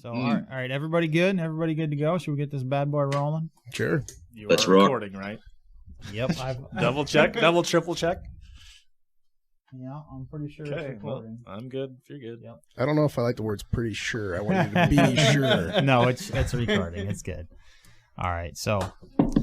So, all right, everybody good? Everybody good to go? Should we get this bad boy rolling? Sure. You Let's are rock. recording, right? Yep. Double check, double, triple check. Yeah, I'm pretty sure it's Okay, recording. well, I'm good if you're good. Yep. I don't know if I like the words pretty sure. I want you to be sure. No, it's recording. It's good. All right, so, all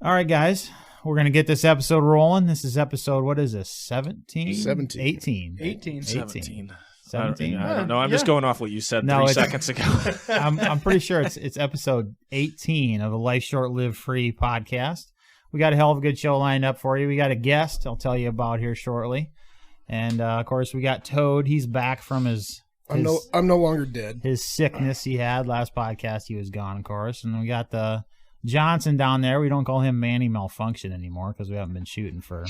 right, guys. We're going to get this episode rolling. This is episode, what is this, 17? 17. 18. 17. 17. I don't know. I'm just going off what you said 3 seconds ago. I'm pretty sure it's episode 18 of the Life Short Live Free podcast. We got a hell of a good show lined up for you. We got a guest I'll tell you about here shortly. And, of course, we got Toad. He's back from his I'm no longer dead. His sickness he had. Last podcast, he was gone, of course. And we got the Johnson down there. We don't call him Manny Malfunction anymore because we haven't been shooting for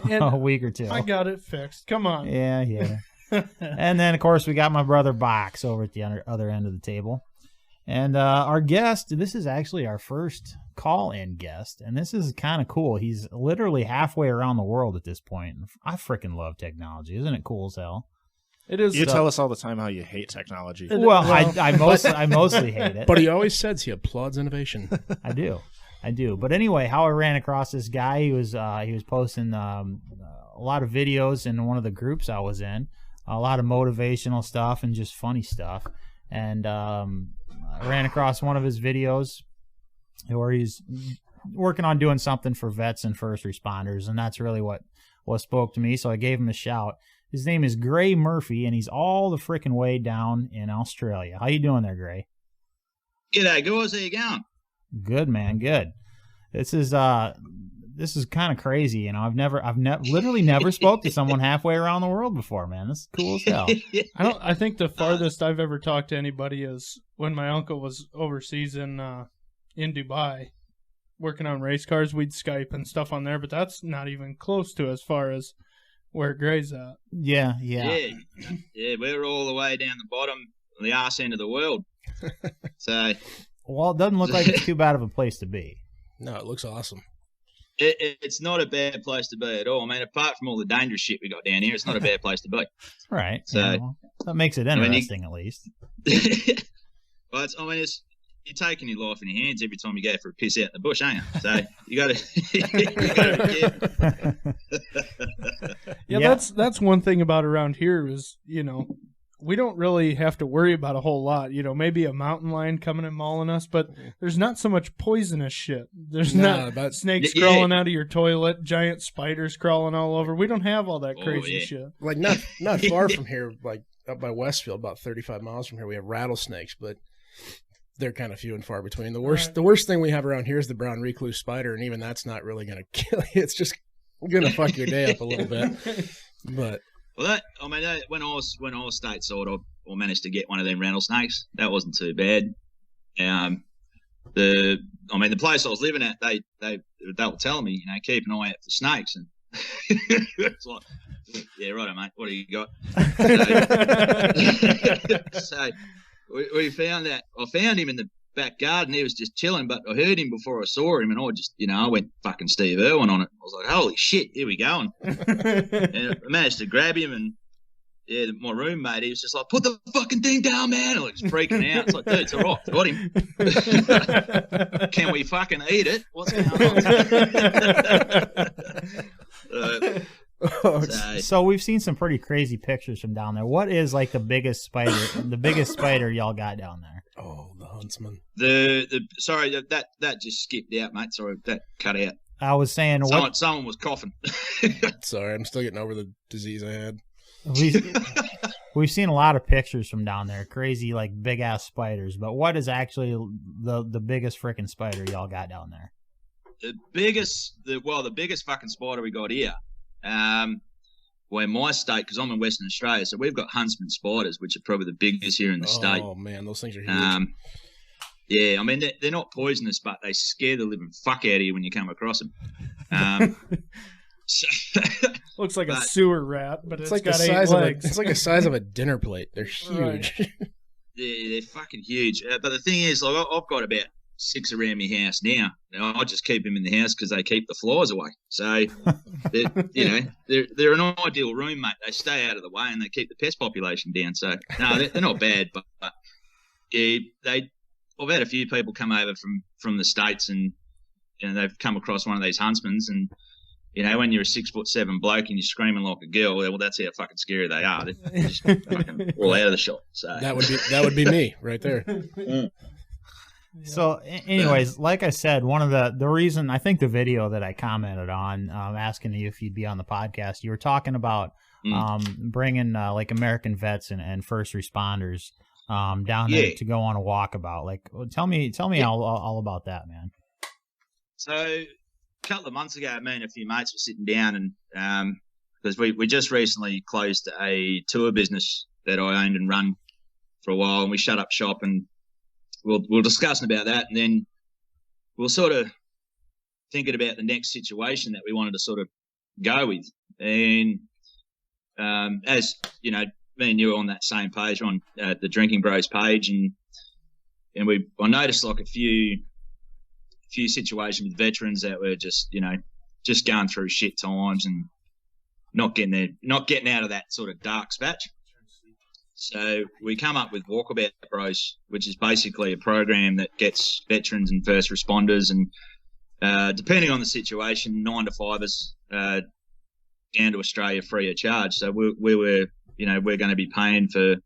a week or two. I got it fixed. Come on. Yeah. And then, of course, we got my brother Box over at the other end of the table. And our guest, this is actually our first call-in guest, and this is kind of cool. He's literally halfway around the world at this point. I freaking love technology. Isn't it cool as hell? It is. You tell us all the time how you hate technology. Well, I mostly hate it. But he always says he applauds innovation. I do. But anyway, how I ran across this guy, he was posting a lot of videos in one of the groups I was in, a lot of motivational stuff and just funny stuff. And I ran across one of his videos where he's working on doing something for vets and first responders, and that's really what spoke to me. So I gave him a shout. His name is Gray Murphy, and he's all the freaking way down in Australia. How you doing there, Gray? G'day, guys. How you going? Good, man. Good. This is kind of crazy. You know, I've literally never spoke to someone halfway around the world before, man. This is cool as hell. I think the farthest I've ever talked to anybody is when my uncle was overseas in Dubai working on race cars. We'd Skype and stuff on there, but that's not even close to as far as where Gray's at. Yeah. We're all the way down the bottom, the arse end of the world. So, well, it doesn't look like it's too bad of a place to be. No, it looks awesome. It's not a bad place to be at all. I mean, apart from all the dangerous shit we got down here, it's not a bad place to be. Right. So well, that makes it interesting, at least. Well, you're taking your life in your hands every time you go for a piss out in the bush, ain't you? So you got to be careful. Yeah, that's one thing about around here is, you know, we don't really have to worry about a whole lot. You know, maybe a mountain lion coming and mauling us, but there's not so much poisonous shit. There's not snakes crawling out of your toilet, giant spiders crawling all over. We don't have all that crazy shit. Like not far from here, like up by Westfield, about 35 miles from here, we have rattlesnakes, but they're kind of few and far between. The worst thing we have around here is the brown recluse spider, and even that's not really going to kill you. It's just going to fuck your day up a little bit. But well, when I was stateside, I managed to get one of them rattlesnakes. That wasn't too bad. The place I was living at, they were telling me, you know, keep an eye out for snakes, and it's like, yeah, righto, mate. What do you got? So we found that. I found him in the back garden. He was just chilling, but I heard him before I saw him, and I went fucking Steve Irwin on it. I was like, holy shit, here we go. And I managed to grab him, and yeah, my roommate, he was just like, put the fucking thing down, man. And I was freaking out. It's like, dude, it's all right. Got him. Can we fucking eat it? What's going on? So we've seen some pretty crazy pictures from down there. What is like the biggest spider y'all got down there? Oh, the huntsman. Sorry, that just skipped out, mate. Sorry, that cut out. I was saying someone was coughing. Sorry, I'm still getting over the disease I had. We've seen a lot of pictures from down there, crazy like big ass spiders. But what is actually the biggest freaking spider y'all got down there? The biggest fucking spider we got here. Well, in my state, because I'm in Western Australia, so we've got huntsman spiders, which are probably the biggest here in the state. Oh man, those things are huge. Yeah, I mean they're not poisonous, but they scare the living fuck out of you when you come across them. Looks like a sewer rat, but it's like got the 8 size legs. it's like the size of a dinner plate. They're huge. Right. Yeah, they're fucking huge. But the thing is, like, I've got about 6 around my house now. I just keep them in the house because they keep the flies away. So, they're an ideal roommate. They stay out of the way and they keep the pest population down. So, no, they're not bad, but Yeah, I've had a few people come over from the States, and they've come across one of these huntsmans, and when you're a 6'7" bloke and you're screaming like a girl, well, that's how fucking scary they are. They're just fucking all out of the shot. So that would be me right there. Mm. So, anyways, like I said, one of the reason I think the video that I commented on, asking you if you'd be on the podcast, you were talking about bringing like American vets and first responders down there to go on a walkabout. Like, tell me all about that, man. So, a couple of months ago, me and a few mates were sitting down, and because we just recently closed a tour business that I owned and run for a while, and we shut up shop, and we're discussing about that, and then we're sort of thinking about the next situation that we wanted to sort of go with. And as you know, me and you are on that same page, on the Drinking Bros page, and I noticed like a few situations with veterans that were just going through shit times and not getting out of that sort of dark patch. So we come up with Walkabout Bros, which is basically a program that gets veterans and first responders, and depending on the situation, 9-to-5ers down to Australia free of charge. So we're going to be paying for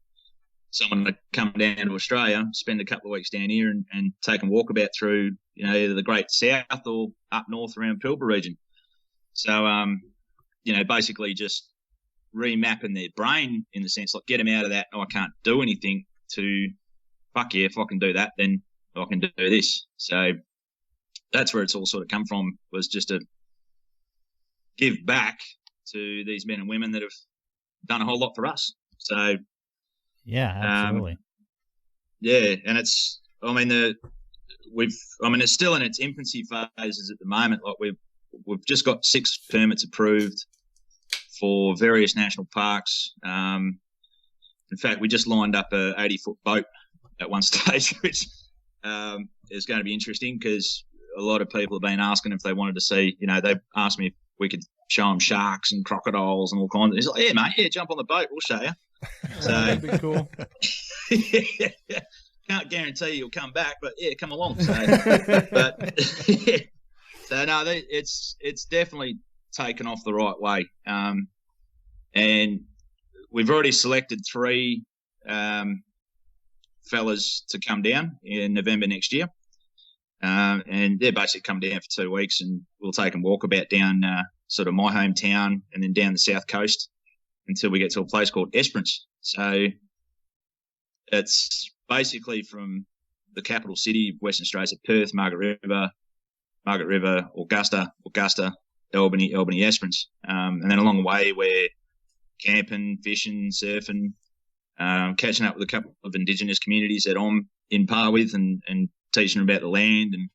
someone to come down to Australia, spend a couple of weeks down here, and take a walkabout through either the Great South or up north around Pilbara region. So basically just remapping their brain in the sense, like, get them out of that, I can't do anything, to, fuck yeah, if I can do that, then I can do this. So that's where it's all sort of come from, was just to give back to these men and women that have done a whole lot for us. So yeah, absolutely. And it's still in its infancy phases at the moment. Like we've just got 6 permits approved for various national parks. In fact, we just lined up a 80-foot boat at one stage, which is going to be interesting, because a lot of people have been asking if they wanted to see, they asked me if we could show them sharks and crocodiles and all kinds of. He's like, yeah, mate, yeah, jump on the boat, we'll show you. So that'd be cool. Can't guarantee you'll come back, but yeah, come along. So, but so no, it's definitely taken off the right way, and we've already selected 3 fellas to come down in November next year, and they're basically come down for 2 weeks, and we'll take them walkabout down sort of my hometown and then down the south coast until we get to a place called Esperance. So it's basically from the capital city of Western Australia, so Perth, Margaret River, Augusta, Albany, Esperance. And then along the way, we're camping, fishing, surfing, catching up with a couple of Indigenous communities that I'm in par with, and teaching them about the land, and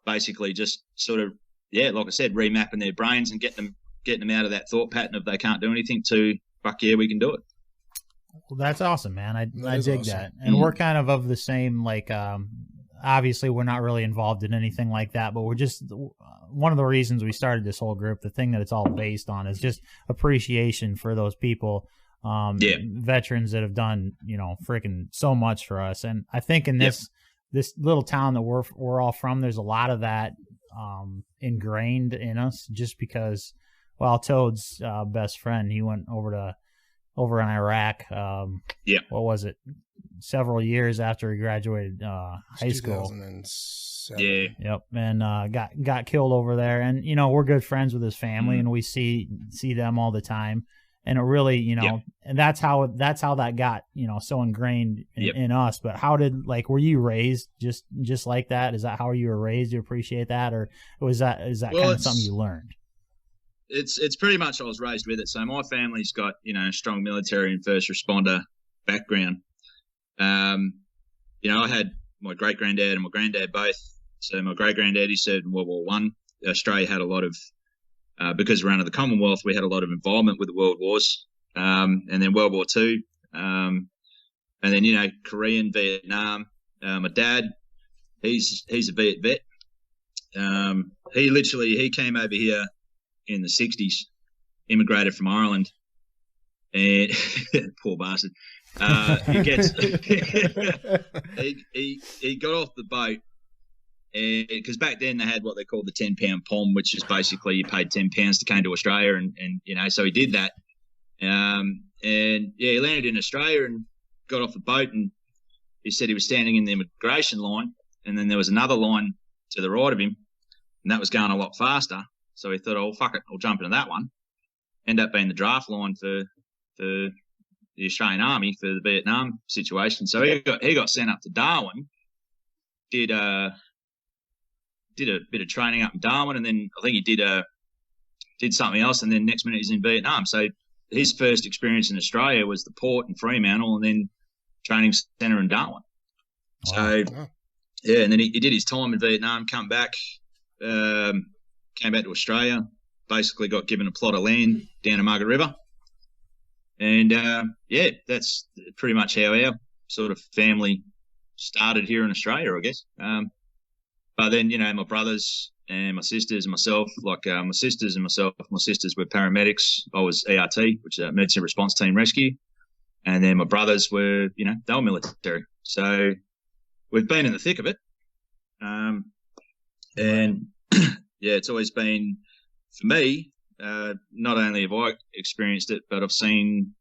basically just sort of, like I said, remapping their brains and getting them out of that thought pattern of they can't do anything to, fuck yeah, we can do it. Well, that's awesome, man. I dig awesome. that. And we're kind of the same, like, obviously we're not really involved in anything like that, but we're just, one of the reasons we started this whole group, the thing that it's all based on, is just appreciation for those people, veterans that have done, freaking so much for us. And I think in this little town that we're all from, there's a lot of that ingrained in us, just because, well, Toad's best friend, he went over in Iraq. What was it? Several years after he graduated high school. 2007. Yeah. Yep. And got killed over there. And we're good friends with his family, and we see them all the time. And it really, and that's how that got, so ingrained in us. But how did, were you raised just like that? Is that how you were raised to appreciate that, or is that kind of something you learned? It's pretty much I was raised with it. So my family's got, strong military and first responder background. I had my great granddad and my granddad both. So my great granddad, he served in World War One. Australia had a lot of, because we're under the Commonwealth, we had a lot of involvement with the World Wars, and then World War Two, and then Korean, Vietnam. My dad, he's a Viet vet. He came over here in the 60s, immigrated from Ireland, and poor bastard. He gets he got off the boat, because back then they had what they called the £10 pom, which is basically you paid £10 to come to Australia, and so he did that, and he landed in Australia and got off the boat, and he said he was standing in the immigration line, and then there was another line to the right of him, and that was going a lot faster. So he thought, oh, fuck it, I'll jump into that one. End up being the draft line for the Australian Army for the Vietnam situation. So he got sent up to Darwin, did a bit of training up in Darwin, and then I think he did something else, and then next minute he's in Vietnam. So his first experience in Australia was the port in Fremantle, and then training centre in Darwin. Wow. So yeah, and then he did his time in Vietnam, came back to Australia, basically got given a plot of land down the Mugger River. And, that's pretty much how our sort of family started here in Australia, I guess. But then, my brothers and my sisters and myself, my sisters were paramedics. I was ERT, which is Emergency Response Team Rescue. And then my brothers were, they were military. So we've been in the thick of it. And, it's always been, for me, not only have I experienced it, but I've seen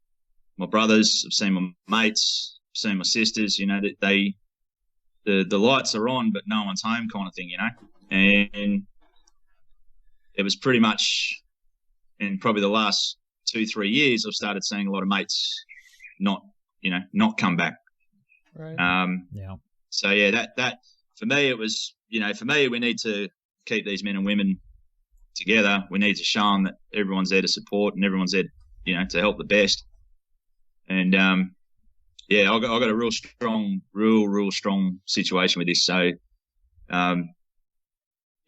my brothers, I've seen my mates, I've seen my sisters, that the lights are on, but no one's home kind of thing, and it was pretty much in probably the last 2-3 years, I've started seeing a lot of mates not come back. Right. So that for me, it was, for me, we need to keep these men and women together. We need to show them that everyone's there to support and everyone's there, to help the best. And I got a real strong situation with this. So,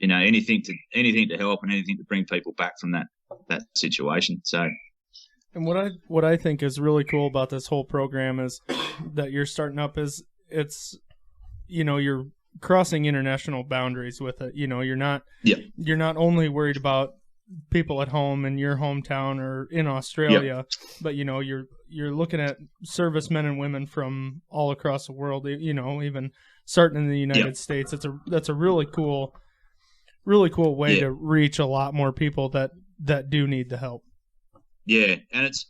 anything to help and anything to bring people back from that situation. So, and what I think is really cool about this whole program is that you're starting up is you're crossing international boundaries with it. You're not only worried about people at home in your hometown or in Australia, but you're looking at servicemen and women from all across the world, even starting in the United States. That's a really cool way to reach a lot more people that do need the help. Yeah, and it's,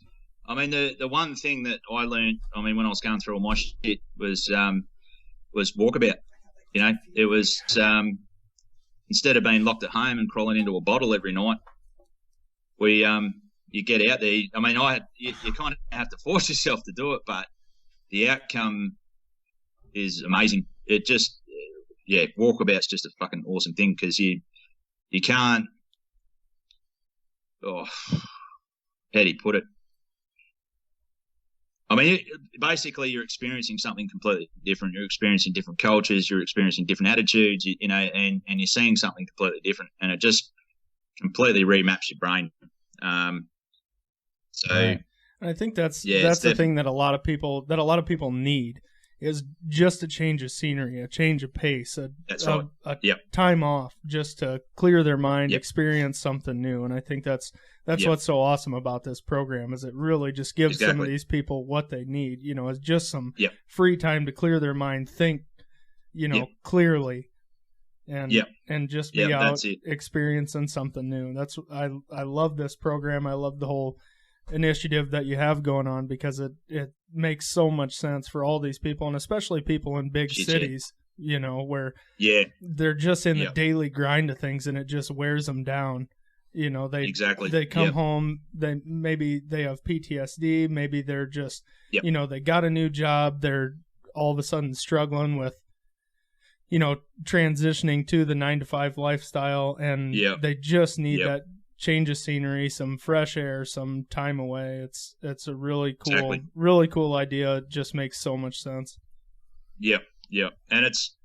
the one thing that I learned, when I was going through all my shit was walkabout. It was instead of being locked at home and crawling into a bottle every night, you get out there. You kind of have to force yourself to do it, but the outcome is amazing. It just, walkabout's just a fucking awesome thing because you can't. Oh, how do you put it? Basically, you're experiencing something completely different. You're experiencing different cultures. You're experiencing different attitudes. And you're seeing something completely different, and it just completely remaps your brain. Right. And I think that's the thing that a lot of people need is just a change of scenery, a change of pace, a time off, just to clear their mind, experience something new. And I think that's what's so awesome about this program is it really just gives some of these people what they need. It's just some free time to clear their mind, think, clearly, and just be out experiencing something new. That's I love this program. I love the whole initiative that you have going on because it makes so much sense for all these people, and especially people in big cities, where they're just in the daily grind of things and it just wears them down. They come home, maybe they have PTSD, maybe they're just they got a new job, they're all of a sudden struggling with transitioning to the 9-to-5 lifestyle, and they just need that change of scenery, some fresh air, some time away. It's a really cool idea. It just makes so much sense. And it's,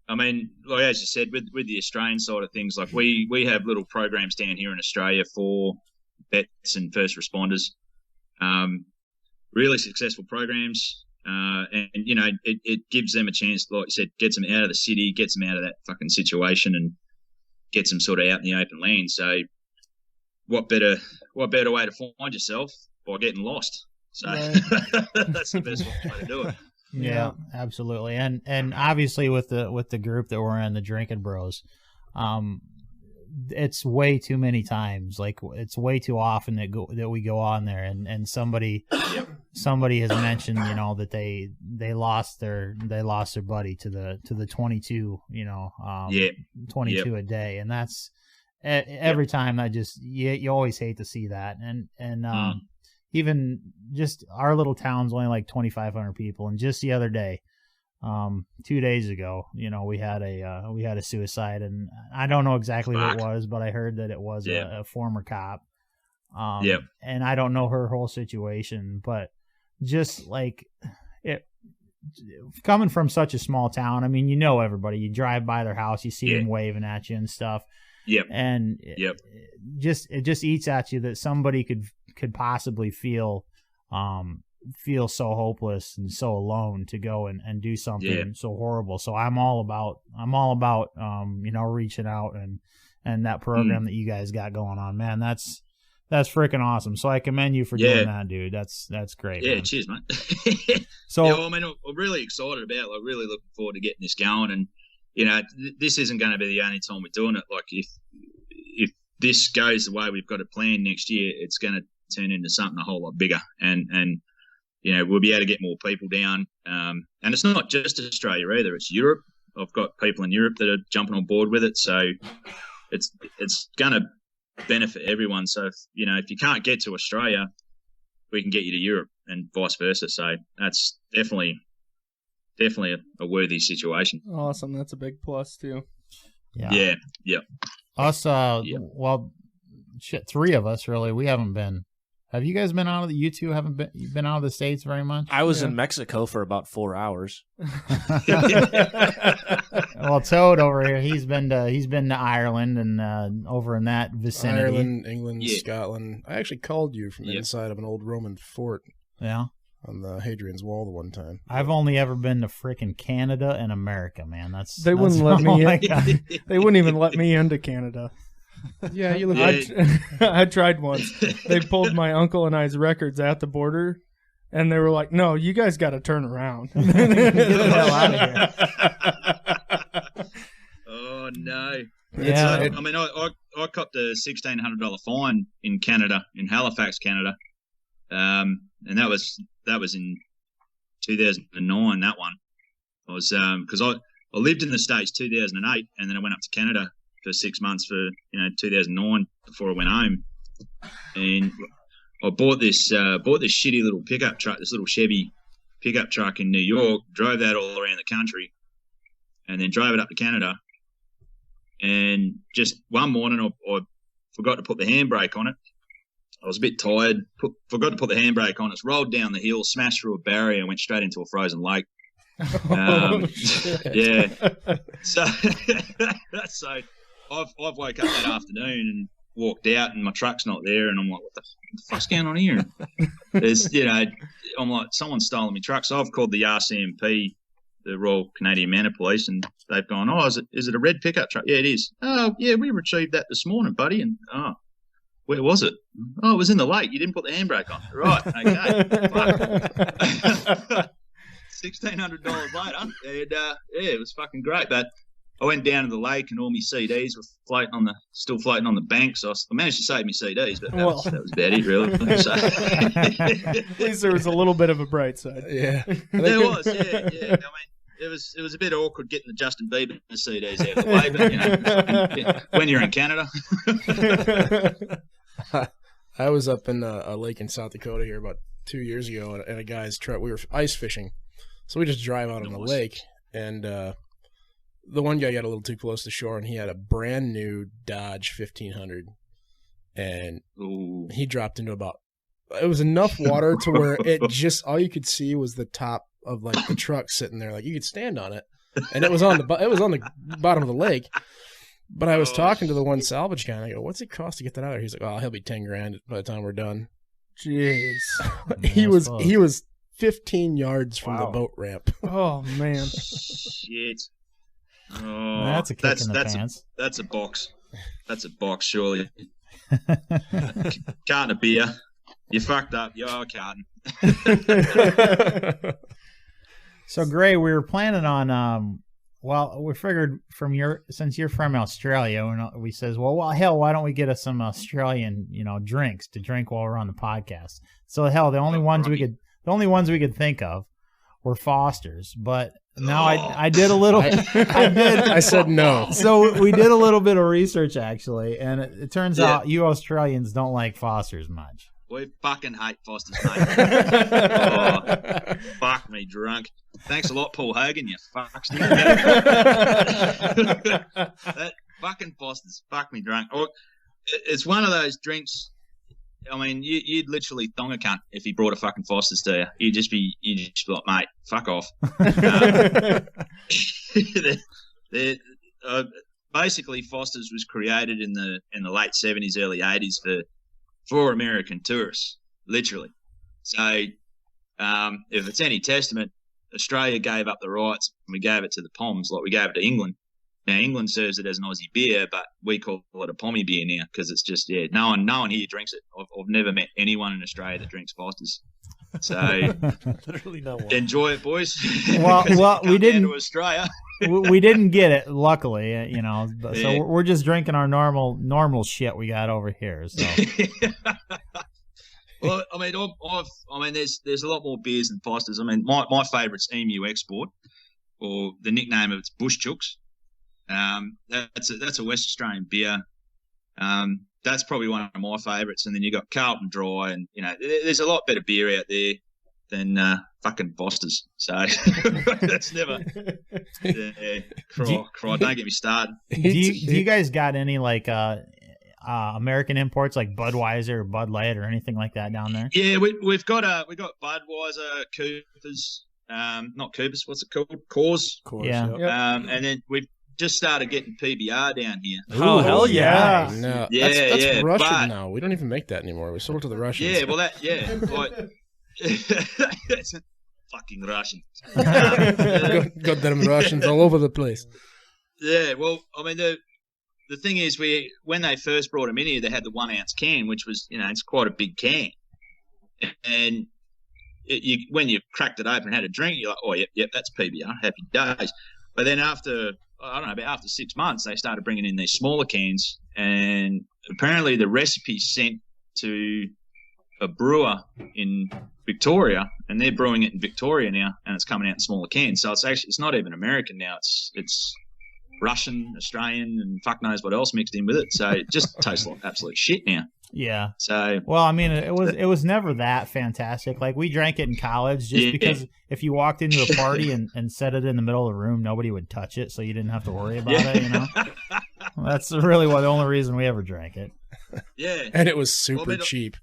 as you said, with the Australian side of things, we have little programs down here in Australia for vets and first responders, really successful programs. It gives them a chance, like you said, gets them out of the city, gets them out of that fucking situation, and gets them sort of out in the open land. So what better way to find yourself by getting lost? So that's the best way to do it. Yeah, absolutely. And obviously with the group that we're in, the Drinking Bros, it's way too many times. Like, it's way too often that we go on there, and somebody has mentioned, that they lost their buddy to the 22, 22 a day, and that's every time. That just you always hate to see that, and even just our little town's only like 2,500 people, and just the other day, 2 days ago, we had a suicide, and I don't know exactly what it was, but I heard that it was a former cop. And I don't know her whole situation, but just like it, coming from such a small town, I mean, everybody, you drive by their house, you see them waving at you and stuff. And it just eats at you that somebody could possibly feel so hopeless and so alone to go and do something so horrible. So I'm all about reaching out and that program that you guys got going on, man. That's freaking awesome. So I commend you for doing that, dude. That's great. Yeah, man. Cheers, mate. So I mean, I'm really excited about it. I'm really looking forward to getting this going, and this isn't going to be the only time we're doing it. Like, if this goes the way we've got it planned next year, it's going to turn into something a whole lot bigger, and we'll be able to get more people down. And it's not just Australia either; it's Europe. I've got people in Europe that are jumping on board with it, so it's going to benefit everyone. So if you can't get to Australia, we can get you to Europe, and vice versa. So that's definitely a worthy situation. Awesome, that's a big plus too. Yeah. Us, well, shit, three of us really. We haven't been. Have you guys been out of you two haven't been out of the States very much? I was in Mexico for about 4 hours. Well, Toad over here, he's been to Ireland and over in that vicinity. Ireland, England, Scotland. I actually called you from inside of an old Roman fort. Yeah. On the Hadrian's Wall the one time. I've only ever been to frickin' Canada and America, man. They wouldn't let me in. They wouldn't even let me into Canada. Yeah, you look. I tried once. They pulled my uncle and I's records at the border, and they were like, "No, you guys got to turn around." Get the hell out of here! Oh no! Yeah, I mean, I copped a $1,600 fine in Canada, in Halifax, Canada, and that was in 2009. That one I was because I lived in the States 2008, and then I went up to Canada for 6 months for 2009 before I went home, and I bought this shitty little pickup truck, this little Chevy pickup truck in New York, drove that all around the country, and then drove it up to Canada. And just one morning I forgot to put the handbrake on it. I was a bit tired, forgot to put the handbrake on it, rolled down the hill, smashed through a barrier, and went straight into a frozen lake. Yeah. So I've woke up that afternoon and walked out, and my truck's not there, and I'm like, what the fuck's going on here? There's, I'm like, someone's stolen my truck. So I've called the RCMP, the Royal Canadian Mounted Police, and they've gone, oh, is it a red pickup truck? Yeah, it is. Oh, yeah, we retrieved that this morning, buddy. And where was it? Oh, it was in the lake. You didn't put the handbrake on. Right, okay. Fuck. $1,600 later, and it was fucking great. But I went down to the lake, and all my CDs were still floating on the bank. So I managed to save my CDs, but that was about it, really. So. At least there was a little bit of a bright side. Yeah, there was. Yeah. I mean, it was a bit awkward getting the Justin Bieber CDs out of the way, but when you're in Canada. I was up in a lake in South Dakota here about 2 years ago, and a guy's truck. We were ice fishing, so we just drive out on the lake, and the one guy got a little too close to shore, and he had a brand new Dodge 1500, and he dropped into it was enough water to where it just, all you could see was the top of like the truck sitting there, like you could stand on it, and it was on the bottom of the lake. But I was talking to the one salvage guy, and I go, "What's it cost to get that out of there?" He's like, "Oh, he'll be $10,000 by the time we're done." Jeez, he was 15 yards from the boat ramp. Oh man, shit. Oh, that's a kick in the pants. That's a box. That's a box, surely. Carton of beer. You fucked up. You're carton. So, Gray, we were planning on, well, we figured since you're from Australia, we says, well, hell, why don't we get us some Australian, drinks to drink while we're on the podcast? So, hell, the only ones we could think of were Foster's, but now I did a little. I said no. So we did a little bit of research actually, and it turns out you Australians don't like Foster's much. We fucking hate Foster's, mate. Fuck me drunk. Thanks a lot, Paul Hogan, you fucks. That fucking Foster's, fuck me drunk. It's one of those drinks. I mean, you'd literally thong a cunt if he brought a fucking Foster's to you. You'd just be like, mate, fuck off. Basically, Foster's was created in the late 70s, early 80s for American tourists, literally. So, if it's any testament, Australia gave up the rights and we gave it to the Poms, like we gave it to England. Now, England serves it as an Aussie beer, but we call it a pommy beer now because it's just, no one here drinks it. I've never met anyone in Australia that drinks Foster's. So, literally no one. Enjoy it, boys. Well, we didn't. To Australia. we didn't get it, luckily, So we're just drinking our normal shit we got over here. So. Well, I mean, there's a lot more beers than Foster's. I mean, my favourite's Emu Export, or the nickname of it's Bush Chooks. That's a West Australian beer. That's probably one of my favourites. And then you got Carlton Dry, and there's a lot better beer out there than fucking Foster's. So that's never. Cry! Don't get me started. Do you guys got any like American imports like Budweiser or Bud Light or anything like that down there? Yeah, we've got Budweiser, Coopers, not Coopers. What's it called? Coors. Yeah. Yep. And then we've just started getting PBR down here. Oh, hell yeah. No, Yeah, that's Russian but- now. We don't even make that anymore. We sold it to the Russians. Yeah, well, it's fucking Russians. Goddamn Russians all over the place. Yeah, well, I mean, the thing is, when they first brought them in here, they had the 1 ounce can, which was, it's quite a big can. And when you cracked it open and had a drink, you're like, oh, yep, that's PBR, happy days. But then after 6 months, they started bringing in these smaller cans, and apparently the recipe's sent to a brewer in Victoria, and they're brewing it in Victoria now, and it's coming out in smaller cans. So it's not even American now. It's Russian, Australian, and fuck knows what else mixed in with it. So it just tastes like absolute shit now. Yeah. So well, I mean, it was never that fantastic. Like we drank it in college just because if you walked into a party and set it in the middle of the room, nobody would touch it, so you didn't have to worry about it. Well, that's really the only reason we ever drank it. Yeah. And it was super cheap.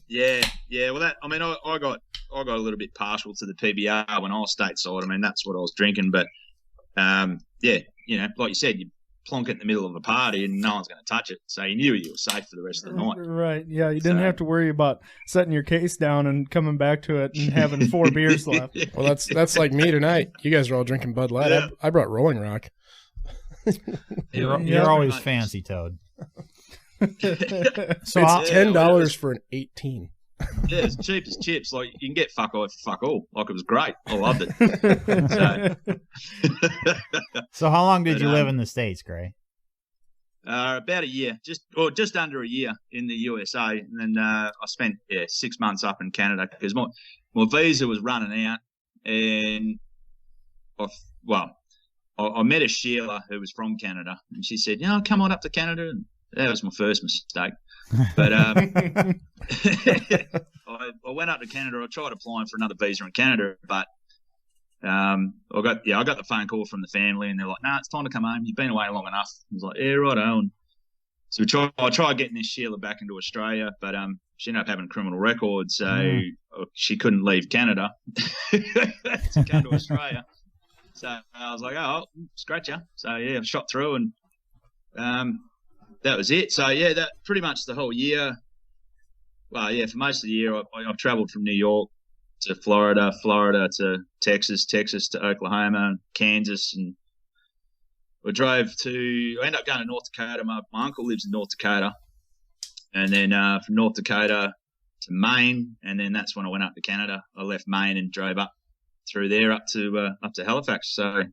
Yeah. Well, I got a little bit partial to the PBR when I was stateside. I mean, that's what I was drinking, but like you said, you plonk it in the middle of a party and no one's going to touch it. So you knew you were safe for the rest of the night. Right. Yeah. You didn't have to worry about setting your case down and coming back to it and having 4 beers left. Well, that's like me tonight. You guys are all drinking Bud Light. Yeah. I brought Rolling Rock. You're always fancy, Toad. So it's $10 for an 18. Yeah, it's cheap as chips. Like you can get fuck all for fuck all. Like it was great. I loved it. So how long did you live in the States, Gray? About a year, just under a year in the USA, and then I spent 6 months up in Canada because my visa was running out, and I met a Sheila who was from Canada, and she said, come on up to Canada, and that was my first mistake. But I went up to Canada. I tried applying for another visa in Canada, but I got the phone call from the family, and they're like, "Nah, it's time to come home. You've been away long enough." I was like, "Yeah, righto." And so I tried getting this Sheila back into Australia, but she ended up having a criminal record, so she couldn't leave Canada to come to Australia. So I was like, "Oh, scratch ya." So I shot through and. That was it. So, that pretty much the whole year. Well, for most of the year, I've travelled from New York to Florida to Texas to Oklahoma, Kansas, and I ended up going to North Dakota. My uncle lives in North Dakota. And then from North Dakota to Maine, and then that's when I went up to Canada. I left Maine and drove up through there up to Halifax. So it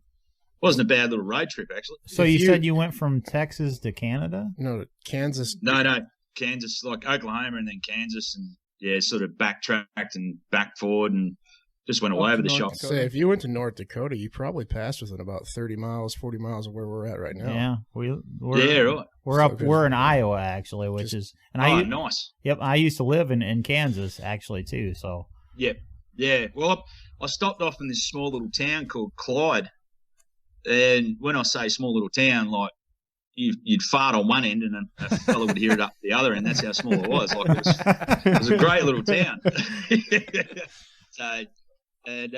wasn't a bad little road trip, actually. So you said you went from Texas to Canada? No, Kansas. No, Kansas, like Oklahoma and then Kansas, and yeah, sort of backtracked and back forward and just went all over the shop. Say, if you went to North Dakota, you probably passed within about 30 miles, 40 miles of where we're at right now. Yeah, we're right. We're in Iowa actually, which is nice. Yep, I used to live in Kansas actually too. So yep, yeah. Well, I stopped off in this small little town called Clyde, and when I say small little town, like you'd fart on one end and a fella would hear it up the other end. That's how small it was. Like it was a great little town. So. And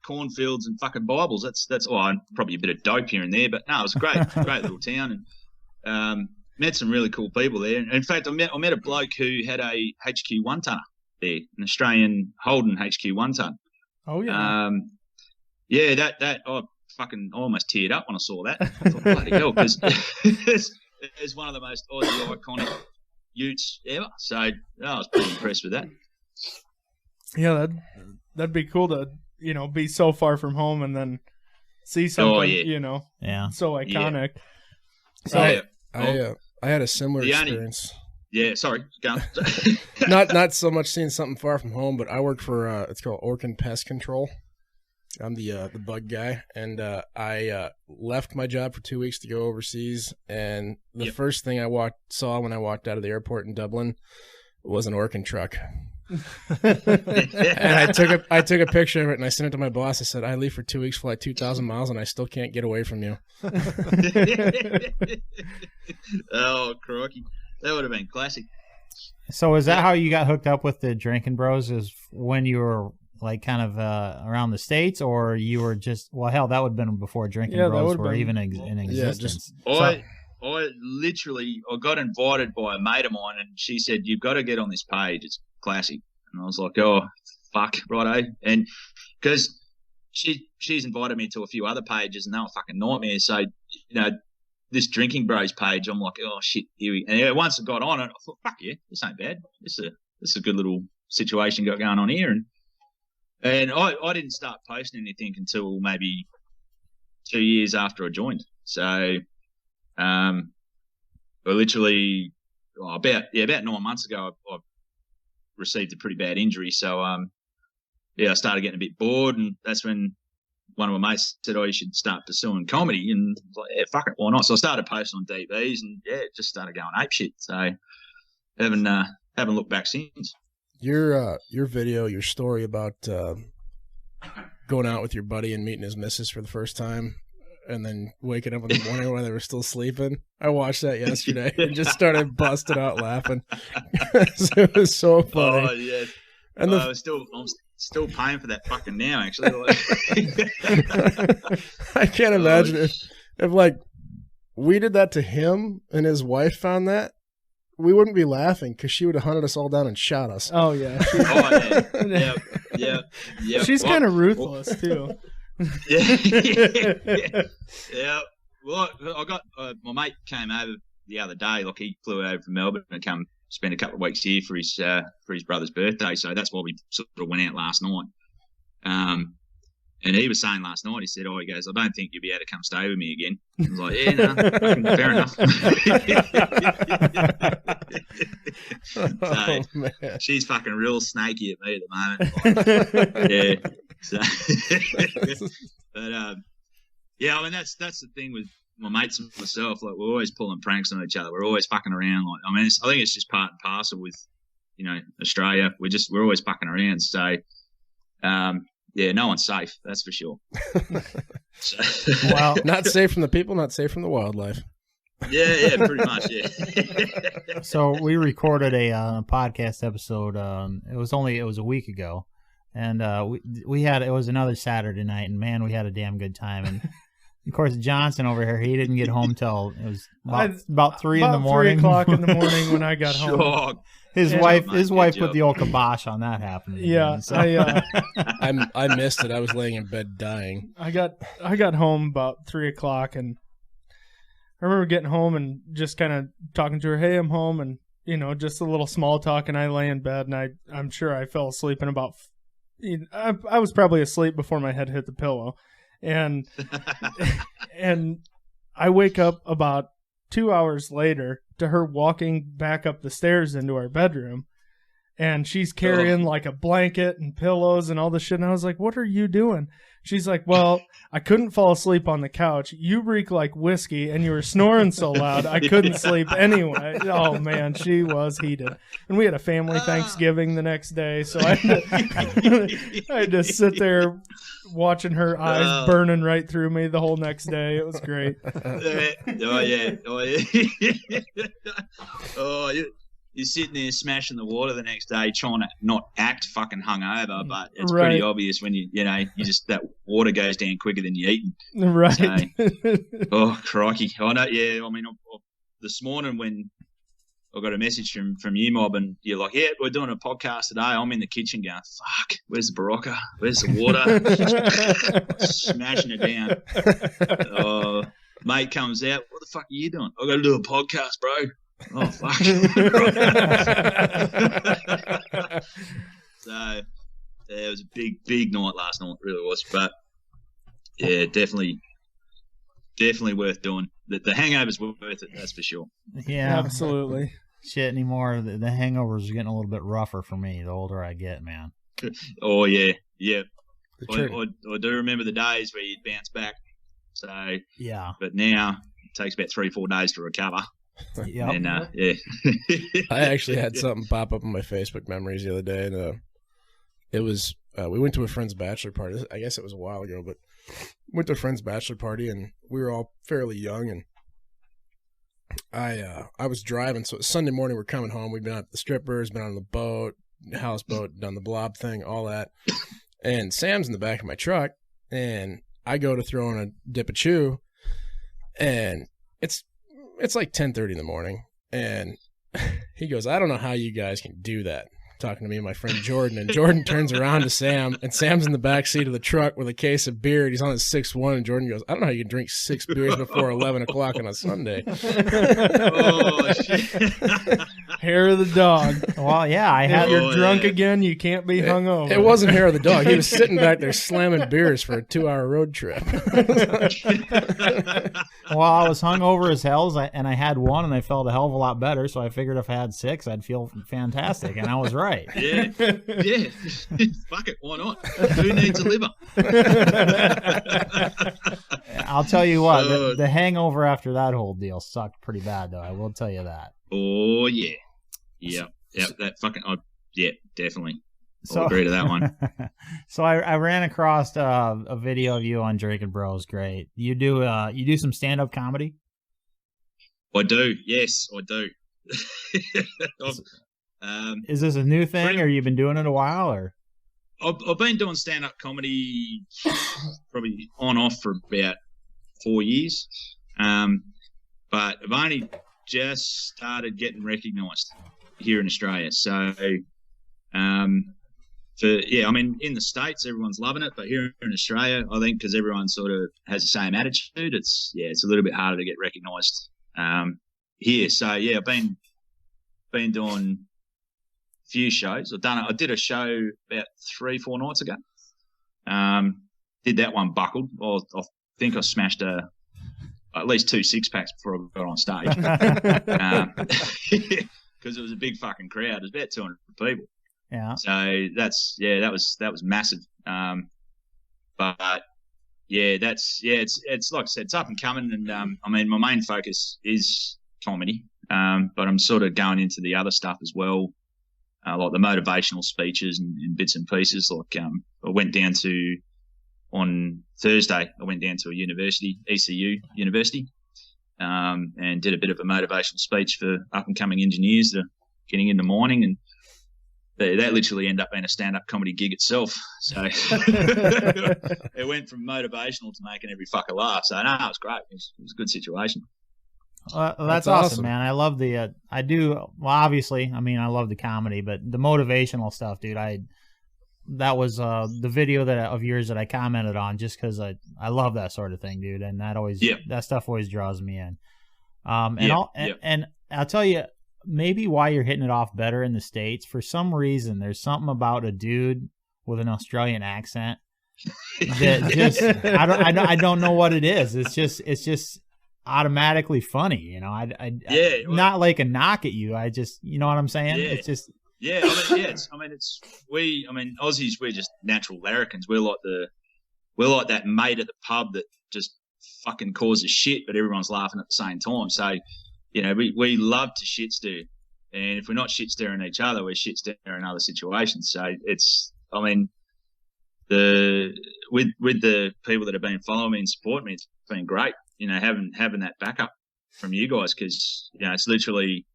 cornfields and fucking Bibles. That's probably a bit of dope here and there, but no, it was a great little town, and met some really cool people there. And in fact, I met a bloke who had a HQ 1-tonner there, an Australian Holden HQ 1-ton. Oh yeah. That I fucking almost teared up when I saw that. I thought, bloody hell, because it's one of the most Aussie iconic utes ever. So I was pretty impressed with that. Yeah, that'd be cool to, be so far from home and then see something, so iconic. Yeah. So I had a similar experience. Sorry, go on. not so much seeing something far from home, but I work for it's called Orkin Pest Control. I'm the bug guy, and I left my job for 2 weeks to go overseas, and the first thing I saw when I walked out of the airport in Dublin was an Orkin truck. And I took a picture of it and I sent it to my boss. I said, I leave for 2 weeks, fly 2,000 miles, and I still can't get away from you. Oh, crikey. That would have been classic. So is that how you got hooked up with the Drinking Bros, is when you were like kind of around the States, or you were just, well, hell, that would have been before Drinking Bros were even in existence. I literally got invited by a mate of mine, and she said, you've got to get on this page. It's classic. And I was like, oh, fuck, righto. And because she's invited me to a few other pages, and they were fucking nightmares. So, this Drinking Bros page, I'm like, oh, shit, here we. And once I got on it, I thought, fuck yeah, this ain't bad. This is a good little situation got going on here. And I didn't start posting anything until maybe 2 years after I joined. So, I literally about 9 months ago, I received a pretty bad injury. So, I started getting a bit bored, and that's when one of my mates said, you should start pursuing comedy. And I was like, yeah, fuck it, why not? So I started posting on DBs, and it just started going apeshit. So haven't looked back since. Your video, your story about going out with your buddy and meeting his missus for the first time, and then waking up in the morning while they were still sleeping. I watched that yesterday and just started busting out laughing. It was so funny. Oh yeah, and I'm still paying for that fucking now. Actually, I can't imagine if like we did that to him and his wife found that. We wouldn't be laughing because she would have hunted us all down and shot us. Oh yeah. Yeah. She's kind of ruthless too. Yeah. Well, I got my mate came over the other day. Like, he flew over from Melbourne and come spend a couple of weeks here for his brother's birthday. So that's why we sort of went out last night. And he was saying last night, he said, he goes, I don't think you'll be able to come stay with me again. I was like, yeah, no, fair enough. So, she's fucking real snaky at me at the moment. Yeah. So, but, I mean, that's the thing with my mates and myself. Like, we're always pulling pranks on each other. We're always fucking around. Like, I mean, I think it's just part and parcel with, Australia. We're always fucking around. So, yeah, no one's safe. That's for sure. Well, not safe from the people, not safe from the wildlife. Yeah, pretty much. Yeah. So we recorded a podcast episode. It was a week ago, and it was another Saturday night, and man, we had a damn good time. And of course, Johnson over here, he didn't get home till it was about 3 in the morning. 3 o'clock in the morning when I got home. His wife put the old kibosh on that happening. Yeah, again, so. I missed it. I was laying in bed dying. I got home about 3 o'clock, and I remember getting home and just kind of talking to her. Hey, I'm home, and just a little small talk, and I lay in bed, and I'm sure I fell asleep in about. I was probably asleep before my head hit the pillow, and and I wake up about 2 hours later to her walking back up the stairs into our bedroom, and she's carrying like a blanket and pillows and all this shit. And I was like, "What are you doing?" She's like, "Well, I couldn't fall asleep on the couch. You reek like whiskey, and you were snoring so loud, I couldn't sleep anyway." Oh, man, she was heated. And we had a family Thanksgiving the next day, so I had to sit there watching her eyes burning right through me the whole next day. It was great. You're sitting there smashing the water the next day, trying to not act fucking hungover, but it's pretty obvious when you just that water goes down quicker than you're eating. Right. So, oh crikey! I know. Yeah. I mean, this morning when I got a message from you, Mob, and you're like, "Yeah, we're doing a podcast today." I'm in the kitchen going, "Fuck, where's the Barocca? Where's the water?" Smashing it down. Mate comes out. What the fuck are you doing? I got to do a podcast, bro. Oh fuck! So it was a big night last night. It really was, but yeah, definitely worth doing. The hangover's worth it. That's for sure. Yeah, absolutely. Shit anymore. The hangovers are getting a little bit rougher for me the older I get, man. Oh yeah. I do remember the days where you'd bounce back. So yeah, but now it takes about 3-4 days to recover. Yep. And yeah. I actually had something pop up on my Facebook memories the other day, and it was we went to a friend's bachelor party. I guess it was a while ago, but went to a friend's bachelor party, and we were all fairly young. And I was driving, so it was Sunday morning. We're coming home. We've been at the strippers, been on the boat, houseboat, done the blob thing, all that. And Sam's in the back of my truck, and I go to throw in a dip of chew, and it's like 10:30 in the morning, and he goes, "I don't know how you guys can do that." Talking to me and my friend Jordan, and Jordan turns around to Sam, and Sam's in the back seat of the truck with a case of beer, and he's on his 6'1", and Jordan goes, "I don't know how you can drink 6 beers before 11 o'clock on a Sunday." Oh shit! Hair of the dog. Well, yeah, If you're drunk again, you can't be hungover. It wasn't hair of the dog. He was sitting back there slamming beers for a 2-hour road trip. Well, I was hungover as hell, and I had one, and I felt a hell of a lot better. So I figured if I had 6, I'd feel fantastic, and I was right. Yeah. Fuck it, why not? Who needs a liver? I'll tell you what, the hangover after that whole deal sucked pretty bad, though. I will tell you that. Oh yeah. That fucking. Yeah, definitely. I'll agree to that one. So I ran across a video of you on Drinking Bros. Great. You do some stand-up comedy? I do. Yes, I do. Is this a new thing, or you've been doing it a while, or? I've been doing stand-up comedy probably on off for about 4 years, but I've only just started getting recognised here in Australia. So, I mean, in the States, everyone's loving it, but here in Australia, I think because everyone sort of has the same attitude, it's a little bit harder to get recognised here. So yeah, I've been doing a few shows. I did a show about 3-4 nights ago. Did that one buckled. I think I smashed at least 2 6-packs before I got on stage. Because it was a big fucking crowd. It was about 200 people. Yeah. So that was massive. But yeah, it's like I said, it's up and coming. And I mean, my main focus is comedy, but I'm sort of going into the other stuff as well, like the motivational speeches and bits and pieces. Like I went down to on Thursday. I went down to a university, ECU University, and did a bit of a motivational speech for up and coming engineers that are getting into mining, and that literally ended up being a stand-up comedy gig itself. So it went from motivational to making every fucker laugh. So no, it was great. It was a good situation. That's awesome, man. I love the obviously, I mean, I love the comedy, but the motivational stuff, dude, that was the video of yours that I commented on just because I love that sort of thing, dude, and that stuff always draws me in. And I'll tell you, maybe why you're hitting it off better in the States. For some reason, there's something about a dude with an Australian accent that just I don't know what it is. It's just automatically funny, you know. Not like a knock at you. I just, you know what I'm saying? Yeah. It's just Aussies, we're just natural larrikins. We're like that mate at the pub that just fucking causes shit, but everyone's laughing at the same time. So, you know, we love to shit stir, and if we're not shit stirring each other, we're shit stirring other situations. So it's, I mean, with the people that have been following me and supporting me, it's been great. You know, having that backup from you guys, because, you know, it's literally,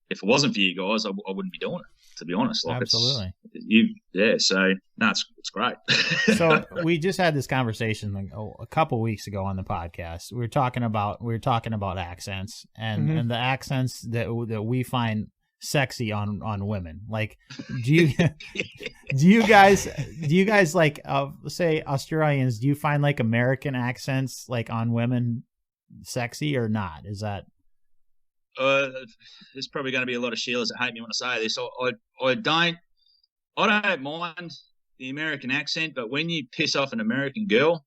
if it wasn't for you guys, I wouldn't be doing it, to be honest. Like, absolutely. So no, it's great. So we just had this conversation like a couple weeks ago on the podcast. We were talking about accents and the accents that we find sexy on women. Like, do you guys like say Australians, do you find like American accents like on women sexy or not? Is that there's probably going to be a lot of Sheilas that hate me when I say this. I don't mind the American accent, but when you piss off an American girl,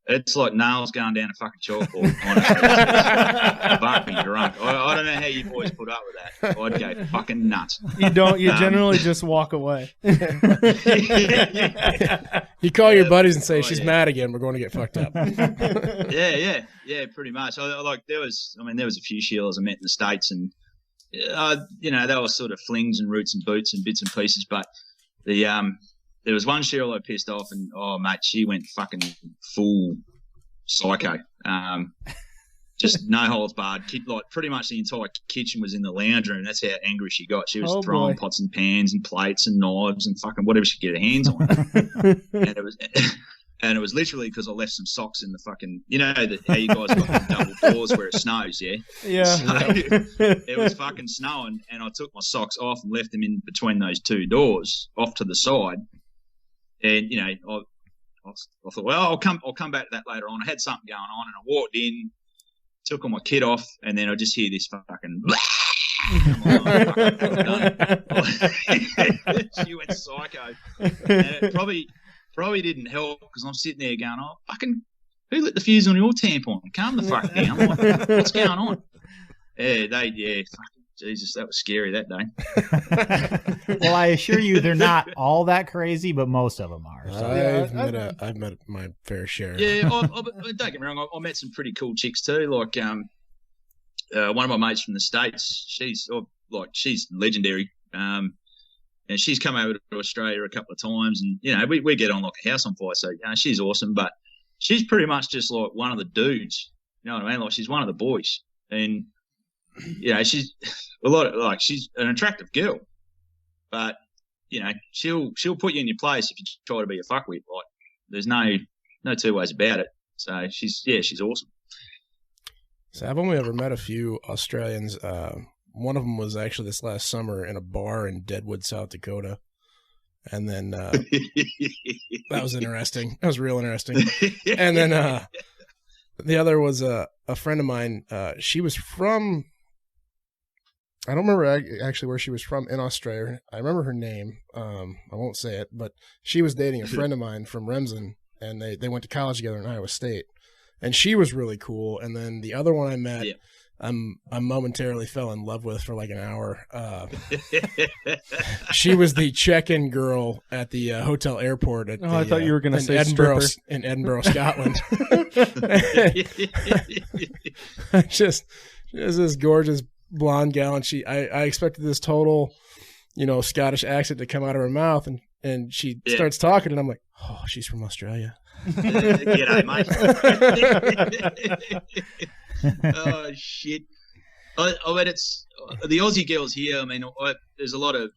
it's like nails going down a fucking chalkboard. Honestly, fuck me drunk. I don't know how you boys put up with that. I'd go fucking nuts. You don't. You generally just walk away. You call your buddies and say she's mad again. We're going to get fucked up. Yeah, pretty much. There was a few Sheilas I met in the States, and you know, they were sort of flings and roots and boots and bits and pieces. But there was one Cheryl I pissed off, and mate, she went fucking full psycho. Just no holds barred. Like pretty much the entire kitchen was in the lounge room. That's how angry she got. She was throwing pots and pans and plates and knives and fucking whatever she could get her hands on. And it was literally because I left some socks in the fucking, you know, how you guys got the double doors where it snows, yeah? Yeah. So it was fucking snowing, and I took my socks off and left them in between those two doors off to the side. And, you know, I thought, well, I'll come back to that later on. I had something going on, and I walked in, took all my kit off, and then I just hear this fucking she went psycho. And it probably didn't help, because I'm sitting there going, oh, fucking, who lit the fuse on your tampon? Calm the fuck down. Like, what's going on? Fucking Jesus, that was scary that day. Well, I assure you, they're not all that crazy, but most of them are. So. I've met my fair share. Yeah, don't get me wrong. I met some pretty cool chicks too. Like one of my mates from the States. She's legendary. And she's come over to Australia a couple of times, and you know we get on like a house on fire. So she's awesome, but she's pretty much just like one of the dudes. You know what I mean? Like, she's one of the boys, and you know, she's she's an attractive girl, but you know, she'll put you in your place if you try to be a fuckwit. Like, there's no two ways about it. So she's awesome. So I've only ever met a few Australians. One of them was actually this last summer in a bar in Deadwood, South Dakota. And then that was interesting. That was real interesting. And then the other was a friend of mine. She was from, I don't remember actually where she was from in Australia. I remember her name. I won't say it, but she was dating a friend of mine from Remsen, and they went to college together in Iowa State. And she was really cool. And then the other one I met, I momentarily fell in love with for like an hour. She was the check-in girl at the hotel airport. I thought you were going to say Edinburgh, stripper. in Edinburgh, Scotland. Just this gorgeous blonde gal, and I expected this total, you know, Scottish accent to come out of her mouth, and she starts talking, and I'm like, oh, she's from Australia. G'day, mate. Oh shit! I mean, it's the Aussie girls here. I mean, there's a lot of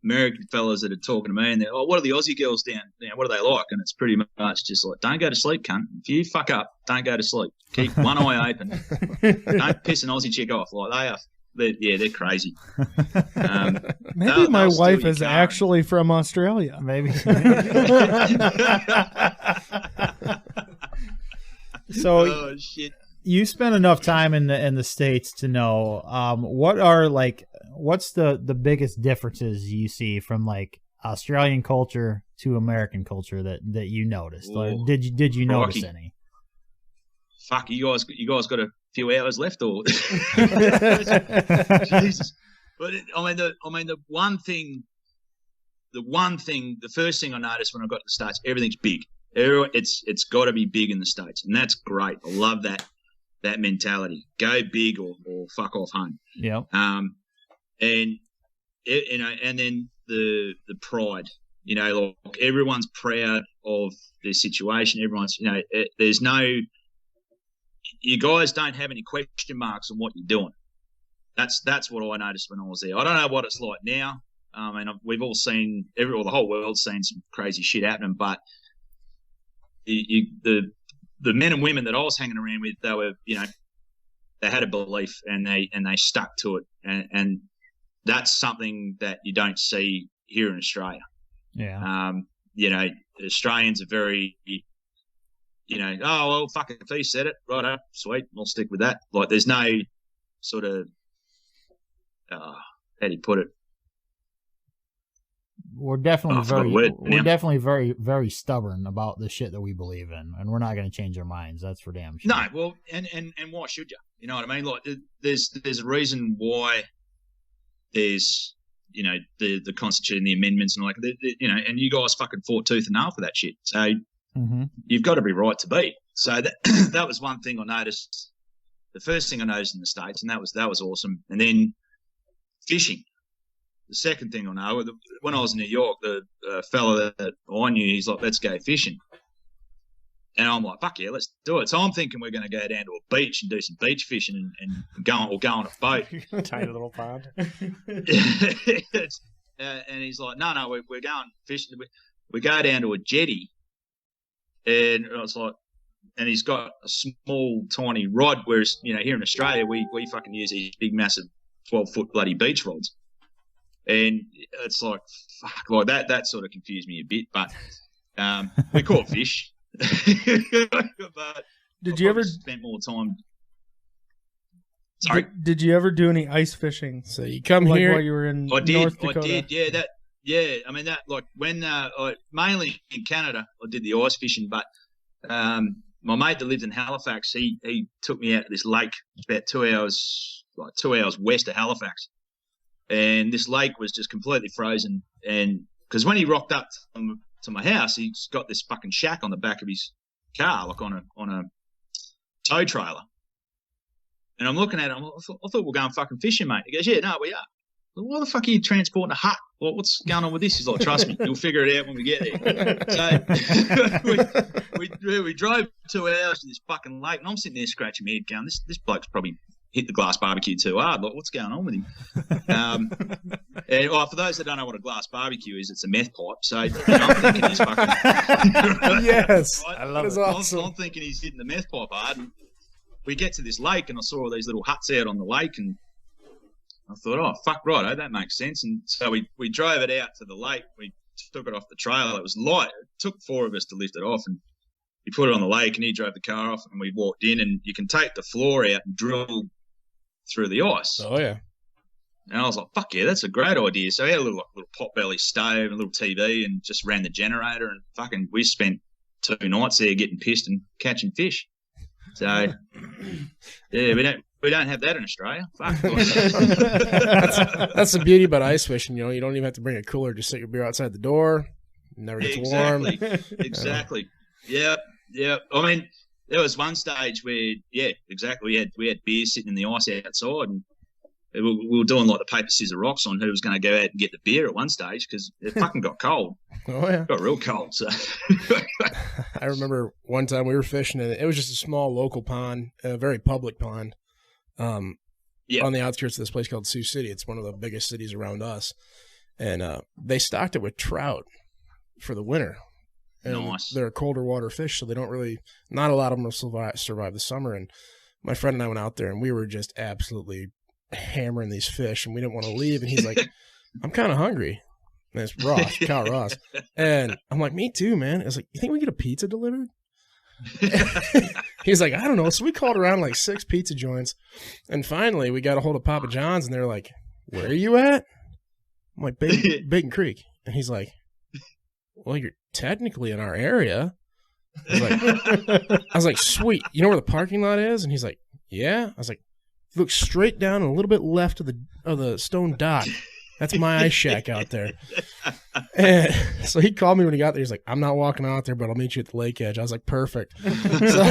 American fellas that are talking to me, and they're, what are the Aussie girls down? What are they like? And it's pretty much just like, don't go to sleep, cunt. If you fuck up, don't go to sleep. Keep one eye open. Don't piss an Aussie chick off. Like, they are. They're crazy. Maybe my wife is actually from Australia. Maybe. So, oh shit. you spent enough time in the States to know what's the biggest differences you see from like Australian culture to American culture that you noticed? Or did you notice any? Fuck, you guys got a few hours left, or Jesus. But the first thing I noticed when I got to the States, everything's big. It's got to be big in the States, and that's great. I love that mentality. Go big or fuck off home. Yeah. And then the pride. Like everyone's proud of their situation. Everyone's there's no. You guys don't have any question marks on what you're doing. That's what I noticed when I was there. I don't know what it's like now. We've all seen the whole world's seen some crazy shit happening, but the men and women that I was hanging around with, they were, they had a belief and they stuck to it, and that's something that you don't see here in Australia. Yeah. Australians are very, oh well, fucking if he said it, righto, sweet, I'll stick with that. Like there's no sort of, how do you put it? We're definitely very, very stubborn about the shit that we believe in, and we're not going to change our minds. That's for damn sure. No, well, and why should you? You know what I mean? Like, there's a reason why there's the Constitution, the amendments, and and you guys fucking fought tooth and nail for that shit. So you've got to be right to be. So that was one thing I noticed. The first thing I noticed in the States, and that was awesome. And then fishing. The second thing I know, when I was in New York, the fella that I knew, he's like, let's go fishing. And I'm like, fuck yeah, let's do it. So I'm thinking we're going to go down to a beach and do some beach fishing and go on a boat. Tiny little pond. And he's like, no, we're going fishing. We go down to a jetty. And I was like, and he's got a small, tiny rod, whereas, here in Australia, we fucking use these big, massive 12-foot bloody beach rods. And it's like, fuck, like that sort of confused me a bit. But we caught fish. But did you ever spend more time? Sorry. Did you ever do any ice fishing? So you come here while you were in North Dakota? I did. Yeah. I mean that, like when mainly in Canada, I did the ice fishing. But my mate that lived in Halifax, he took me out to this lake about 2 hours west of Halifax. And this lake was just completely frozen. And because when he rocked up to my house, he's got this fucking shack on the back of his car, like on a tow trailer. And I'm looking at him. I thought we're going fucking fishing, mate. He goes, yeah, no, we are. Well, why the fuck are you transporting a hut? Well, what's going on with this? He's like, trust me, you'll figure it out when we get there. So we drove 2 hours to this fucking lake, and I'm sitting there scratching my head going, this bloke's probably hit the glass barbecue too hard. Like, what's going on with him? And for those that don't know what a glass barbecue is, it's a meth pipe. So I'm thinking he's fucking... Yes, right? I love it. Awesome. I'm thinking he's hitting the meth pipe hard. And we get to this lake, and I saw all these little huts out on the lake, and I thought, oh, fuck, right, that makes sense. And so we drove it out to the lake. We took it off the trailer. It was light. It took 4 of us to lift it off, and he put it on the lake, and he drove the car off, and we walked in, and you can take the floor out and drill through the ice. Oh, yeah. And I was like, fuck yeah, that's a great idea. So we had a little pot-belly stove and a little TV and just ran the generator, and fucking we spent 2 nights there getting pissed and catching fish. So, yeah, we don't have that in Australia. Fuck. That's the beauty about ice fishing. You don't even have to bring a cooler. Just set your beer outside the door. It never gets warm. Exactly. Yeah. I mean, there was one stage where, yeah, exactly. We had beer sitting in the ice outside, and we were doing like the paper, scissors, rocks on who was going to go out and get the beer at one stage because it fucking got cold. Oh, yeah. It got real cold. So I remember one time we were fishing, and it was just a small local pond, a very public pond, on the outskirts of this place called Sioux City. It's one of the biggest cities around us. And they stocked it with trout for the winter. And nice. They're colder water fish, so they don't really, not a lot of them will survive the summer. And my friend and I went out there, and we were just absolutely hammering these fish, and we didn't want to leave. And he's like, I'm kind of hungry. And it's Ross, Kyle Ross. And I'm like, me too, man. I was like, you think we get a pizza delivered? He's like, I don't know. So we called around like 6 pizza joints, and finally we got a hold of Papa John's, and they're like, "Where are you at?" I'm like, Bacon Creek, and he's like, "Well, you're technically in our area." I was like, "Sweet, you know where the parking lot is?" And he's like, "Yeah." I was like, "Look straight down and a little bit left of the stone dock. That's my ice shack out there." And so he called me when he got there. He's like, "I'm not walking out there, but I'll meet you at the lake edge." I was like, "Perfect." So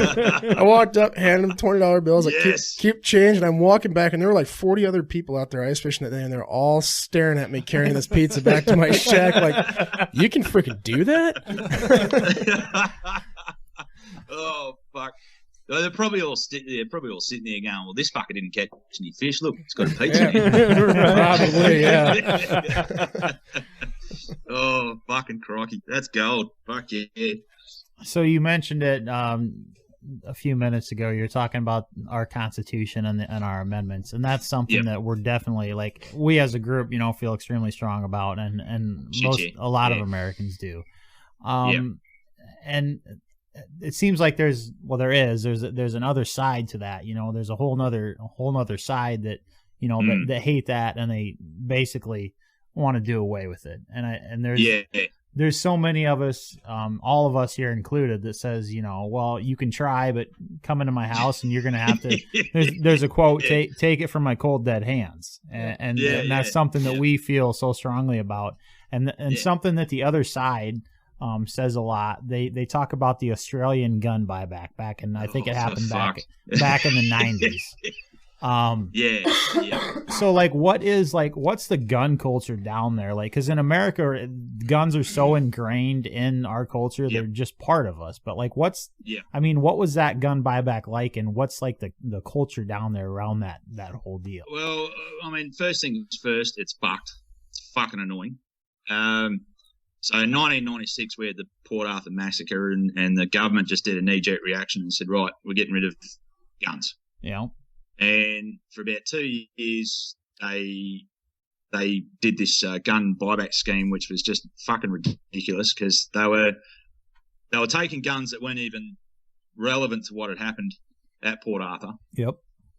I walked up, handed him the $20 bill. I was like, keep change. And I'm walking back, and there were like 40 other people out there ice fishing that day, and they're all staring at me carrying this pizza back to my shack. Like, you can freaking do that? Oh, fuck. They're probably all sitting there going, "Well, this fucker didn't catch any fish. Look, it's got a pizza." Probably, yeah. Oh, fucking crikey. That's gold. Fuck yeah. So you mentioned it a few minutes ago. You're talking about our Constitution and our amendments, and that's something that we're definitely, like, we as a group, feel extremely strong about, and a lot of Americans do. And it seems like there's another side to that. There's a whole nother side that that hate that, and they basically want to do away with it. And there's so many of us, all of us here included, that says, well, you can try, but come into my house and you're gonna have to. There's a quote: "Take it from my cold dead hands," and that's something that we feel so strongly about, and something that the other side says a lot. They talk about the Australian gun buyback back in, I think it happened back in the 90s. So what's the gun culture down there like? Because in America, guns are so ingrained in our culture, they're just part of us. But like, what was that gun buyback like, and what's like the culture down there around that whole deal? Well, I mean, first things first, it's fucked. It's fucking annoying. So in 1996, we had the Port Arthur massacre, and the government just did a knee-jerk reaction and said, right, we're getting rid of guns. Yeah. And for about 2 years, they did this gun buyback scheme, which was just fucking ridiculous, because they were taking guns that weren't even relevant to what had happened at Port Arthur. Yep.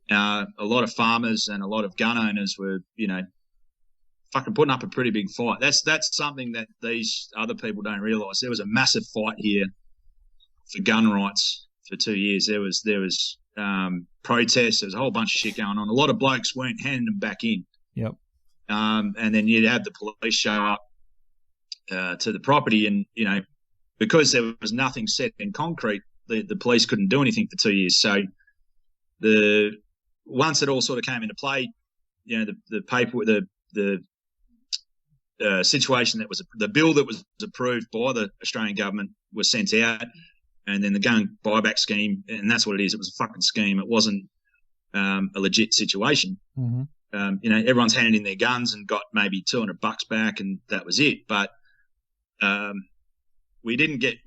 A lot of farmers and a lot of gun owners were, fucking putting up a pretty big fight. That's something that these other people don't realise. There was a massive fight here for gun rights for 2 years. There was protests. There was a whole bunch of shit going on. A lot of blokes weren't handing them back in. Yep. And then you'd have the police show up to the property, and because there was nothing set in concrete, the police couldn't do anything for 2 years. So once it all sort of came into play, the paper, the situation that was the bill that was approved by the Australian government was sent out, and then the gun buyback scheme, and that's what it is. It was a fucking scheme. It wasn't a legit situation. Mm-hmm. Everyone's handed in their guns and got maybe $200 back, and that was it. But we didn't get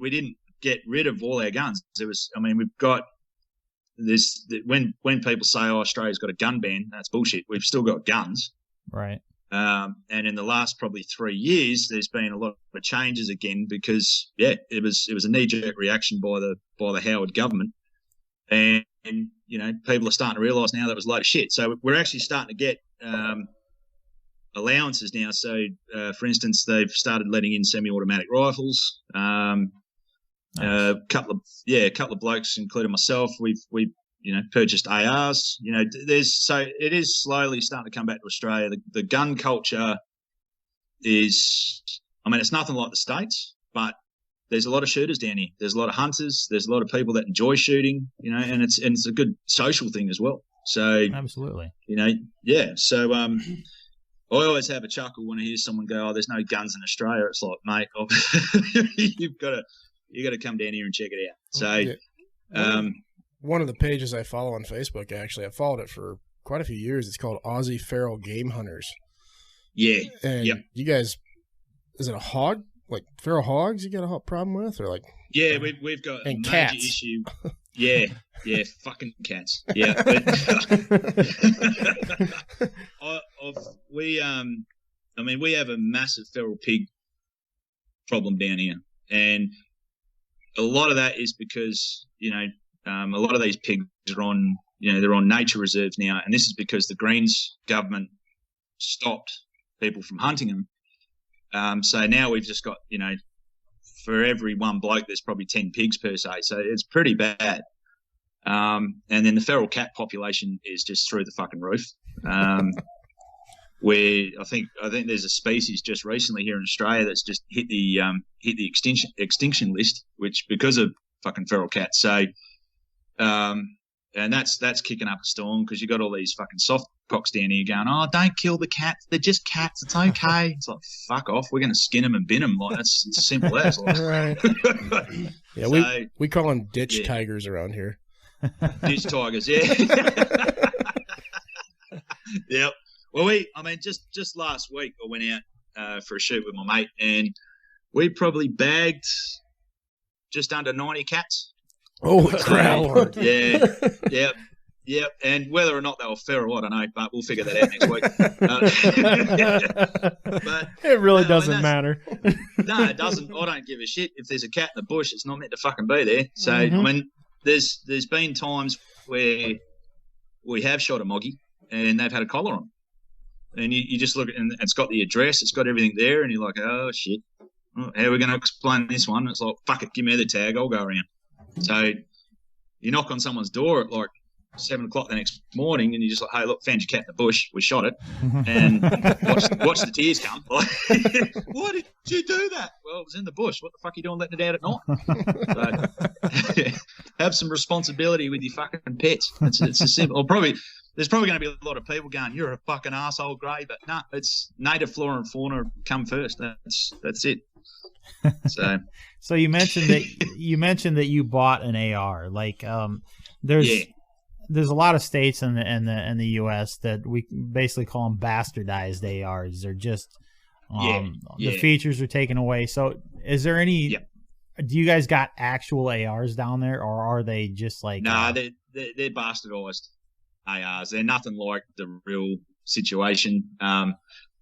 rid of all our guns. We've got this. When people say, "Oh, Australia's got a gun ban," that's bullshit. We've still got guns. Right. And in the last probably 3 years, there's been a lot of changes again, because it was a knee-jerk reaction by the Howard government, and people are starting to realise now that was a load of shit. So we're actually starting to get allowances now. So for instance, they've started letting in semi-automatic rifles. Nice. A couple of blokes, including myself, we've purchased ARs. So it is slowly starting to come back to Australia. The gun culture is, it's nothing like the States, but there's a lot of shooters down here. There's a lot of hunters. There's a lot of people that enjoy shooting, and it's a good social thing as well. So absolutely, So I always have a chuckle when I hear someone go, "Oh, there's no guns in Australia." It's like, mate, you got to come down here and check it out. So, one of the pages I follow on Facebook, actually, I followed it for quite a few years. It's called Aussie Feral Game Hunters. Yeah. And you guys, is it a hog? Like feral hogs you got a problem with? Or like, yeah, we've got and a cats. major issue. Yeah, fucking cats. Yeah. We have a massive feral pig problem down here. And a lot of that is because, a lot of these pigs are on, they're on nature reserves now. And this is because the Greens government stopped people from hunting them. So now we've just got, for every one bloke, there's probably 10 pigs per se. So it's pretty bad. And then the feral cat population is just through the fucking roof. Where I think there's a species just recently here in Australia that's just hit the extinction list, which because of fucking feral cats. So, and that's kicking up a storm because you got all these fucking soft cocks down here going, oh, don't kill the cats, they're just cats, it's okay. It's like, fuck off, we're going to skin them and bin them. Like that's as simple as. Like. Right. Yeah, so, we call them ditch tigers around here. Ditch tigers, yeah. Yep. Well, just last week I went out for a shoot with my mate, and we probably bagged just under 90 cats. Oh, crap! Yeah. And whether or not they were feral, I don't know, but we'll figure that out next week. But it really doesn't matter. No, it doesn't. I don't give a shit if there's a cat in the bush. It's not meant to fucking be there. So there's been times where we have shot a moggy and they've had a collar on. And you just look at it, and it's got the address, it's got everything there, and you're like, oh, shit. How are we going to explain this one? It's like, fuck it, give me the tag, I'll go around. So you knock on someone's door at like 7 o'clock the next morning, and you're just like, hey, look, found your cat in the bush, we shot it, and watch the tears come. Like, why did you do that? Well, it was in the bush. What the fuck are you doing letting it out at night? So, have some responsibility with your fucking pets. It's a simple, or probably... There's probably going to be a lot of people going, you're a fucking asshole, Gray, but no, it's native flora and fauna come first. That's it. So you mentioned that you bought an AR. Like there's a lot of states in the US that we basically call them bastardized ARs. They're just the features are taken away. So is there any do you guys got actual ARs down there, or are they just like they're bastardized ARs. They're nothing like the real situation. They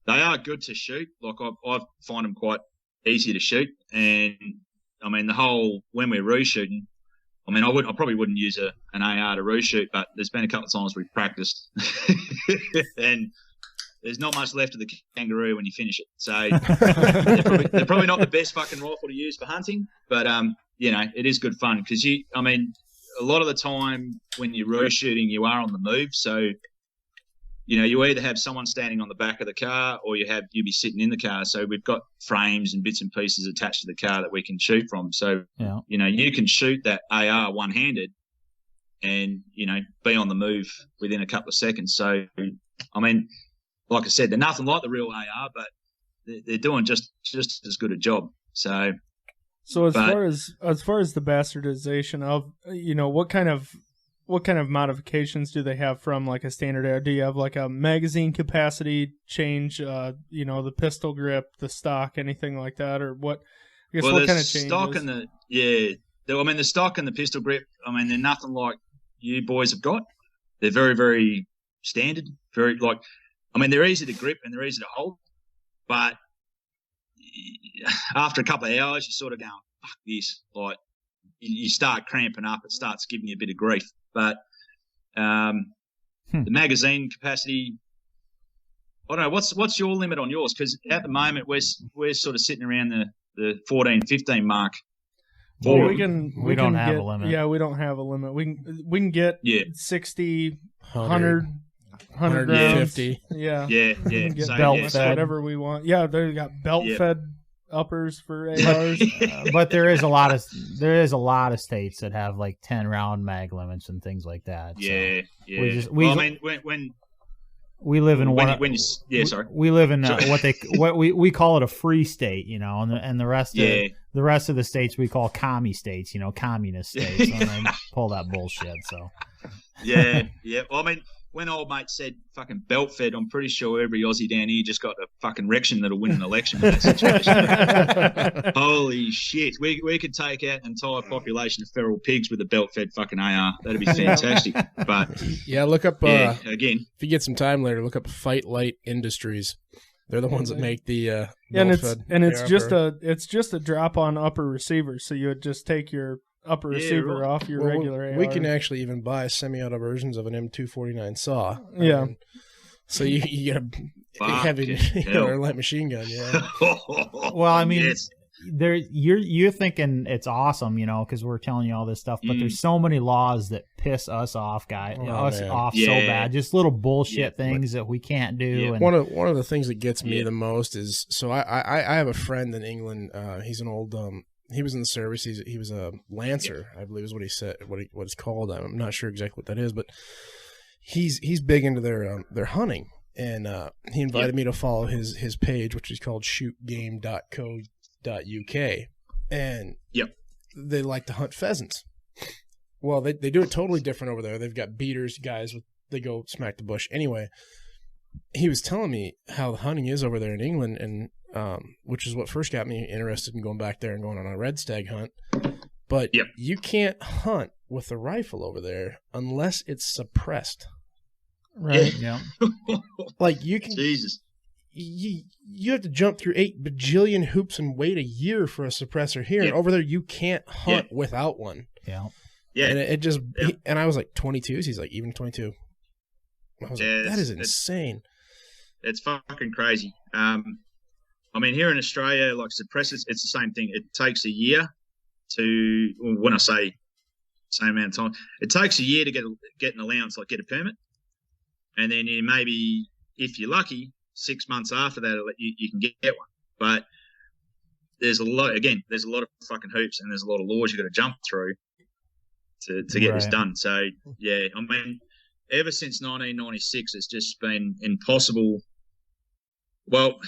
are good to shoot. Like I find them quite easy to shoot. And I mean, when we're roo-shooting, I mean, I probably wouldn't use an AR to roo-shoot, but there's been a couple of times we've practiced and there's not much left of the kangaroo when you finish it. So they're probably not the best fucking rifle to use for hunting, but it is good fun because a lot of the time when you're roo shooting, you are on the move. So, you either have someone standing on the back of the car or you be sitting in the car. So we've got frames and bits and pieces attached to the car that we can shoot from. So, you can shoot that AR one-handed and, be on the move within a couple of seconds. So, I mean, like I said, they're nothing like the real AR, but they're doing just as good a job. So... So as far as the bastardization of, what kind of modifications do they have from like a standard AR? Do you have like a magazine capacity change, the pistol grip, the stock, anything like that, or what? I guess what kind of changes? The stock and the pistol grip. I mean, they're nothing like you boys have got. They're very, very standard. Very they're easy to grip and they're easy to hold, but after a couple of hours, you sort of go, fuck this. Like, you start cramping up. It starts giving you a bit of grief. But the magazine capacity, I don't know. What's your limit on yours? Because at the moment, we're sort of sitting around the 14, 15 mark. Well, we don't have a limit. Yeah, we don't have a limit. We can get 60, 100. 150. Yeah. Yeah. Get so, belt fed, whatever we want. Yeah, they got belt fed uppers for ARs. But there is a lot of states that have like 10 round mag limits and things like that. Yeah. So we live in we live in what we call it a free state, and the rest of the states we call commie states, communist states. And I pull that bullshit. So yeah. Well, I mean, when old mate said fucking belt fed, I'm pretty sure every Aussie down here just got a fucking erection that'll win an election in that situation. Holy shit. We could take out an entire population of feral pigs with a belt fed fucking AR. That'd be fantastic. But yeah, look up again. If you get some time later, look up Fight Light Industries. They're the ones that make the and it's just a drop on upper receiver. So you would just take your upper receiver off your regular AR. We can actually even buy semi-auto versions of an M249 saw. Yeah. So you get a heavy or light machine gun. Yeah. Well, I mean, you're thinking it's awesome, because we're telling you all this stuff, but there's so many laws that piss us off, so bad. Just little bullshit things that we can't do. And one of the ththings that gets me the most is, so I have a friend in England. He's an old he was in the service. He was a Lancer, I believe is what he said. What it's called. I'm not sure exactly what that is, but he's big into their hunting, and he invited me to follow his page, which is called shootgame.co.uk, and they like to hunt pheasants. Well, they do it totally different over there. They've got beaters, guys they go smack the bush. Anyway, he was telling me how the hunting is over there in England, and which is what first got me interested in going back there and going on a red stag hunt. But you can't hunt with a rifle over there unless it's suppressed. Right. Yeah. Like you can. Jesus. You have to jump through 8 bajillion hoops and wait a year for a suppressor here. And over there, you can't hunt without one. Yeah. Yeah. And it just, and I was like 22. He's like, even 22. I was like, that is insane. It's fucking crazy. I mean, here in Australia, like suppressors, it's the same thing. It takes a year to, when I say same amount of time, it takes a year to get an allowance, like get a permit. And then maybe, if you're lucky, 6 months after that, you can get one. But there's a lot of fucking hoops, and there's a lot of laws you got to jump through to get this done. So, yeah, I mean, ever since 1996, it's just been impossible. Well,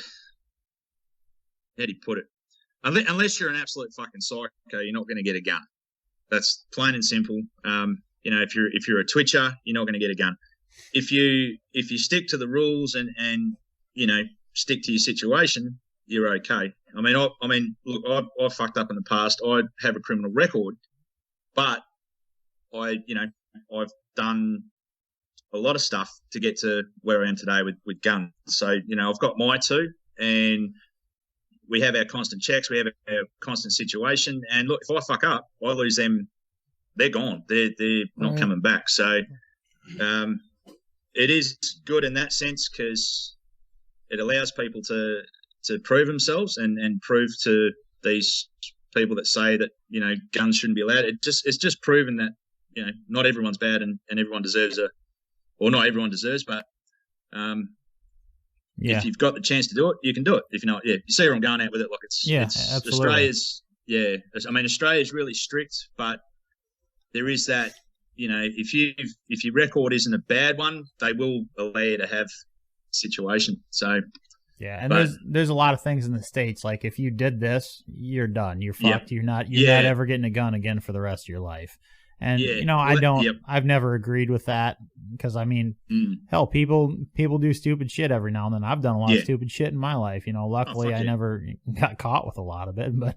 how do you put it? Unless you're an absolute fucking psycho, you're not going to get a gun. That's plain and simple. If you're a twitcher, you're not going to get a gun. If you stick to the rules and stick to your situation, you're okay. I mean, look, I fucked up in the past. I have a criminal record, but I've done a lot of stuff to get to where I am today with guns. So, I've got my two, and we have our constant checks. We have our constant situation. And look, if I fuck up, I lose them. They're gone. They're not coming back. So, it is good in that sense because it allows people to prove themselves and prove to these people that say that, guns shouldn't be allowed. It's just proven that, not everyone's bad and everyone deserves not everyone deserves, but if you've got the chance to do it, you can do it. If you see where I'm going at with it. Like it's absolutely. Australia's really strict, but there is that, if your record isn't a bad one, they will allow you to have situation. So there's a lot of things in the States, like if you did this, you're done. You're fucked. You're not ever getting a gun again for the rest of your life. And I've never agreed with that because hell, people do stupid shit every now and then. I've done a lot of stupid shit in my life. Luckily I never got caught with a lot of it, but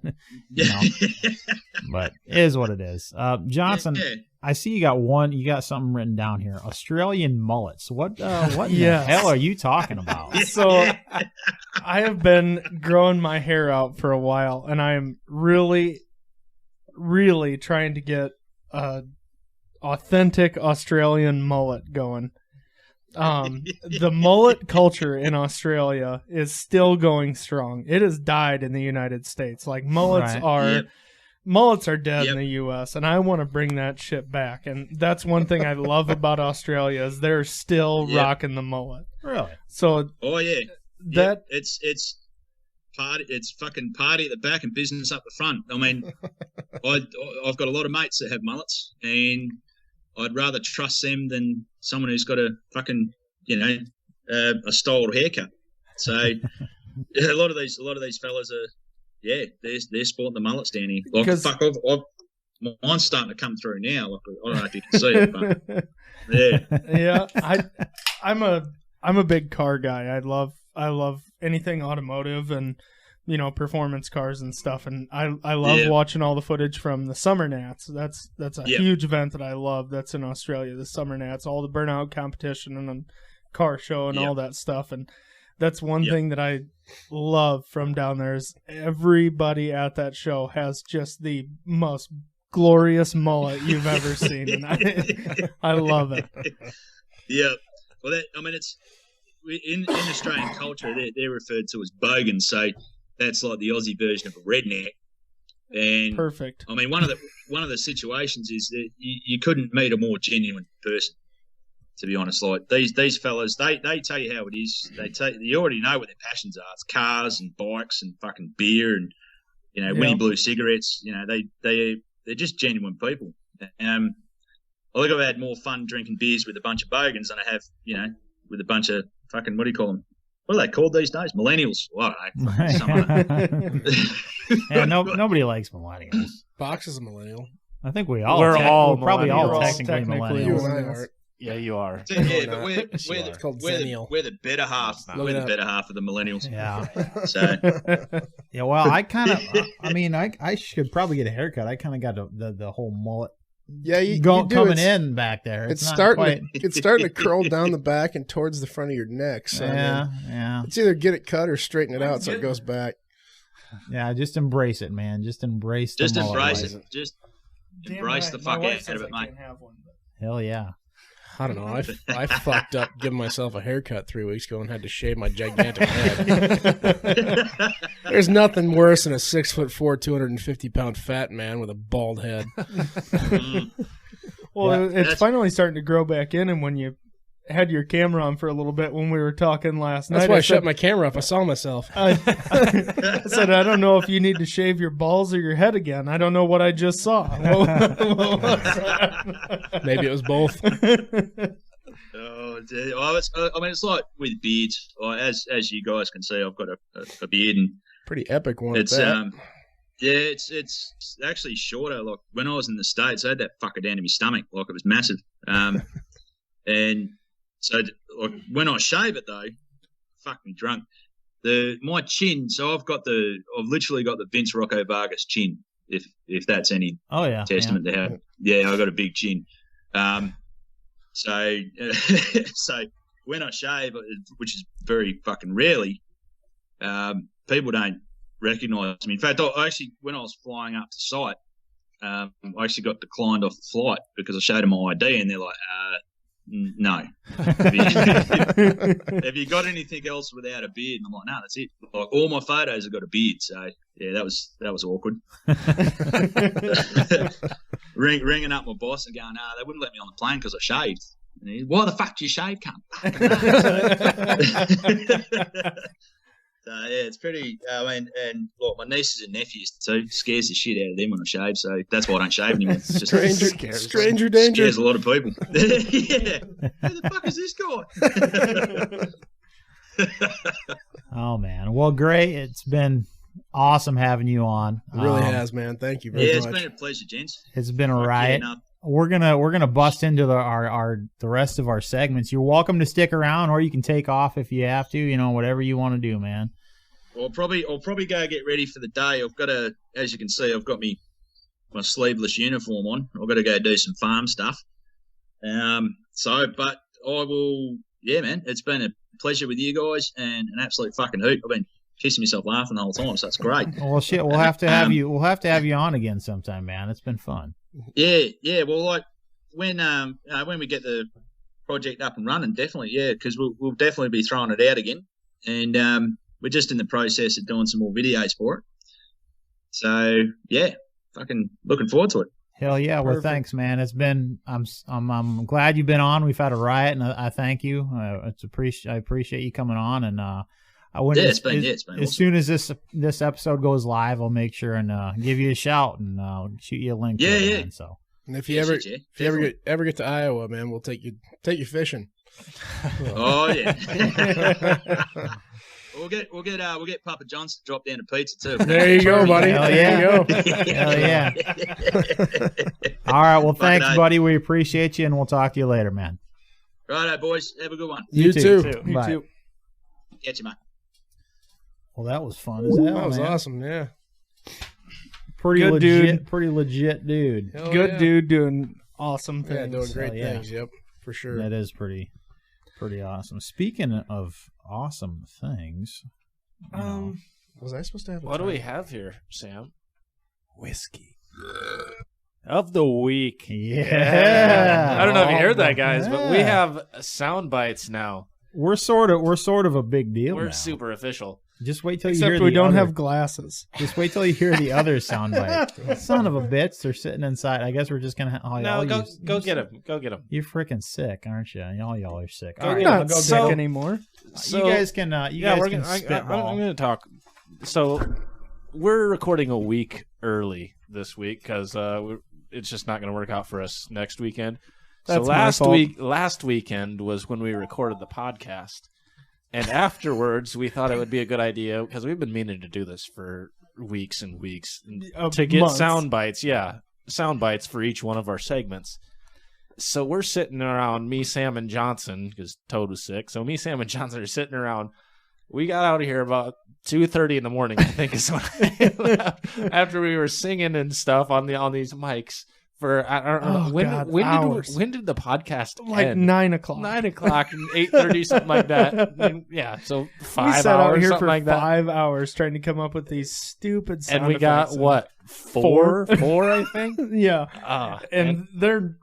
but it is what it is. Johnson, I see you got something written down here. Australian mullets. What the hell are you talking about? So I have been growing my hair out for a while, and I am really, really trying to get authentic Australian mullet going. The mullet culture in Australia is still going strong. It has died in the United States. Like mullets are dead in the US, and I want to bring that shit back. And that's one thing I love about Australia is they're still rocking the mullet. Really? So it's party. It's fucking party at the back and business up the front. I mean, I've got a lot of mates that have mullets, and I'd rather trust them than someone who's got a fucking, a styled haircut. So a lot of these fellas are, they're sporting the mullets down here. Like, fuck, mine's starting to come through now. Like, I don't know if you can see it, but I'm a big car guy. I love anything automotive and performance cars and stuff, and I love watching all the footage from the Summer Nats. That's a huge event that I love. That's in Australia, the Summer Nats, all the burnout competition and the car show and all that stuff. And That's one thing that I love from down there is everybody at that show has just the most glorious mullet you've ever seen, and I love it. Yeah, well, it's in Australian culture they're referred to as bogans, so that's like the Aussie version of a redneck. And perfect. I mean, one of the situations is that you couldn't meet a more genuine person. To be honest, like these fellas, they tell you how it is. You already know what their passions are. It's cars and bikes and fucking beer and Winnie Blue cigarettes. They're just genuine people. I think I've had more fun drinking beers with a bunch of bogans than I have, with a bunch of fucking, what do you call them? What are they called these days? Millennials. Well, I don't know. Nobody likes millennials. Box is a millennial. I think we're probably all technically millennials. You and I are. Yeah, you are. Yeah, but we're the better half. We're the better half of the millennials. Yeah. So. Yeah. Well, I kind of. I mean, I should probably get a haircut. I kind of got the whole mullet. Yeah, you coming in back there. It's starting to curl down the back and towards the front of your neck. So yeah. It's either get it cut or straighten it out so it goes back. Yeah, just embrace it, man. Just embrace. Just embrace it. Just embrace the fuck out of it, mate. Hell yeah. I don't know. I fucked up giving myself a haircut 3 weeks ago and had to shave my gigantic head. There's nothing worse than a 6'4", 250-pound fat man with a bald head. Well, it's finally starting to grow back in, and when you had your camera on for a little bit when we were talking last night. That's why I shut my camera off. I saw myself. I said, I don't know if you need to shave your balls or your head again. I don't know what I just saw. Maybe it was both. It's like with beards. As you guys can see, I've got a beard, and pretty epic one. It's it's actually shorter. Like when I was in the States, I had that fucker down to my stomach, like it was massive. And so when I shave it though, fuck me drunk. My chin. So I've literally got the Vince Rocco Vargas chin. If that's any testament to how. Yeah, I got a big chin. So when I shave, which is very fucking rarely, people don't recognise me. In fact, when I was flying up to site, I actually got declined off the flight because I showed them my ID, and they're like, no. Have you got anything else without a beard? And I'm like, no, that's it. Like all my photos have got a beard, so yeah, that was awkward. Ringing up my boss and going, they wouldn't let me on the plane because I shaved. And he's, why the fuck do you shave, cunt? So yeah, it's pretty. And look, my nieces and nephews too scares the shit out of them when I shave. So that's why I don't shave anymore. It's just stranger danger. Scares a lot of people. Yeah, who the fuck is this guy? Oh man, well, great. It's been awesome having you on. It really has, man. Thank you very much. Yeah, it's been a pleasure, gents. It's been a riot. We're gonna bust into the rest of our segments. You're welcome to stick around, or you can take off if you have to. Whatever you want to do, man. Well, I'll probably go get ready for the day. I've got as you can see, I've got my sleeveless uniform on. I've got to go do some farm stuff. But I will. Yeah, man. It's been a pleasure with you guys and an absolute fucking hoot. I've been pissing myself laughing the whole time, so that's great. Well, shit, we'll have to have you. We'll have to have you on again sometime, man. It's been fun. Yeah. Well, like when we get the project up and running, definitely, yeah, because we'll definitely be throwing it out again, and we're just in the process of doing some more videos for it. So yeah, fucking looking forward to it. Hell yeah! Well, thanks, man. It's been. I'm glad you've been on. We've had a riot, and I thank you. I appreciate you coming on, and it's been awesome. As soon as this episode goes live, I'll make sure and give you a shout and shoot you a link. Yeah, yeah. Man, so. And if you ever get to Iowa, man, we'll take you fishing. Oh yeah. We'll get Papa John's to drop down a pizza too. There you go, buddy. Hell yeah. There you go. Hell yeah. All right. Well, thanks, buddy. We appreciate you, and we'll talk to you later, man. Righto, boys. Have a good one. You too. You too. Catch you, mate. Well, that was fun as hell. That was awesome. Yeah. Pretty legit dude. Good dude doing awesome things. Yeah, doing great things. Yep, for sure. That is pretty. Pretty awesome. Speaking of awesome things, was I supposed to have? What do we have here, Sam? Whiskey of the week. Yeah. I don't know if you heard that, guys, but we have sound bites now. We're sort of a big deal. We're now. super official. Just wait till you Except hear we the don't other, have glasses. Just wait till you hear the other soundbite. Son of a bitch, they're sitting inside. I guess we're just gonna. Go get him. Go get him. You're freaking sick, aren't you? Y'all are sick. I'm not sick anymore. So, you guys can. You guys can spitball. I'm going to talk. So we're recording a week early this week because it's just not going to work out for us next weekend. That's last weekend was when we recorded the podcast. And afterwards, we thought it would be a good idea, because we've been meaning to do this for weeks and weeks, to get sound bites for each one of our segments. So we're sitting around, me, Sam, and Johnson, because Toad was sick. So me, Sam, and Johnson are sitting around. We got out of here about 2:30 in the morning, I think, is when I left, after we were singing and stuff on these mics. For I don't know when did the podcast end? 9 o'clock. 9 o'clock and 8:30, something like that. Yeah, so 5 hours. We sat out here for like 5 hours trying to come up with these stupid sound and we got effects. What, four, I think. Yeah, and they're.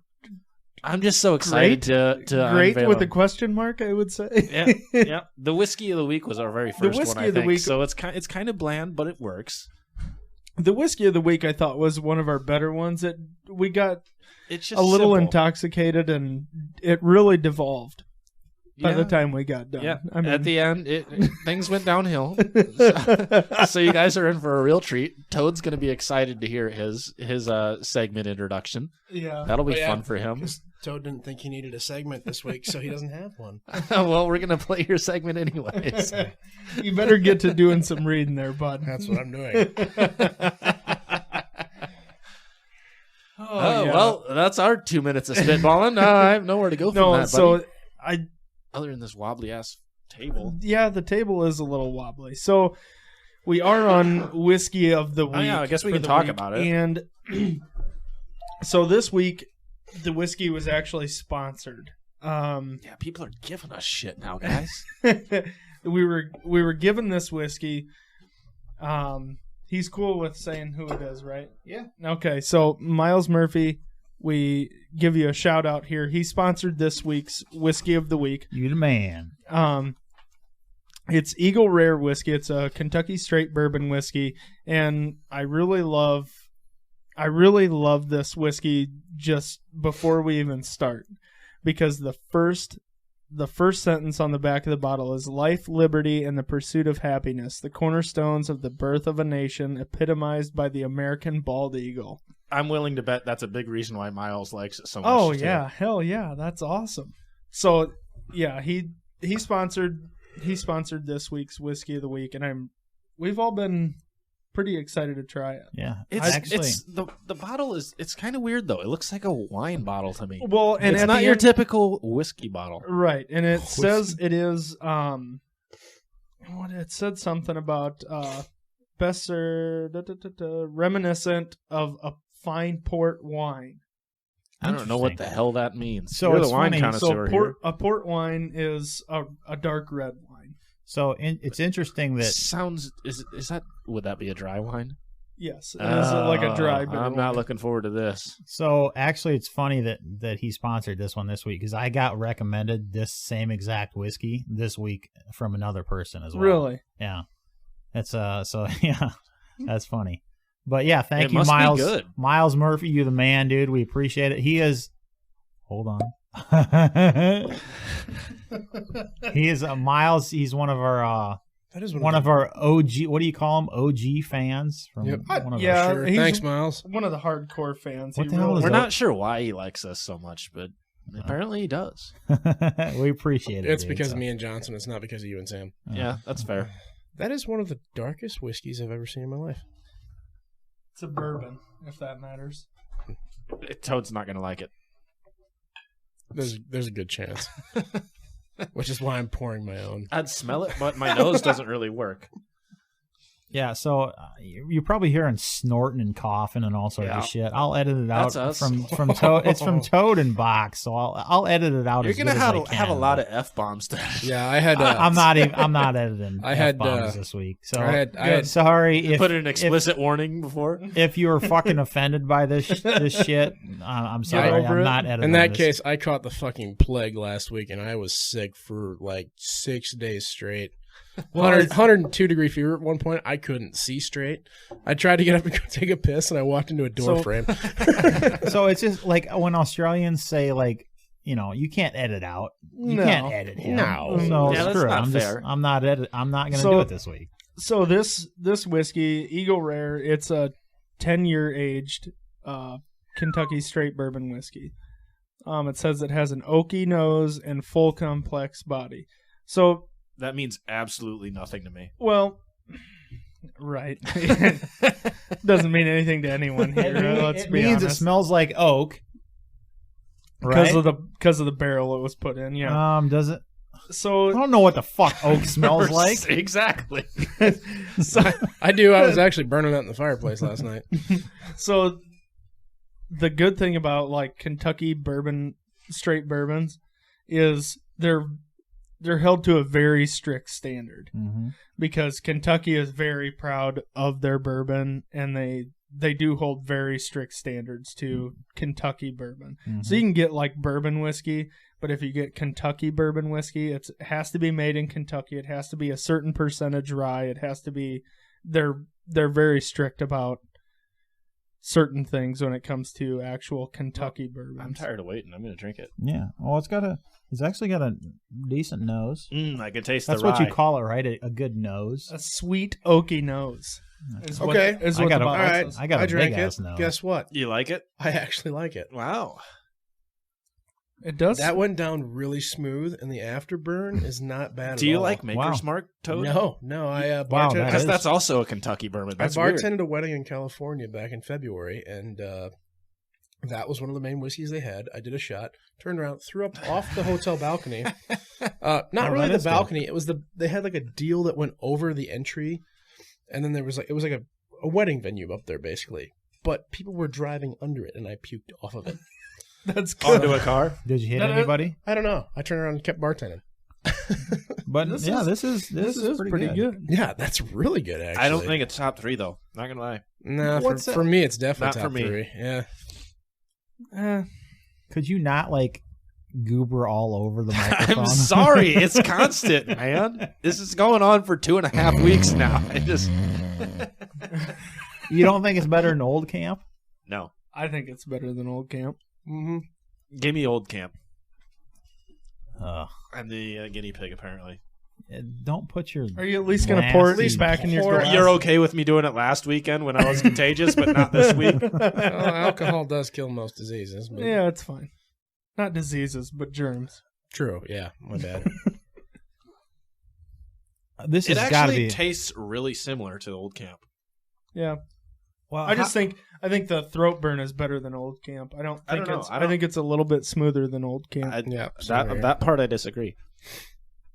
I'm just so excited to great unveil with them. a question mark, I would say. Yeah. The whiskey of the week was our very first one, I think. Week. So it's kind of bland, but it works. The whiskey of the week, I thought, was one of our better ones. We got it's just a little simple. intoxicated, and it really devolved by the time we got done. Yeah, I mean, at the end, things went downhill. So you guys are in for a real treat. Toad's going to be excited to hear his segment introduction. Yeah, that'll be fun for him. Toad didn't think he needed a segment this week, so he doesn't have one. Well, we're going to play your segment anyways. You better get to doing some reading there, bud. That's what I'm doing. Well, that's our 2 minutes of spitballing. I have nowhere to go from that, so buddy. Other than this wobbly-ass table. Yeah, the table is a little wobbly. So we are on Whiskey of the Week. Oh, yeah, I guess we can talk about it. And so this week, the whiskey was actually sponsored. Yeah, people are giving us shit now, guys. we were given this whiskey. He's cool with saying who it is, right? Yeah. Okay, so Miles Murphy, we give you a shout out here. He sponsored this week's Whiskey of the Week. You the man. It's Eagle Rare whiskey. It's a Kentucky straight bourbon whiskey, and I really love this whiskey just before we even start, because the first sentence on the back of the bottle is life, liberty, and the pursuit of happiness, the cornerstones of the birth of a nation, epitomized by the American bald eagle. I'm willing to bet that's a big reason why Miles likes it so much. Oh, yeah. Hell yeah. That's awesome. So, yeah, he sponsored this week's Whiskey of the Week, and we've all been pretty excited to try it. Yeah. It's the bottle it's kind of weird though. It looks like a wine bottle to me. Well, and it's not your typical whiskey bottle. Right. And it says it is it said something about reminiscent of a fine port wine. I don't know what the hell that means. So you're it's the wine funny. connoisseur here. A port wine is a dark red wine. So it's interesting that would that be a dry wine? Yes, it is like a dry bitter I'm not wine. looking forward to this. So actually, it's funny that he sponsored this one this week, because I got recommended this same exact whiskey this week from another person as well. Really? Yeah. That's so yeah, that's funny. But yeah, thank you, must Miles. be good. Miles Murphy, you're the man, dude. We appreciate it. He is. Hold on. He is Miles. He's one of our. That is one of our OG. What do you call them? OG fans from Yep. one of Yeah, our. Sure. he's Thanks, Miles. One of the hardcore fans. What the hell is We're that? not sure why he likes us so much, but apparently he does. We appreciate it. It's dude, because so. of me and Johnson. It's not because of you and Sam. Yeah, that's fair. That is one of the darkest whiskeys I've ever seen in my life. It's a bourbon, if that matters. Toad's not going to like it. There's a good chance. Which is why I'm pouring my own. I'd smell it, but my nose doesn't really work. Yeah, so you're probably hearing snorting and coughing and all sorts of shit. I'll edit it out. That's us. from Toad. It's from Toad and Box, so I'll edit it out. You're gonna have a lot of F-bombs. Yeah, I had. I'm not editing. I had F-bombs this week. So I had sorry. You put an explicit warning before. If you were fucking offended by this shit, I'm sorry. I'm not editing. In that case, I caught the fucking plague last week, and I was sick for like 6 days straight. 102 degree fever at one point. I couldn't see straight. I tried to get up and go take a piss, and I walked into a door frame. So it's just like when Australians say, like, you know, you can't edit out. You can't edit him. No. So yeah, screw it. not fair. I'm not going to do it this week. So this whiskey, Eagle Rare, it's a 10-year aged Kentucky straight bourbon whiskey. It says it has an oaky nose and full complex body. So that means absolutely nothing to me. Well, right. Doesn't mean anything to anyone here. Let's be honest. It smells like oak. Right? Because of the barrel it was put in. Yeah. Does it? So I don't know what the fuck oak smells like. Exactly. So, I do. I was actually burning that in the fireplace last night. So the good thing about like Kentucky bourbon, straight bourbons, is they're held to a very strict standard, because Kentucky is very proud of their bourbon, and they do hold very strict standards to Kentucky bourbon. So you can get like bourbon whiskey, but if you get Kentucky bourbon whiskey, it has to be made in Kentucky. It has to be a certain percentage rye. It has to be they're very strict about certain things when it comes to actual Kentucky bourbon. I'm tired of waiting. I'm going to drink it. Yeah. Oh, it's actually got a decent nose. I can taste That's the rye. what you call it, right? A good nose. A sweet oaky nose. Okay. I got a drank big ass it. nose. Guess what? You like it? I actually like it. Wow. It does. That went down really smooth, and the afterburn is not bad. Do you at all. like Maker's Mark, Toad? No. I Wow, bartended. Because that's also a Kentucky bourbon. That's I weird. bartended a wedding in California back in February, and that was one of the main whiskeys they had. I did a shot, turned around, threw up off the hotel balcony. Not really the balcony. Good. It was they had like a deal that went over the entry, and then there was it was like a wedding venue up there basically. But people were driving under it, and I puked off of it. That's good. Onto a car? Did you hit anybody? I don't know. I turned around and kept bartending. But this is pretty good. Yeah, that's really good. Actually, I don't think it's top 3 though. Not gonna lie. No, for me, it's definitely not top for me. 3. Yeah. Could you not like goober all over the microphone? I'm sorry. It's constant, man. This is going on for 2.5 weeks now. You don't think it's better than Old Camp? No. I think it's better than Old Camp. Give me Old Camp. I'm the guinea pig, apparently. Don't put your... Are you at least going to pour it back in your glass? You're okay with me doing it last weekend when I was contagious, but not this week? Well, alcohol does kill most diseases. But... Yeah, it's fine. Not diseases, but germs. True, yeah. My bad. This it has got to actually be... tastes really similar to Old Camp. Yeah. Well, I think the throat burn is better than Old Camp. I think it's a little bit smoother than Old Camp. That part I disagree.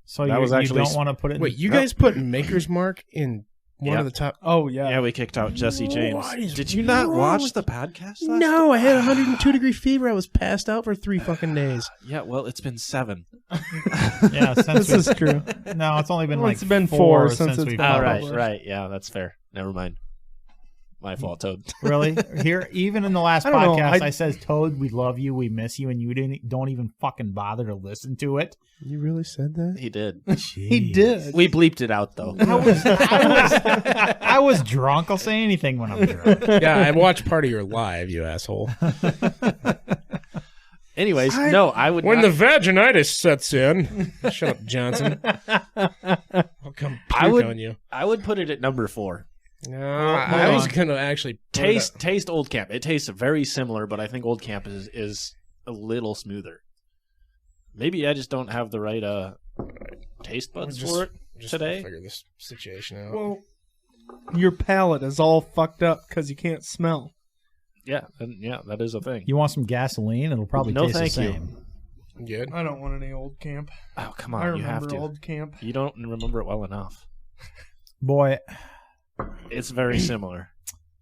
So you don't want to put it. Wait, you guys put Maker's Mark in one of the top? Oh yeah, yeah. We kicked out Jesse James. Did you not watch the podcast? No, I had 102 degree fever. I was passed out for 3 fucking days. Yeah, well, it's been 7. Yeah, this is true. No, it's only been it's been 4 since it's we've right. Yeah, that's fair. Never mind. My fault, Toad. Really? Here, even in the last podcast, I said, Toad, we love you, we miss you, and you don't even fucking bother to listen to it. You really said that? He did. He did. We bleeped it out, though. I was drunk. I'll say anything when I'm drunk. Yeah, I watched part of your live, you asshole. Anyways, I would. When the vaginitis sets in, shut up, Johnson. I'll come puke on you. I would put it at number 4. No, I was gonna actually taste Old Camp. It tastes very similar, but I think Old Camp is a little smoother. Maybe I just don't have the right taste buds for it today. Figure this situation out. Well, your palate is all fucked up because you can't smell. Yeah, that is a thing. You want some gasoline? It'll probably taste the same. You. Good. I don't want any Old Camp. Oh come on, I remember you have to. Old Camp. You don't remember it well enough. Boy. It's very similar.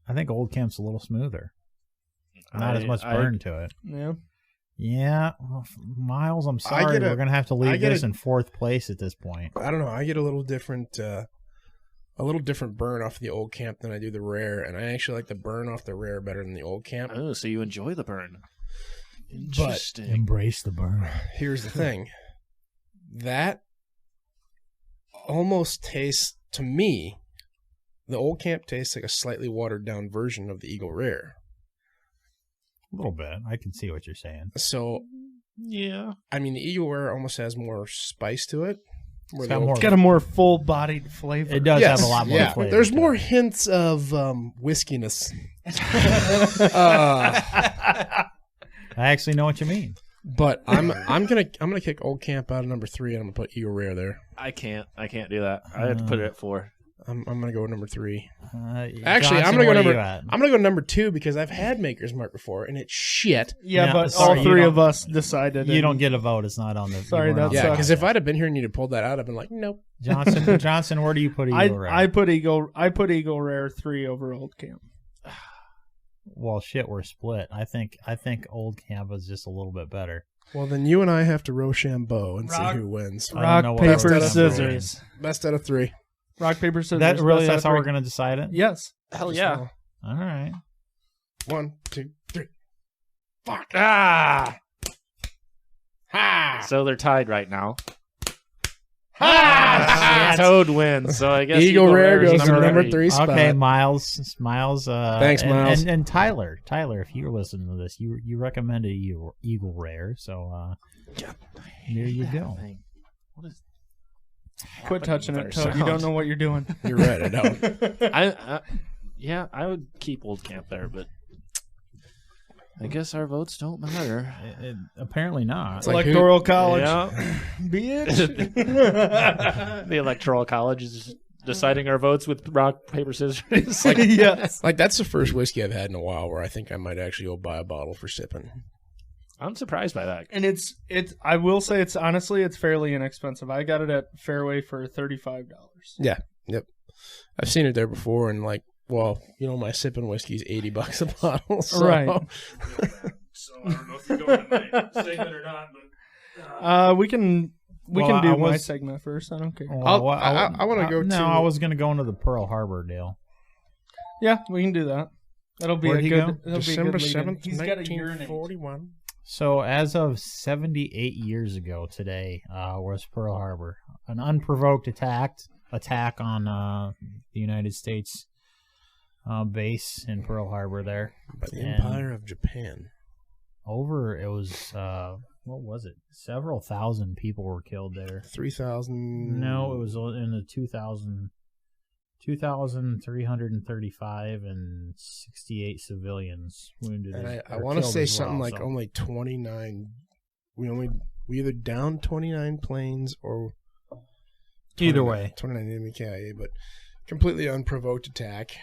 I think Old Camp's a little smoother. Not as much burn to it. Yeah. Yeah, well, Miles, I'm sorry. We're going to have to leave this in fourth place at this point. I don't know. I get a little different burn off the Old Camp than I do the rare, and I actually like the burn off the rare better than the Old Camp. Oh, so you enjoy the burn. Interesting. But embrace the burn. Here's the thing. That almost tastes, to me, the Old Camp tastes like a slightly watered down version of the Eagle Rare. A little bit. I can see what you're saying. So, yeah. I mean, the Eagle Rare almost has more spice to it. It's got a more full-bodied flavor. It does have a lot more flavor. There's more hints of whiskiness. I actually know what you mean. But I'm gonna kick Old Camp out of number 3, and I'm gonna put Eagle Rare there. I can't do that. I have to put it at 4. I'm gonna go number 3. Actually, Johnson, I'm gonna go number 2 because I've had Maker's Mark before and it's shit. Yeah, but all 3 of us decided you don't get a vote. It's not on the. Sorry, that's because if I'd have been here and you'd have pulled that out, I'd been like, nope. Johnson, where do you put Eagle Rare? I put Eagle Rare 3 over Old Camp. Well, shit, we're split. I think Old Camp is just a little bit better. Well, then you and I have to Rochambeau and see who wins. Rock, paper, scissors. Best out of 3. Rock, paper, scissors. That's how we're going to decide it? Yes. Hell yeah. All right. 1, 2, 3. Fuck. Ah! Ha! So they're tied right now. Ha! Toad wins, so I guess Eagle Rare goes to number 3 spot. Okay, Miles. Thanks, Miles. And Tyler, if you're listening to this, you recommended Eagle Rare, so there you go. What is? Quit touching it, Toad. You don't know what you're doing. You're right, I don't. I would keep Old Camp there, but I guess our votes don't matter. Apparently not. It's Electoral College. Yeah. Bitch. The Electoral College is deciding our votes with rock, paper, scissors. Yes. Like, that's the first whiskey I've had in a while where I think I might actually go buy a bottle for sipping. I'm surprised by that. And it's I will say it's fairly inexpensive. I got it at Fairway for $35. Yeah. Yep. I've seen it there before, and my sipping whiskey is $80 a bottle. So. Right. So I don't know if you're going tonight, saying that or not, but we can do my segment first. I don't care. I want to go. I was going to go into the Pearl Harbor deal. Yeah, we can do that. That'll be a good. December 7th, He's got a 1941. So as of 78 years ago today, was Pearl Harbor an unprovoked attack on the United States base in Pearl Harbor there by the Empire of Japan. It was what was it? Several thousand people were killed there. 3,000. No, it was in the 2,335 and 68 civilians wounded. And I want to say something like only 29. We either downed 29 planes or either way 29 enemy KIA, but completely unprovoked attack.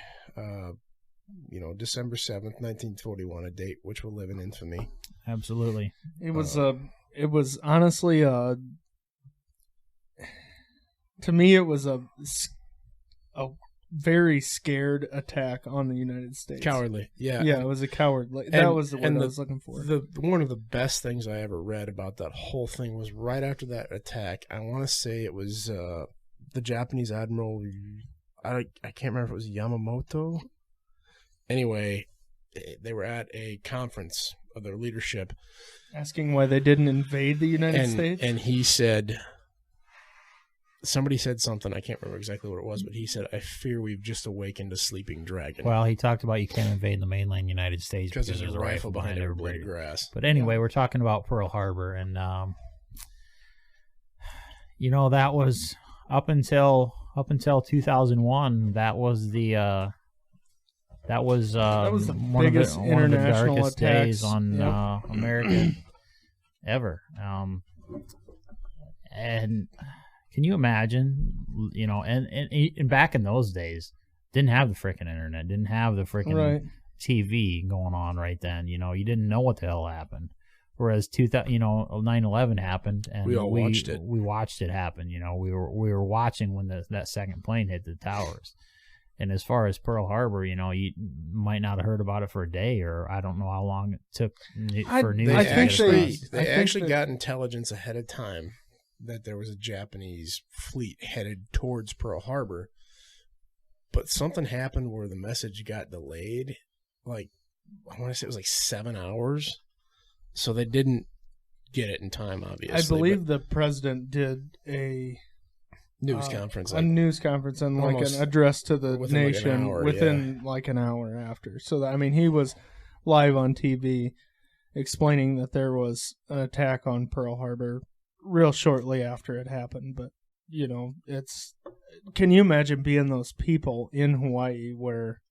December 7th, 1941, a date which will live in infamy. Absolutely. It was honestly to me it was a very scared attack on the United States. Cowardly. Yeah. Yeah, it was a coward. That was the word I was looking for. One of the best things I ever read about that whole thing was right after that attack. I want to say it was the Japanese admiral. I can't remember if it was Yamamoto. Anyway, they were at a conference of their leadership, asking why they didn't invade the United States. And he said, somebody said something, I can't remember exactly what it was, but he said, "I fear we've just awakened a sleeping dragon." Well, he talked about you can't invade the mainland United States because there's a rifle behind every blade of grass. But anyway, we're talking about Pearl Harbor, and that was up until 2001. That was the biggest international darkest attacks days on America ever. And can you imagine, and back in those days, didn't have the freaking internet, didn't have the freaking TV going on right then. You didn't know what the hell happened. Whereas 9/11 happened, and we all watched it. We watched it happen. We were watching when that second plane hit the towers, And as far as Pearl Harbor, you might not have heard about it for a day, or I don't know how long it took for news. They actually got intelligence ahead of time that there was a Japanese fleet headed towards Pearl Harbor, but something happened where the message got delayed. Like, I want to say it was like 7 hours, so they didn't get it in time. Obviously, I believe the president did a news conference, and like an address to the nation within like an hour after. So that, I mean, he was live on TV explaining that there was an attack on Pearl Harbor real shortly after it happened. But can you imagine being those people in Hawaii where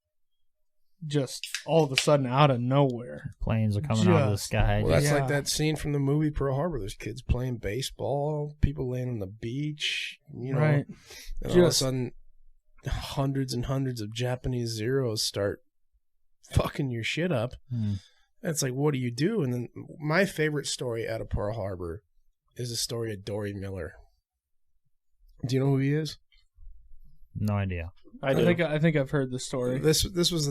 just all of a sudden out of nowhere planes are coming out of the sky? Well, that's like that scene from the movie Pearl Harbor. There's kids playing baseball, people laying on the beach, right? And all of a sudden hundreds and hundreds of Japanese Zeros start fucking your shit up. And it's like, what do you do? And then my favorite story out of Pearl Harbor is the story of Dory Miller. Do you know who he is? No idea. I think I've heard the story. This was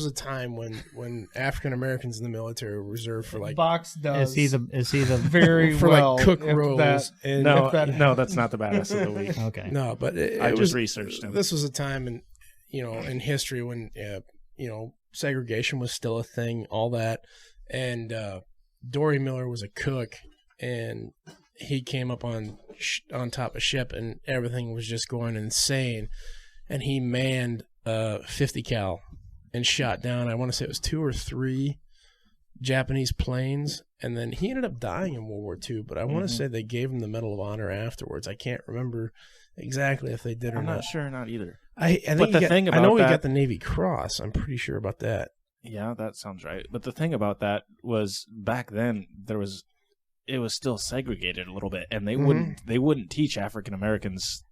a time when African Americans in the military were reserved for like Box does. Is he the very for well like cook roles? No, that's not the badass of the week. Okay. No, but I just researched him. This was a time in history when segregation was still a thing, all that, and Dory Miller was a cook, and he came up on top of ship, and everything was just going insane. And he manned 50 cal and shot down, I want to say it was 2 or 3 Japanese planes. And then he ended up dying in World War II, but I want to say they gave him the Medal of Honor afterwards. I can't remember exactly if they did or not. I'm not sure, not either. I think he got the Navy Cross. I'm pretty sure about that. Yeah, that sounds right. But the thing about that was back then it was still segregated a little bit, and they wouldn't teach African Americans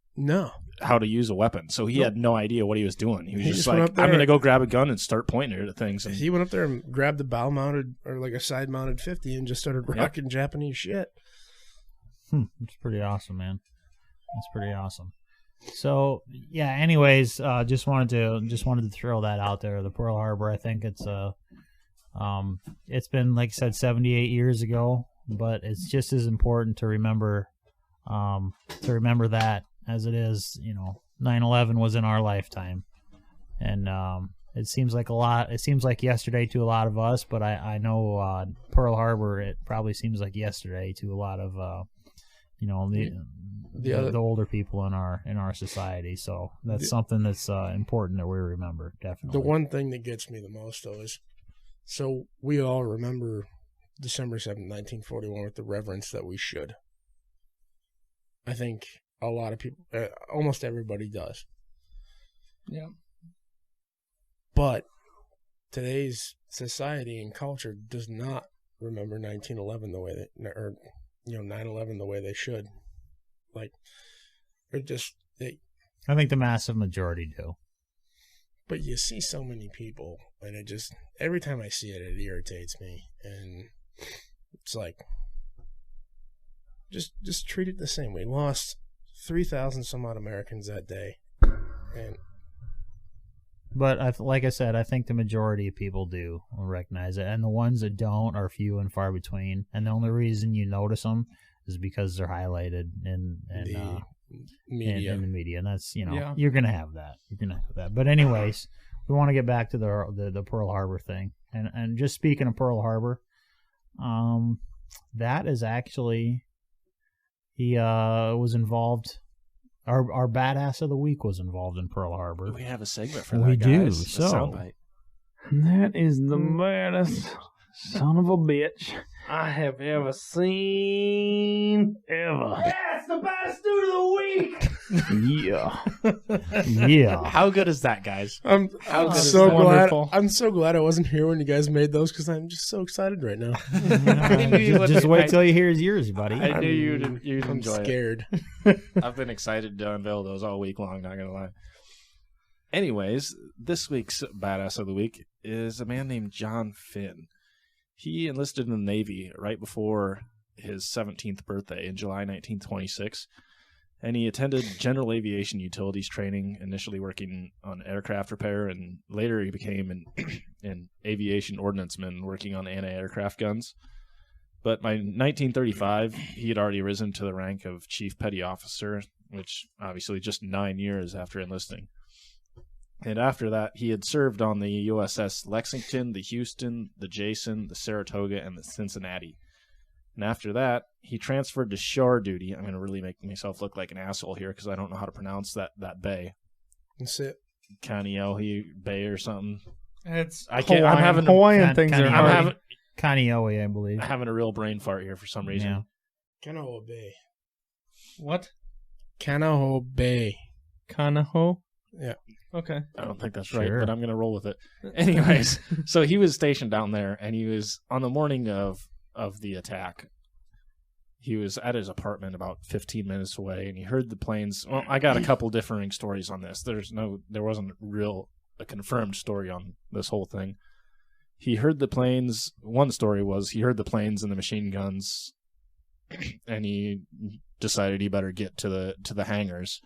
how to use a weapon. So he had no idea what he was doing. He was just like, I'm going to go grab a gun and start pointing it at things. And he went up there and grabbed the bow-mounted or like a side-mounted 50 and just started rocking Japanese shit. It's pretty awesome, man. That's pretty awesome. So yeah. Anyways, just wanted to throw that out there. The Pearl Harbor. I think it's been, like I said, 78 years ago, but it's just as important to remember that as it is. 9/11 was in our lifetime, and it seems like yesterday to a lot of us, but I know Pearl Harbor, it probably seems like yesterday to a lot of the older people in our society. So that's something that's important that we remember, definitely. The one thing that gets me the most, though, is so we all remember December 7th, 1941 with the reverence that we should. I think a lot of people, almost everybody does. Yeah. But today's society and culture does not remember 1911 the way 9/11 the way they should. Like, I think the massive majority do. But you see so many people, and it just, every time I see it, it irritates me. And it's like, just treat it the same. We lost 3,000 some odd Americans that day. But like I said, I think the majority of people do recognize it, and the ones that don't are few and far between. And the only reason you notice them is because they're highlighted in the media, and that's you're gonna have that. But anyways, we want to get back to the Pearl Harbor thing, and just speaking of Pearl Harbor, that is actually he was involved. Our badass of the week was involved in Pearl Harbor. We have a segment for that. We do. Guys. So that is the baddest son of a bitch I have ever seen ever. That's the baddest dude of Yeah. Yeah. How good is that, guys? I'm so glad. I'm so glad I wasn't here when you guys made those, because I'm just so excited right now. Just wait till you hear yours, buddy. I knew you'd enjoy I'm scared. I've been excited to unveil those all week long, not gonna lie. Anyways, this week's badass of the week is a man named John Finn. He enlisted in the Navy right before his 17th birthday in July 1926. And he attended general aviation utilities training, initially working on aircraft repair, and later he became an aviation ordnanceman working on anti-aircraft guns. But by 1935, he had already risen to the rank of chief petty officer, which obviously just 9 years after enlisting. And after that, he had served on the USS Lexington, the Houston, the Jason, the Saratoga, and the Cincinnati. And after that, he transferred to shore duty. I'm going to really make myself look like an asshole here because I don't know how to pronounce that bay. That's it. Kaneohe Bay or something. It's Hawaiian. I'm having Hawaiian things are hard. Kaneohe, I believe. I'm having a real brain fart here for some reason. Yeah. Kanaho Bay. What? Kanaho Bay. Kanaho? Yeah. Okay. I don't think that's right, but I'm going to roll with it. Anyways, so he was stationed down there, and he was on the morning of the attack. He was at his apartment about 15 minutes away, and he heard the planes. Well, I got a couple differing stories on this. There wasn't a confirmed story on this whole thing. He heard the planes. One story was he heard the planes and the machine guns, and he decided he better get to the hangars.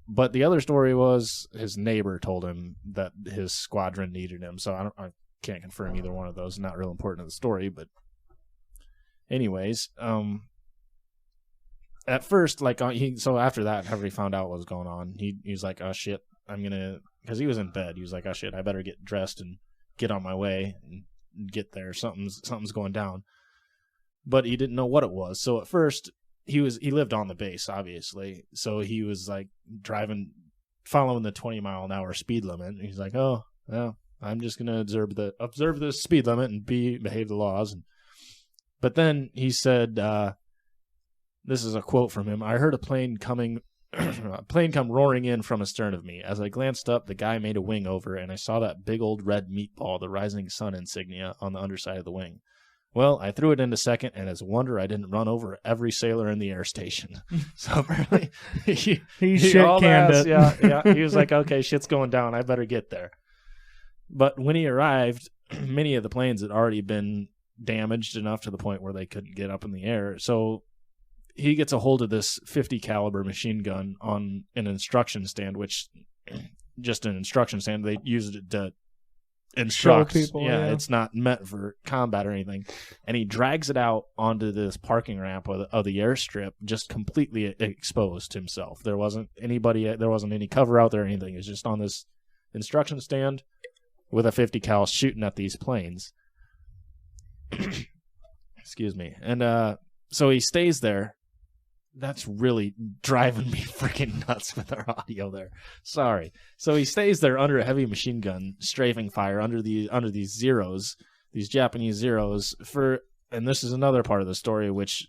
But the other story was his neighbor told him that his squadron needed him. So I can't confirm either one of those. Not real important to the story, but anyways, at first, so after that, after he found out what was going on, he's like, oh shit, because he was in bed. He was like, oh shit, I better get dressed and get on my way and get there. Something's going down. But he didn't know what it was. So at first, he lived on the base, obviously. So he was like following the 20-mile-an-hour speed limit. And he's like, oh, well, I'm just gonna observe the speed limit and behave the laws. But then he said, this is a quote from him. I heard a plane come roaring in from astern of me. As I glanced up, the guy made a wing over, and I saw that big old red meatball, the rising sun insignia, on the underside of the wing. Well, I threw it into second, and it's a wonder I didn't run over every sailor in the air station. So apparently, he shit-canned it. Yeah. He was like, okay, shit's going down. I better get there. But when he arrived, many of the planes had already been damaged enough to the point where they couldn't get up in the air. So he gets a hold of this 50 caliber machine gun on an instruction stand, which just an instruction stand. They used it to instruct people. Yeah, it's not meant for combat or anything. And he drags it out onto this parking ramp of the airstrip, just completely exposed himself. There wasn't any cover out there or anything. It's just on this instruction stand with a 50 cal shooting at these planes. Excuse me. And so he stays there. That's really driving me freaking nuts with our audio there. Sorry. So he stays there under a heavy machine gun, strafing fire under these Zeros, these Japanese Zeros and this is another part of the story which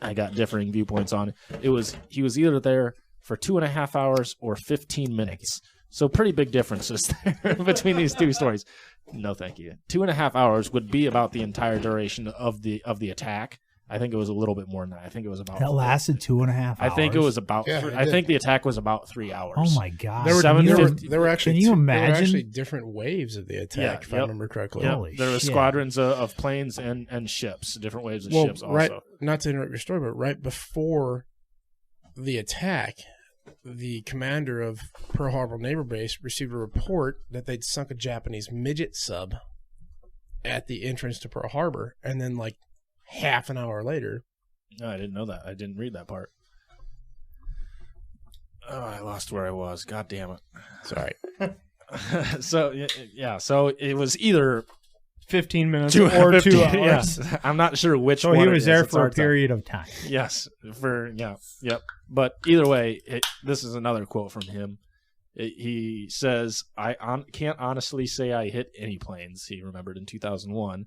I got differing viewpoints on. He was either there for 2.5 hours or 15 minutes. So pretty big differences there between these two stories. No, thank you. 2.5 hours would be about the entire duration of the attack. I think it was a little bit more than that. I think it was about. That lasted 2.5 hours. I think it was about. I think the attack was about 3 hours. Oh my god! There were actually. Can you imagine? There were actually different waves of the attack, if I remember correctly. Yeah, there were squadrons of planes and ships, different waves of ships. Also, right. Not to interrupt your story, but right before the attack, the commander of Pearl Harbor Naval Base received a report that they'd sunk a Japanese midget sub at the entrance to Pearl Harbor, and then half an hour later. No, I didn't know that. I didn't read that part. Oh, I lost where I was. God damn it. Sorry. So it was either 15 minutes or 2 hours. Yes. I'm not sure which one. So he was there for a period of time. Yes. Yep. But either way, this is another quote from him. He says, I can't honestly say I hit any planes, he remembered in 2001.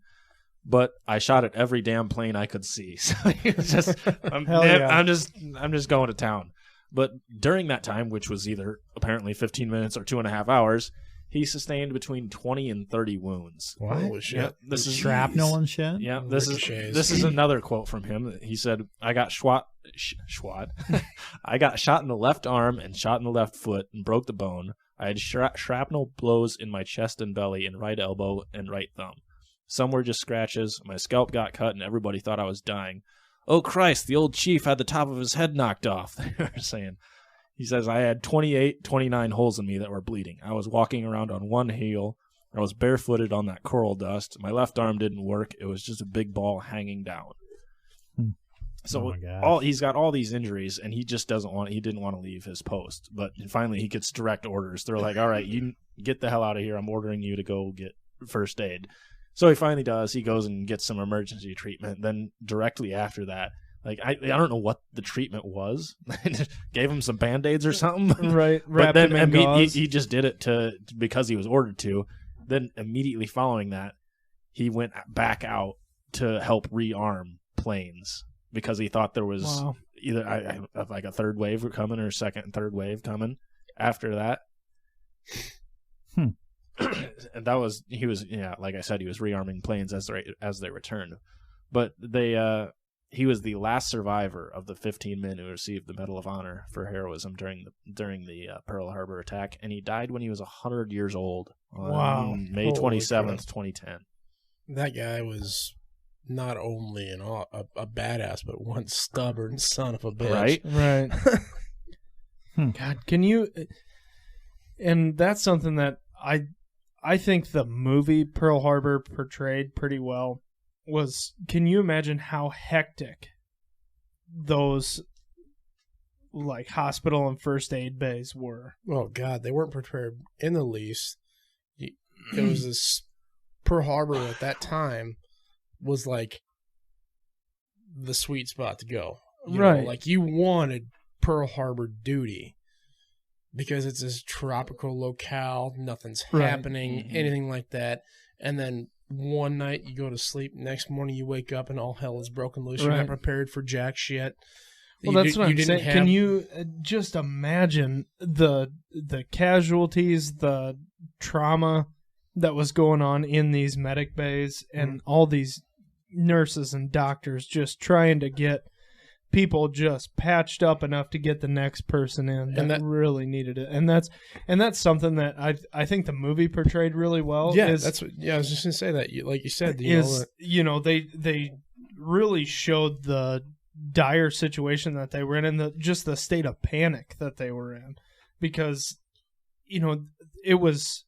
But I shot at every damn plane I could see. So it's just, I'm just going to town. But during that time, which was either apparently 15 minutes or 2.5 hours, he sustained between 20 and 30 wounds. What? Holy shit! Yeah, this is shrapnel and shit. Yeah, this is another quote from him. He said, "I got I got shot in the left arm and shot in the left foot and broke the bone. I had shrapnel blows in my chest and belly and right elbow and right thumb. Some were just scratches. My scalp got cut and everybody thought I was dying. "Oh Christ, the old chief had the top of his head knocked off." They were saying. He says, "I had 28, 29 holes in me that were bleeding. I was walking around on one heel. I was barefooted on that coral dust. My left arm didn't work. It was just a big ball hanging down." So he's got all these injuries, and he just didn't want to leave his post. But finally, he gets direct orders. They're like, "All right, you get the hell out of here. I'm ordering you to go get first aid." So he finally does. He goes and gets some emergency treatment. Then directly after that, like I don't know what the treatment was. Gave him some Band-Aids or something. Right. But then he just did it because he was ordered to. Then immediately following that, he went back out to help rearm planes because he thought there was either like a third wave coming or second and third wave coming after that. And that was like I said, he was rearming planes as they returned. But he was the last survivor of the 15 men who received the Medal of Honor for heroism during the Pearl Harbor attack, and he died when he was 100 years old on May 27th, 2010. That guy was not only a badass, but one stubborn son of a bitch. Right. God, can you? And that's something that I think the movie Pearl Harbor portrayed pretty well. Can you imagine how hectic those like hospital and first aid bays were? Oh God, they weren't prepared in the least. It was this Pearl Harbor at that time was like the sweet spot to go. You know, like you wanted Pearl Harbor duty because it's this tropical locale, nothing's happening, anything like that, and then one night you go to sleep, next morning you wake up and all hell is broken loose. You're not prepared for jack shit. Well, that's what I'm saying. Can you just imagine the casualties, the trauma that was going on in these medic bays, and all these nurses and doctors just trying to get people just patched up enough to get the next person in that really needed it, and that's something that I think the movie portrayed really well. Yeah, I was just gonna say that. Like you said, they really showed the dire situation that they were in, and just the state of panic that they were in, because it was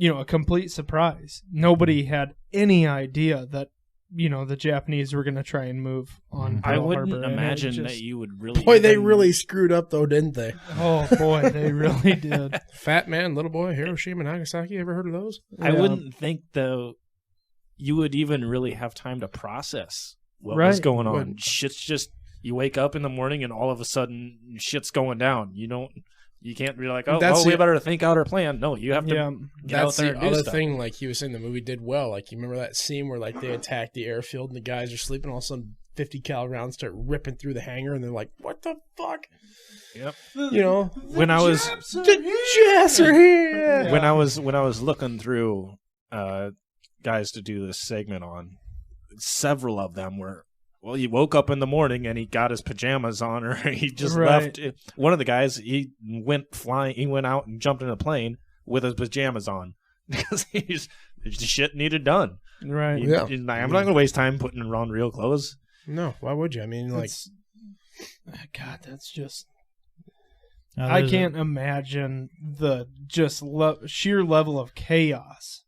a complete surprise. Nobody had any idea that the Japanese were going to try and move on Pearl I wouldn't Harbor, imagine that you would really... Boy, they really screwed up, though, didn't they? Oh, boy, they really did. Fat Man, Little Boy, Hiroshima, Nagasaki, ever heard of those? I wouldn't think, though, you would even really have time to process what was going on. Shit's just... You wake up in the morning and all of a sudden shit's going down. You can't be like, we better think out our plan. No, you have to get out there and do stuff. That's the other thing, like he was saying, the movie did well. Like, you remember that scene where like they attack the airfield and the guys are sleeping, all of a sudden 50 cal rounds start ripping through the hangar, and they're like, what the fuck? Yep. When I was... The Jets are here! When I was looking through guys to do this segment on, several of them were... Well, he woke up in the morning and he got his pajamas on, or he just left. One of the guys, he went flying. He went out and jumped in a plane with his pajamas on because the shit needed done. Right. I'm not going to waste time putting on real clothes. No, why would you? I mean, God, that's just... I can't imagine the just sheer level of chaos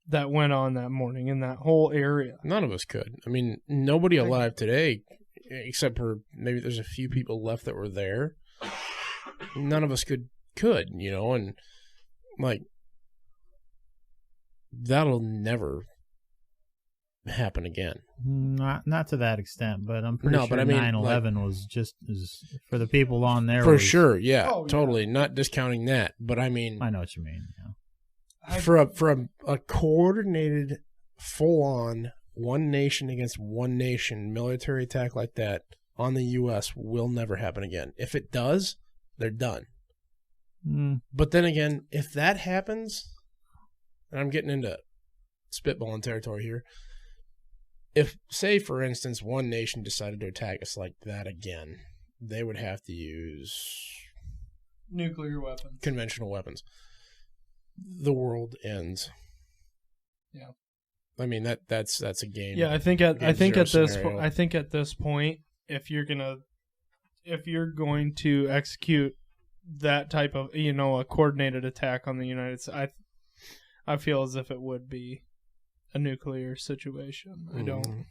that went on that morning in that whole area. None of us could. I mean, nobody alive today, except for maybe there's a few people left that were there. None of us could, and like that'll never happen again. Not to that extent, but I'm pretty sure 9/11 was just for the people on there. For sure, yeah, totally. Not discounting that, but I mean, I know what you mean. Yeah. For a coordinated, full-on, one nation against one nation military attack like that on the U.S. will never happen again. If it does, they're done. But then again, if that happens, and I'm getting into spitballing territory here, if, say, for instance, one nation decided to attack us like that again, they would have to use... nuclear weapons. Conventional weapons. The world ends. Yeah. I mean that's a game. Yeah, I think at this point, if you're going to execute that type of a coordinated attack on the United States, I feel as if it would be a nuclear situation. I don't.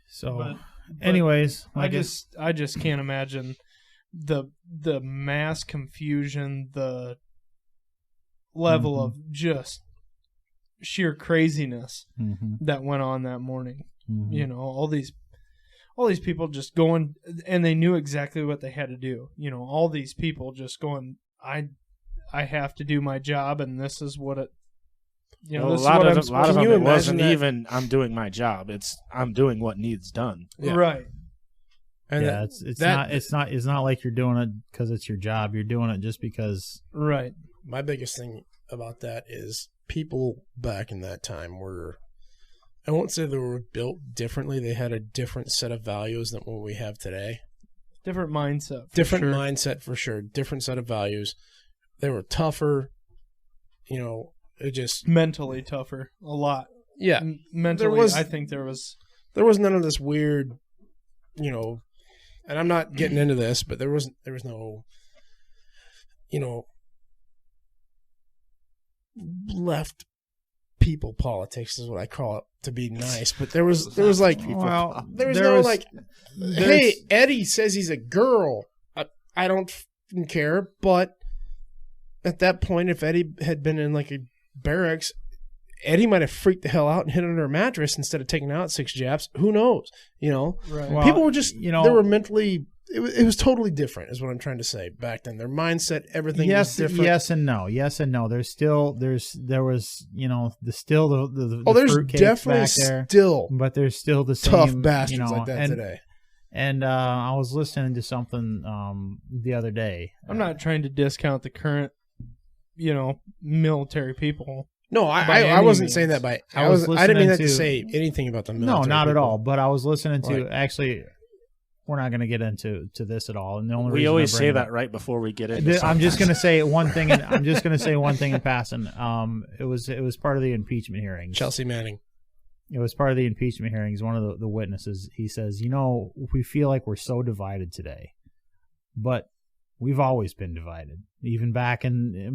So, but anyways, I just can't imagine the mass confusion, the level of just sheer craziness that went on that morning. All these people just going, and they knew exactly what they had to do. All these people just going, I have to do my job, and this is what it. A lot of them, it wasn't even I'm doing my job. It's I'm doing what needs done. Yeah. Right. And it's not like you're doing it because it's your job. You're doing it just because. Right. My biggest thing about that is people back in that time were, I won't say they were built differently. They had a different set of values than what we have today. Different mindset. Mindset for sure. Different set of values. They were tougher. It just mentally tougher a lot. Yeah, mentally. I think there was none of this weird, and I'm not getting into this, but there was no, left people politics is what I call it, to be nice. But there was like, hey, Eddie says he's a girl. I don't care, but at that point, if Eddie had been in like a barracks, Eddie might have freaked the hell out and hid under a mattress instead of taking out 6 Japs. Who knows? Right. Well, people were just, they were mentally, it was totally different is what I'm trying to say back then. Their mindset, everything was different. Yes and no. There's definitely back there, still, but there's still the same tough bastards like that today. And I was listening to something the other day. I'm not trying to discount the current military people. No, I wasn't saying that I didn't mean that to say anything about the military. No, not people. at all. But I was listening to actually. We're not going to get into this at all. And the only we always say that right before we get into. I'm just going to say one thing. I'm just going to say one thing in passing. It was part of the impeachment hearings. Chelsea Manning. It was part of the impeachment hearings. One of the witnesses, he says, we feel like we're so divided today, but we've always been divided. Even back in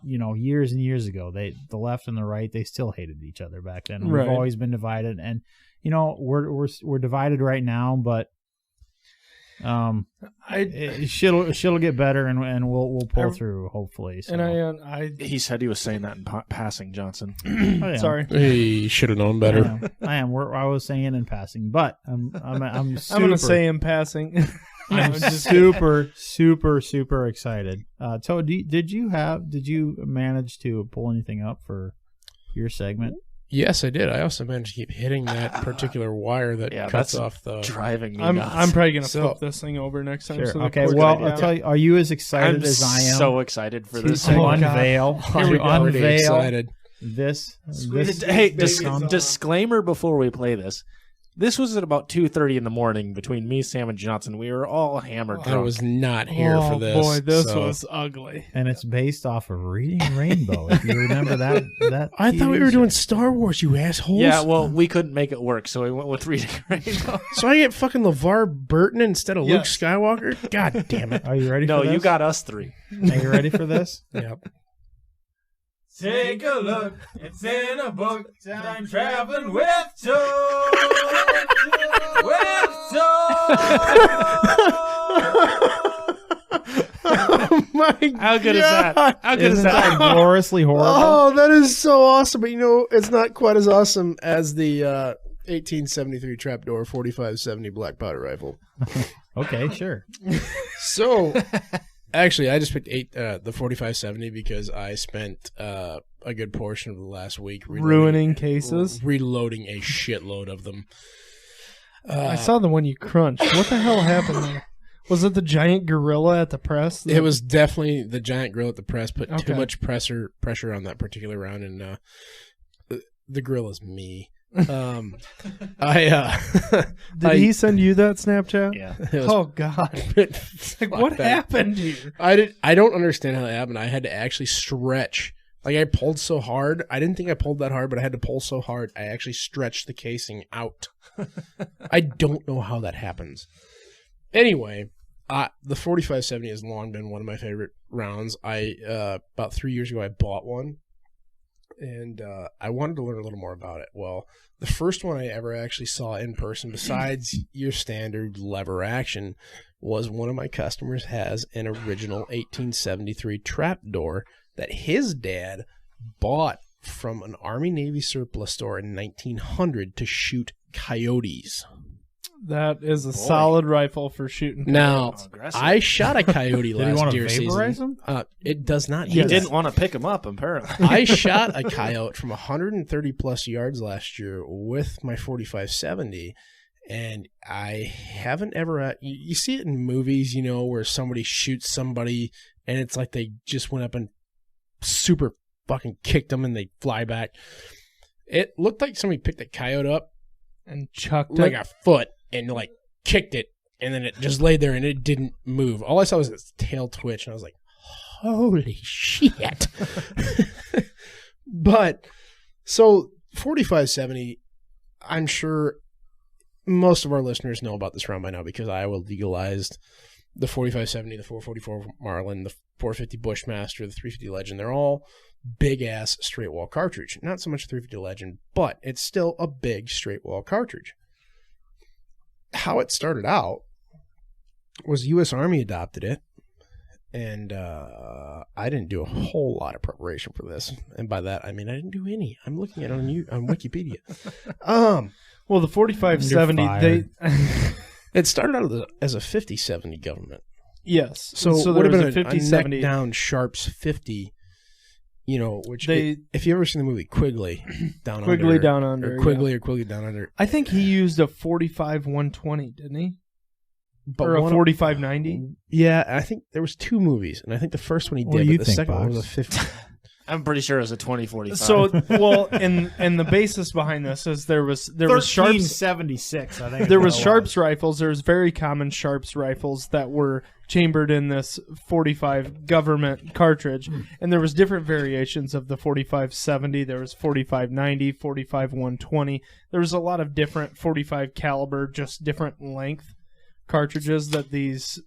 years and years ago, the left and the right, they still hated each other back then. We've always been divided, and we're divided right now, but it'll get better, and we'll pull through hopefully. So. And he said he was saying that in passing, Johnson. Sorry, he should have known better. I am. I was saying in passing, but I'm super, I'm going to say in passing. I'm super excited. Toad, did you manage to pull anything up for your segment? Yes, I did. I also managed to keep hitting that particular wire that cuts off the driving me nuts. I'm probably going to flip this thing over next time. Sure. So okay, well, I'll tell you, are you as excited as I am? So excited for this. To unveil excited. This hey, disclaimer before we play this. This was at about 2:30 in the morning between me, Sam, and Johnson. We were all hammered drunk. I was not here for this. Oh, boy, this was ugly. And it's based off of Reading Rainbow. If you remember that I thought we were doing Star Wars, you assholes. Yeah, well, we couldn't make it work, so we went with Reading Rainbow. So I get fucking LeVar Burton instead of Luke Skywalker? God damn it. Are you ready for this? No, you got us 3. Are you ready for this? Yep. Take a look, it's in a book. I'm traveling with Toad. Oh my God. How good is that? How good is that? Gloriously horrible. Oh, that is so awesome. But it's not quite as awesome as the 1873 trapdoor 4570 black powder rifle. Okay, sure. So, actually, I just picked the 4570 because I spent a good portion of the last week ruining cases, reloading a shitload of them. I saw the one you crunched. What the hell happened there? Was it the giant gorilla at the press? It was definitely the giant gorilla at the press. Put too much pressure on that particular round, and the gorilla's me. Did he send you that Snapchat? Yeah. Oh God! What happened here? I don't understand how that happened. I had to actually stretch Like, I pulled so hard. I didn't think I pulled that hard, but I had to pull so hard, I actually stretched the casing out. I don't know how that happens. Anyway, the 45-70 has long been one of my favorite rounds. About 3 years ago, I bought one, and I wanted to learn a little more about it. Well, the first one I ever actually saw in person, besides your standard lever action, was one of my customers has an original 1873 trapdoor that his dad bought from an Army-Navy surplus store in 1900 to shoot coyotes. That is a solid rifle for shooting. Now, aggressive. I shot a coyote Did he want last to deer vaporize season. him? It does not. He do that. didn't want to pick him up, apparently. I shot a coyote from 130 plus yards last year with my 45-70, and I haven't ever. You see it in movies, you know, where somebody shoots somebody, and it's like they just went up and super fucking kicked them, and they fly back. It looked like somebody picked a coyote up and chucked like it. a foot and like kicked it, and then it just laid there and it didn't move. All I saw was its tail twitch, and I was like, holy shit. But so 45-70, I'm sure most of our listeners know about this round by now because Iowa legalized the 45-70, the 444 Marlin, the 450 Bushmaster, the 350 Legend. They're all big ass straight wall cartridge. Not so much 350 Legend, but it's still a big straight wall cartridge. How it started out was U.S. Army adopted it, and I didn't do a whole lot of preparation for this. And by that, I mean I didn't do any. I'm looking at it on Wikipedia. Well, the 45-70, it started out as a 50-70 government. Yes. So there would have was been a a 50-70 neck down Sharps 50, you know, which They- if you ever seen the movie Quigley Down Quigley Under, Down Under, or Quigley or Quigley Down Under, I think he used a 45-120, didn't he? but Or a one- 45-90? Yeah, I think there was two movies, and I think the first one he What did, do you but the think, second one was a Box? 50. I'm pretty sure it was a 2045. So, well, and the basis behind this is there was Sharps 1376, I think. there is was what it Sharps rifles. There was very common Sharps rifles that were chambered in this 45 government cartridge, and there was different variations of the 45-70. There was 45-90, 45-120. There was a lot of different 45 caliber, just different length cartridges that these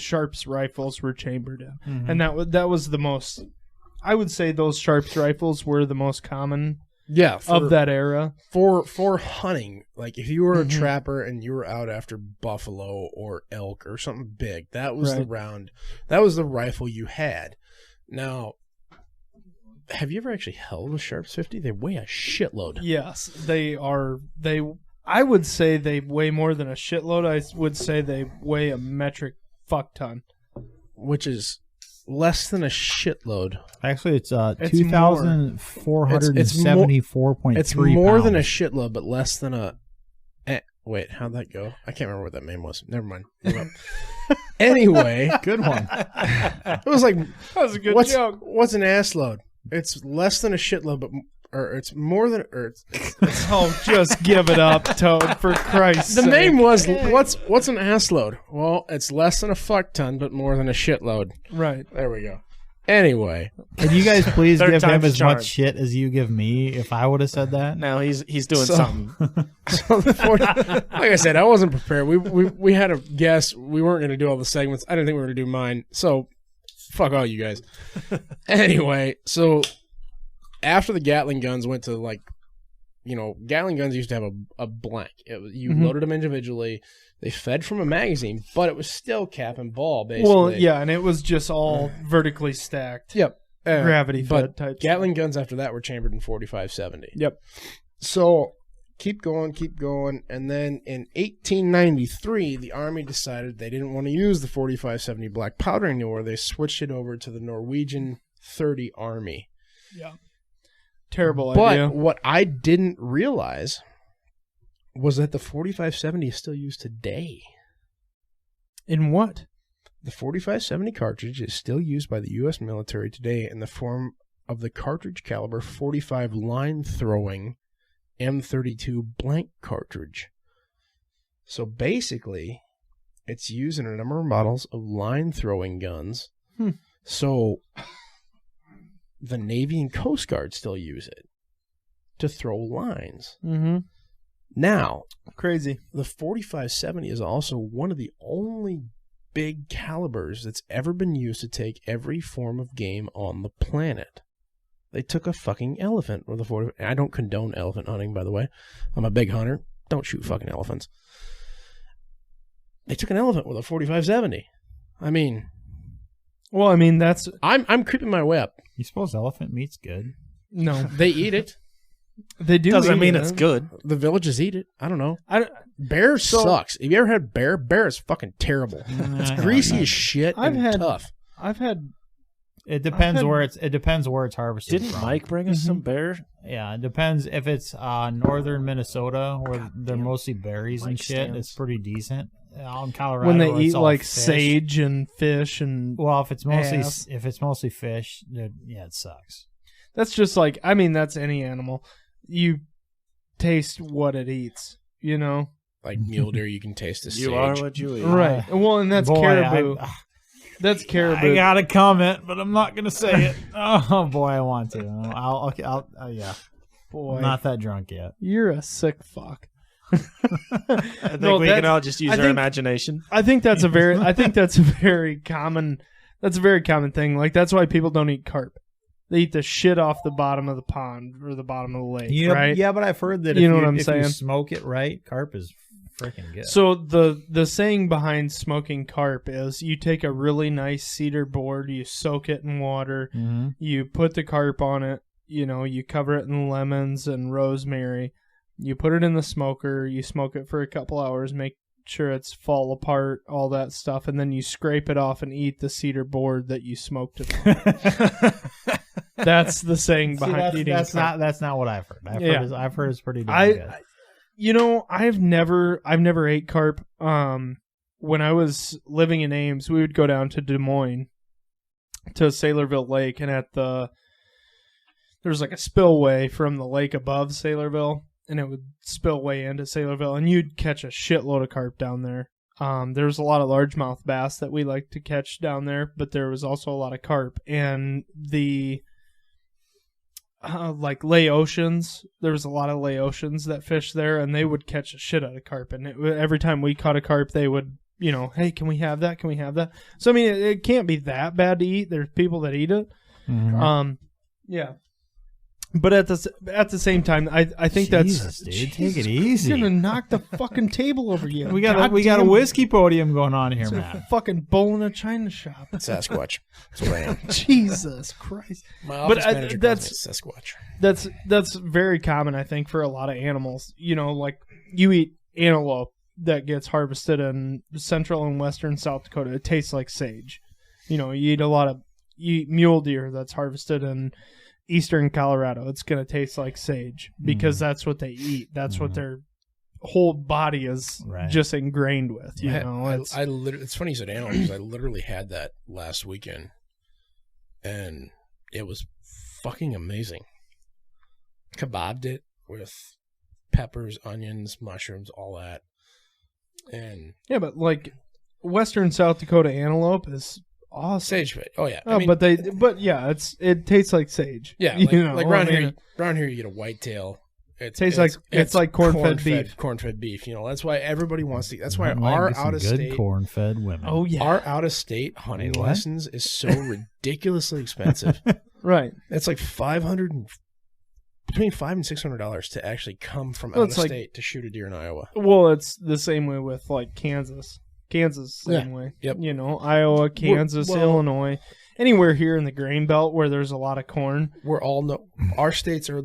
Sharps rifles were chambered in, and that was the most. I would say those Sharps rifles were the most common Yeah, of that era. for hunting. Like if you were a trapper and you were out after buffalo or elk or something big, that was the Right. round. That was the rifle you had. Now, have you ever actually held a Sharps 50? They weigh a shitload. Yes, they are. I would say they weigh more than a shitload. I would say they weigh a metric fuck ton. Which is less than a shitload. Actually, it's It's 2,474.3 It's more than a pounds. shitload, but less than a. Wait, how'd that go? I can't remember what that name was. Never mind. Give up. Anyway, Good one. it was like, That was a good what's joke. what's an ass load? It's less than a shitload, but or it's more than or it's Oh, just give it up, Toad, for Christ's the sake. name was what's an ass load? Well, it's less than a fuck ton, but more than a shitload. Right. There we go. Anyway, Could you guys please Third give him time's as charm. much shit as you give me if I would have said that? now he's doing So- something. so the 40, like I said, I wasn't prepared. We had a guess. We weren't going to do all the segments. I didn't think we were going to do mine. So fuck all you guys. Anyway, so after the Gatling guns went to Gatling guns used to have a blank. You loaded them individually. They fed from a magazine, but it was still cap and ball, basically. Well, yeah, and it was just all vertically stacked. Yep. Gravity but fed type Gatling guns after that were chambered in 45-70. Yep. So keep going. And then in 1893, the Army decided they didn't want to use the 45-70 black powder anymore. They switched it over to the Norwegian 30 Army. Yeah. Terrible But idea. what I didn't realize was that the 45-70 is still used today. In what? The 45-70 cartridge is still used by the U.S. military today in the form of the cartridge caliber 45 line throwing M32 blank cartridge. So basically, it's used in a number of models of line throwing guns. So the Navy and Coast Guard still use it to throw lines. Mm-hmm. Now, crazy. The 45-70 is also one of the only big calibers that's ever been used to take every form of game on the planet. They took a fucking elephant with a 40. I don't condone elephant hunting, by the way. I'm a big hunter. Don't shoot fucking elephants. They took an elephant with a 45-70. I mean, well, I mean that's. I'm creeping my way up. You suppose elephant meat's good? No, they eat it. They do. Doesn't mean it's good. The villages eat it. I don't know. Bear sucks. Have you ever had bear? Bear is fucking terrible. It's greasy as shit and tough. It depends where it's harvested. Didn't from. Mike bring us some bear? Yeah, it depends. If it's northern Minnesota where they're mostly berries and shit, it's pretty decent. Out in Colorado, when they eat like fish. sage and fish and if it's mostly fish, it sucks. That's just like, I mean, that's any animal. You taste what it eats, you know? Like mule deer, you can taste the sage. You are what you eat. Right. Well, and that's caribou. That's caribou. I got a comment, but I'm not going to say it. Oh, boy, I want to. I'll yeah. Boy. I'm not that drunk yet. You're a sick fuck. I think we can all just use our imagination. I think that's a very common thing. Like, that's why people don't eat carp. They eat the shit off the bottom of the pond or the bottom of the lake, right? Yeah, but I've heard that if you smoke it right, carp is freaking good. So the saying behind smoking carp is you take a really nice cedar board, you soak it in water, you put the carp on it, you cover it in lemons and rosemary, you put it in the smoker, you smoke it for a couple hours, make sure it's fall apart, all that stuff, and then you scrape it off and eat the cedar board that you smoked it on. That's the saying behind eating carp. That's not what I've heard. I've heard it's pretty damn good. I've never ate carp. When I was living in Ames, we would go down to Des Moines to Saylorville Lake, and there's like a spillway from the lake above Saylorville, and it would spill way into Saylorville, and you'd catch a shitload of carp down there. There was a lot of largemouth bass that we liked to catch down there, but there was also a lot of carp, and the like Laotians, there was a lot of Laotians that fished there, and they would catch a shit out of carp, and every time we caught a carp, they would, hey, can we have that? Can we have that? So, I mean, it can't be that bad to eat. There's people that eat it. Mm-hmm. Yeah. But at the same time, I think Jesus, dude, take it easy. You're gonna knock the fucking table over you. We got a whiskey podium going on here, man. A fucking bull in a china shop. Sasquatch. That's what I am. Jesus Christ. My office manager calls me Sasquatch. That's very common, I think, for a lot of animals. Like you eat antelope that gets harvested in central and western South Dakota. It tastes like sage. You eat mule deer that's harvested in eastern Colorado. It's going to taste like sage because that's what they eat. That's what their whole body is just ingrained with. It's funny you said animals because I literally had that last weekend, and it was fucking amazing. Kebabbed it with peppers, onions, mushrooms, all that. And yeah, but like western South Dakota antelope is awesome. Sage bait. Oh yeah. It tastes like sage. Yeah, like around here you get a whitetail. It tastes like corn-fed beef. Corn-fed beef. That's why everybody wants to. That's why our out-of-state corn-fed women. Oh yeah. Our out-of-state hunting lessons is so ridiculously expensive. Right. It's like between $500 and $600 to actually come from out of state to shoot a deer in Iowa. Well, it's the same way with like Kansas. Same way. Yep. Iowa, Kansas, Illinois, anywhere here in the grain belt where there's a lot of corn. Our states are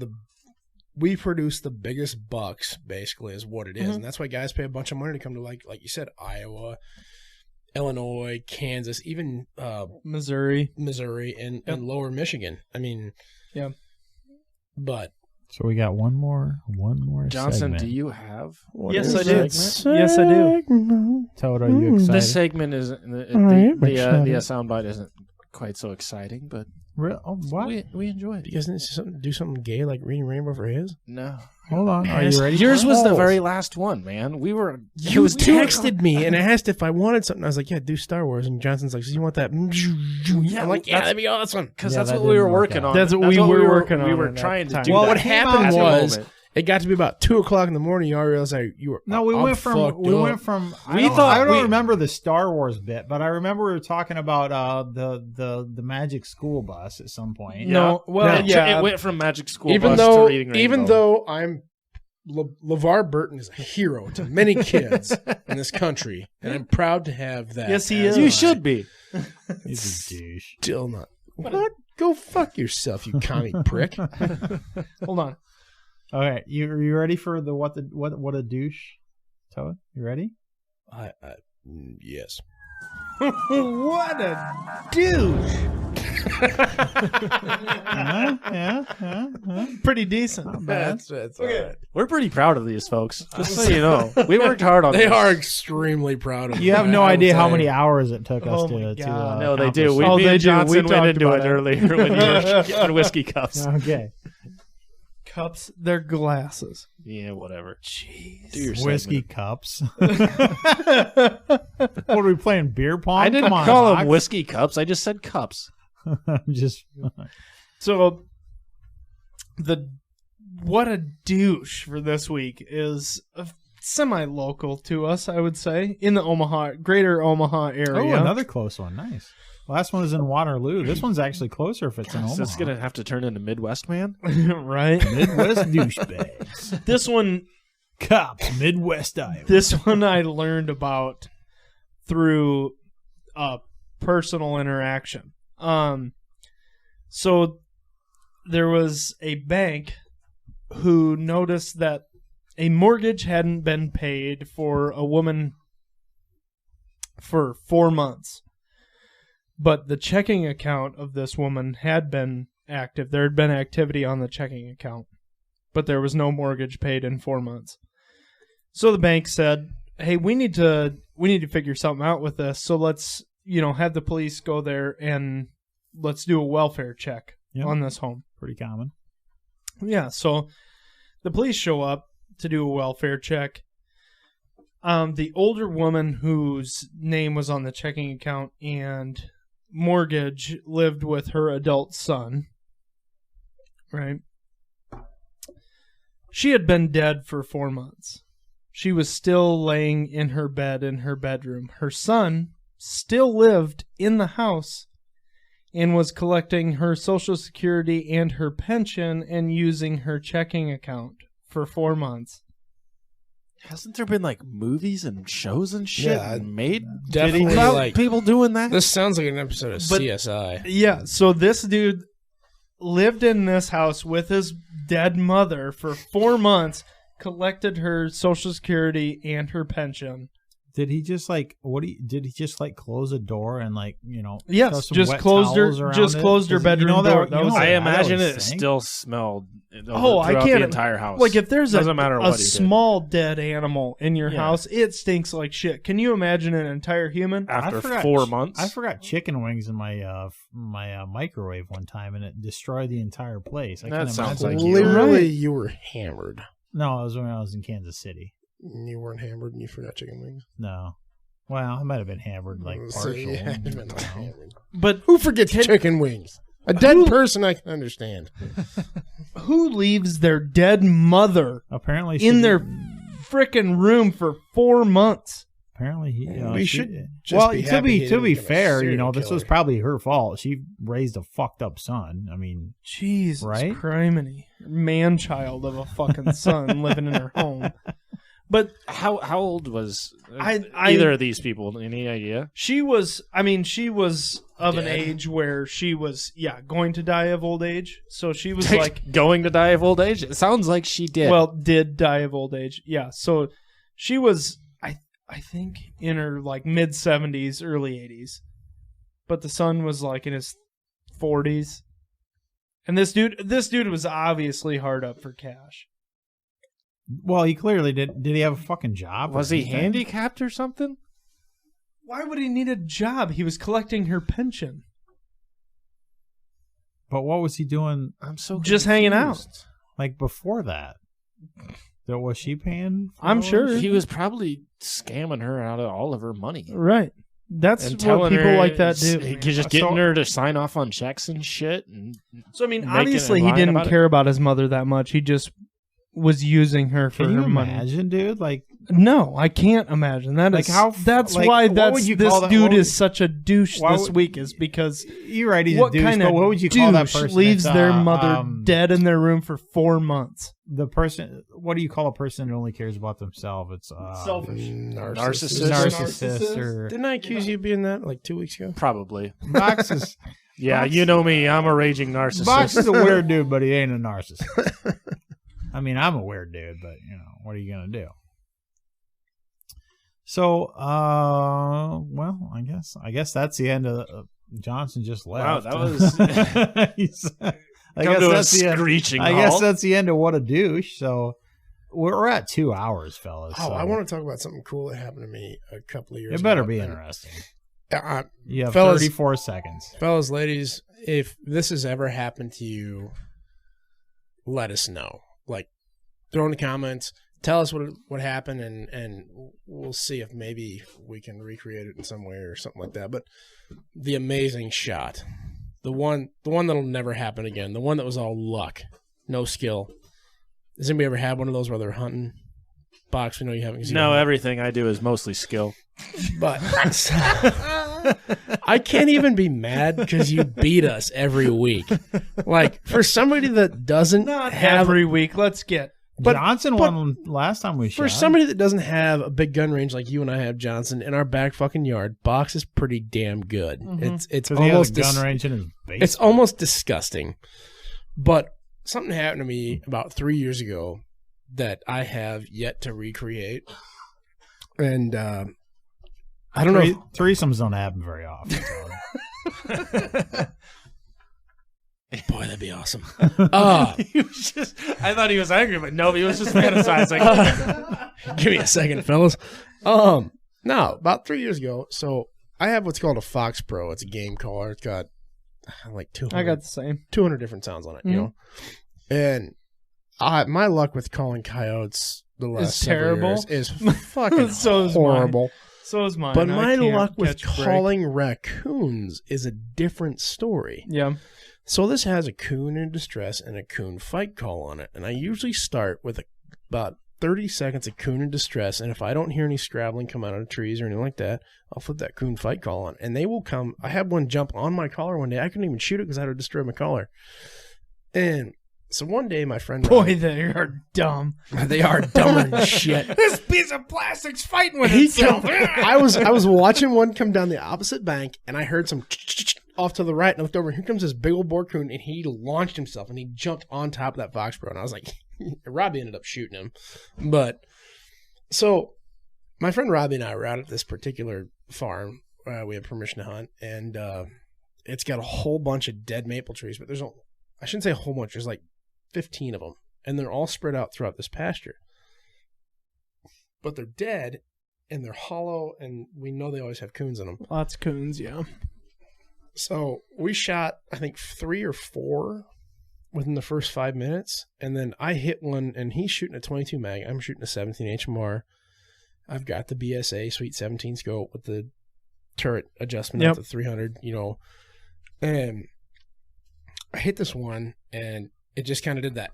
we produce the biggest bucks, basically, is what it is. And that's why guys pay a bunch of money to come to, like you said, Iowa, Illinois, Kansas, even Missouri, and lower Michigan. I mean, yeah. But so we got one more Johnson, segment. do you have Yes, I do. Yes, I do. Toad, are you excited? This segment isn't the soundbite isn't quite so exciting, but What? We enjoy Do it. you guys need to do something gay like reading Rainbow for his? No. Hold on. Are you ready? Yours was the very last one, man. You texted me and asked if I wanted something. I was like, yeah, do Star Wars. And Johnson's like, so you want that? Yeah, I'm like, yeah, that'd be awesome. Because Yeah, that's that what we were didn't work working out. on. That's what we were working on We were at that trying to time. do Well, that. what happened At the was moment. it got to be about 2:00 in the morning. You all realized you were. No, we I'm went from. fucked up. I don't remember the Star Wars bit, but I remember we were talking about the Magic School Bus at some point. No, well, It went from Magic School even Bus though to Reading Rainbow. even though I'm LeVar Burton is a hero to many kids in this country, and I'm proud to have that. Yes, he as is. You should be. He's a douche. Still not. What? Go fuck yourself, you commie prick. Hold on. Okay, you ready for the what a douche? Toad, you ready? Yes. What a douche. Pretty decent. That's all right. We're pretty proud of these folks. Just so you know, we worked hard on. They this. are extremely proud of You have no idea how many hours it took us Oh my to. God. No, they do. accomplish Me and do. Johnson We went talked into about it it. earlier when you were getting whiskey cups. that. Okay, Cups, they're glasses. Yeah, whatever. Jeez. Do your whiskey segment. cups. What are we playing? Beer pong? I didn't Come on, call Fox. them whiskey cups. I just said cups. I'm just So, what a douche for this week is semi-local to us, I would say, in the greater Omaha area. Oh, another close one. Nice. Last one is in Waterloo. This one's actually closer if it's in Omaha. So it's gonna have to turn into Midwest Man. right? Midwest douchebags. This one, Cops, Midwest Iowa. this one I learned about through personal interaction. So there was a bank who noticed that a mortgage hadn't been paid for a woman for 4 months. But the checking account of this woman had been active. There had been activity on the checking account, but there was no mortgage paid in 4 months. So the bank said, "Hey, we need to figure something out with this. So let's, have the police go there and let's do a welfare check on this home." Pretty common. Yeah, so the police show up to do a welfare check. The older woman whose name was on the checking account and mortgage lived with her adult son, right? She had been dead for 4 months. She was still laying in her bed in her bedroom. Her son still lived in the house and was collecting her Social Security and her pension and using her checking account for 4 months. Hasn't there been like movies and shows and shit Yeah, made? definitely, about like- people doing that. This sounds like an episode of But- CSI. Yeah, so this dude lived in this house with his dead mother for 4 months, collected her Social Security and her pension. Did he just did he just close a door and Yes, throw some just wet closed her- towels around just it? closed her 'Cause bedroom door. That was- I imagine would it think. still smelled. Oh, I throughout can't. the entire house. Like if there's Doesn't matter a what he did. small dead animal in your Yeah. house, it stinks like shit. Can you imagine an entire human? after I forgot 4 months. I forgot chicken wings in my microwave one time, and it destroyed the entire place. I That can't sounds imagine. like you. Literally, Right. you were hammered. No, it was when I was in Kansas City. You weren't hammered and you forgot chicken wings. No. Well, I might have been hammered, So, partial. yeah, you know. hammered. But Who forgets chicken wings? A dead person I can understand. who leaves their dead mother Apparently, in their frickin' room for 4 months? Apparently, We should just well, be to happy he be didn't become a fair, serial this was killer. probably her fault. She raised a fucked up son. I mean, Jesus Right? criminy. Man-child of a fucking son living in her home. But how old was I- either of these people? Any idea? she was of an Dead. age where she was, going to die of old age. So she was like, Going to die of old age? It sounds like she did. did die of old age. Yeah. So she was, I think, in her mid-70s, early 80s. But the son was in his 40s. And this dude was obviously hard up for cash. well, he clearly did. Did he have a fucking job? was or he anything? handicapped or something? Why would he need a job? He was collecting her pension. But what was he doing? I'm so just hanging out. Like before that? Was she paying? I'm sure He was probably scamming her out of all of her money. Right. That's And what telling people her, like that do. He's just getting her to sign off on checks and shit. And So, I mean, making obviously and he lying didn't about it. care about his mother that much. He just was using her for Can you her money. imagine, dude? Like, No, I can't imagine. That Like is how- that's like, why what would you this call that? dude What would- is such a douche Why this would- week is because you're right, he's what a douche, kind but of what would you call that douche person? leaves that's, their mother dead in their room for 4 months? The person, what do you call a person that only cares about themselves? It's Selfish. narcissist or Didn't I accuse you of being that like 2 weeks ago? probably. Box is Yeah, you know me. I'm a raging narcissist. Box is a weird dude, but he ain't a narcissist. I mean, I'm a weird dude, but what are you gonna do? So, well, I guess that's the end of Johnson just left. Wow, that was I come guess to a that's the end. screeching I guess halt. that's the end of What a Douche. So we're at 2 hours, fellas. Oh, so I want to talk about something cool that happened to me a couple of years it ago. better be interesting. You have Fellas- 34 seconds. Fellas, ladies, if this has ever happened to you, let us know. Like, throw in the comments, tell us what happened, and we'll see if maybe we can recreate it in some way or something like that. But the amazing shot, the one that'll never happen again, the one that was all luck, no skill. Has anybody ever had one of those where they're hunting? Box, we know you haven't. No, everything I do is mostly skill. But I can't even be mad because you beat us every week. Like, for somebody that doesn't Not have every week. Let's get. But- Johnson won last time we shot. for somebody that doesn't have a big gun range like you and I have, Johnson, in our back fucking yard, Box is pretty damn good. It's 'Cause he has almost a gun range in his basement. it's almost disgusting. But something happened to me about 3 years ago that I have yet to recreate, and I don't know. Threesomes don't happen very often. Boy, that'd be awesome. He was just, I thought he was angry, but no, he was just fantasizing. Give me a second, fellas. No, about 3 years ago. So I have what's called a Fox Pro. It's a game caller. It's got like 200. I got the same. 200 different sounds on it, you know. And my luck with calling coyotes the last several terrible. years is fucking So is horrible. So is mine. But I my can't luck with catch a break. calling raccoons is a different story. Yeah. So this has a coon in distress and a coon fight call on it. And I usually start with about 30 seconds of coon in distress. And if I don't hear any scrabbling come out of the trees or anything like that, I'll flip that coon fight call on. And they will come. I had one jump on my collar one day. I couldn't even shoot it because I had to destroy my collar. And so one day my friend... Boy, they are dumb. They are dumber than shit. This piece of plastic's fighting with He itself. I was watching one come down the opposite bank, and I heard some off to the right, and I looked over, and here comes this big old boar coon, and he launched himself, and he jumped on top of that Fox Pro, and I was like, Robbie ended up shooting him. But, so, my friend Robbie and I were out at this particular farm. We have permission to hunt, and it's got a whole bunch of dead maple trees, but I shouldn't say a whole bunch, there's like 15 of them, and they're all spread out throughout this pasture. But they're dead, and they're hollow, and we know they always have coons in them. Lots of coons, yeah. So we shot, I think, 3 or 4 within the first 5 minutes, and then I hit one, and he's shooting a 22 mag. I'm shooting a 17 HMR. I've got the BSA Sweet 17 scope with the turret adjustment up to 300, and I hit this one, and it just kind of did that.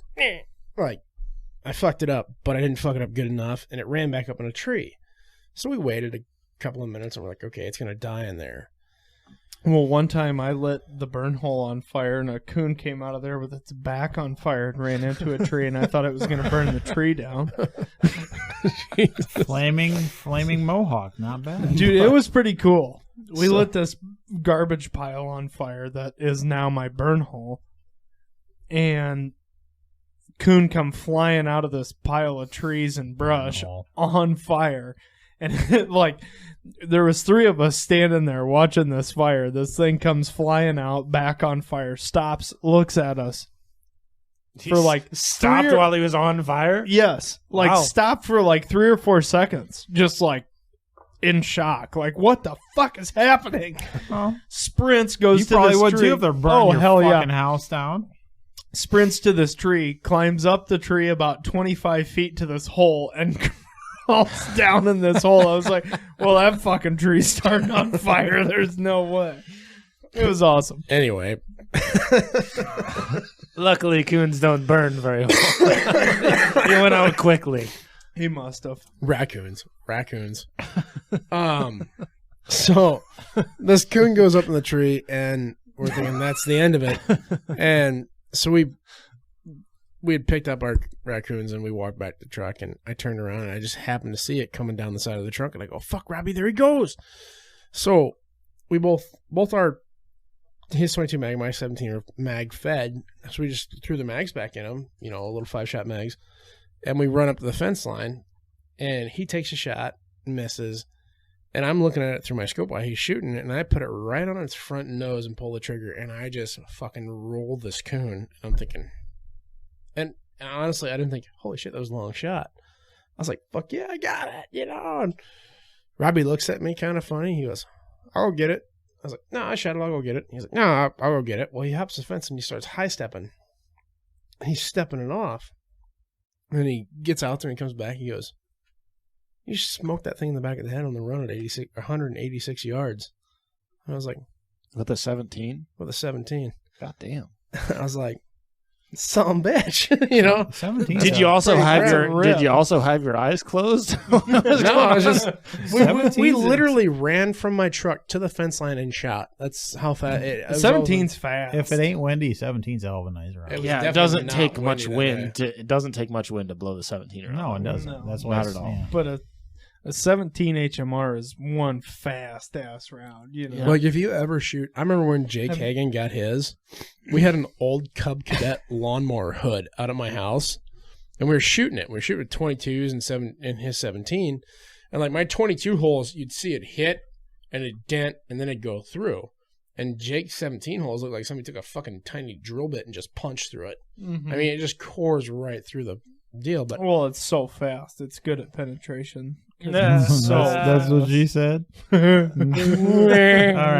Like, I fucked it up, but I didn't fuck it up good enough, and it ran back up in a tree. So we waited a couple of minutes, and we're like, okay, it's going to die in there. Well, one time I lit the burn hole on fire, and a coon came out of there with its back on fire and ran into a tree, and I thought it was going to burn the tree down. Flaming mohawk, not bad. Dude, it was pretty cool. We lit this garbage pile on fire that is now my burn hole, and coon come flying out of this pile of trees and brush on fire. And there was 3 of us standing there watching this fire. This thing comes flying out, back on fire, stops, looks at us. Stopped while he was on fire? Yes. Stopped for 3 or 4 seconds. Just in shock. What the fuck is happening? sprints, goes You to probably this would tree. too if they're burning your hell fucking house down. Sprints to this tree, climbs up the tree about 25 feet to this hole, and crawls down in this hole. I was like, well, that fucking tree's starting on fire. There's no way. It was awesome. Anyway. Luckily, coons don't burn very well. He went out quickly. He must have. Raccoons. So this coon goes up in the tree, and we're thinking that's the end of it. And so we had picked up our raccoons, and we walked back to the truck, and I turned around, and I just happened to see it coming down the side of the truck, and I go, fuck, Robbie, there he goes. So we both our his 22 mag, my 17 are mag fed, so we just threw the mags back in him, a little 5-shot mags, and we run up to the fence line, and he takes a shot, misses, and I'm looking at it through my scope while he's shooting it, and I put it right on its front nose and pull the trigger, and I just fucking rolled this coon. I'm thinking, and honestly, I didn't think, holy shit, that was a long shot. I was like, fuck yeah, I got it, And Robbie looks at me kind of funny. He goes, I'll go get it. I was like, no, I shot it. I'll go get it. He's like, no, I'll go get it. Well, he hops the fence and he starts high stepping. He's stepping it off. And then he gets out there and he comes back. He goes, you smoked that thing in the back of the head on the run at 186 yards. And I was like, with a 17? With a 17. God damn. I was like, some bitch, 17. Did you also have your eyes closed? No, I was just we literally ran from my truck to the fence line and shot. That's how fast. 17's fast. If it ain't windy, 17's a hell of a nice round. Yeah, it doesn't take much wind. It doesn't take much wind to blow the 17 around. No, it doesn't. No. That's why not at all. Yeah. But a 17 HMR is one fast ass round. Yeah. Like if you ever shoot, I remember when Jake Hagan got his. We had an old Cub Cadet lawnmower hood out of my house, and we were shooting it. We were shooting with 22s and his 17, and like my 22 holes, you'd see it hit and it dent, and then it'd go through. And Jake's 17 holes looked like somebody took a fucking tiny drill bit and just punched through it. Mm-hmm. I mean, it just cores right through the deal. But well, it's so fast. It's good at penetration. That's what she said. All right,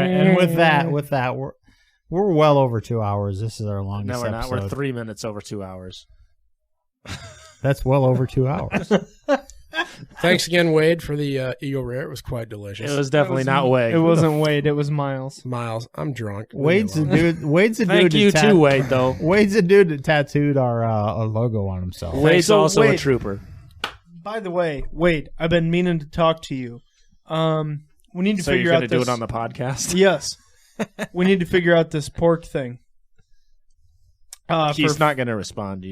and with that, we're well over 2 hours. This is our longest. No, we're not. episode. We're 3 minutes over 2 hours. That's well over 2 hours. thanks again, Wade, for the Eagle Rare. It was quite delicious. It was definitely not Wade. It wasn't Wade. It was Miles. Miles, I'm drunk. Wade's a dude. Wade's a dude. Thank you too, Wade. Though Wade's a dude that tattooed our logo on himself. Wade's So, also a Wade, trooper. By the way, Wade, I've been meaning to talk to you. We need to So figure you're out going to do it on the podcast? Yes. We need to figure out this pork thing. He's not going to respond,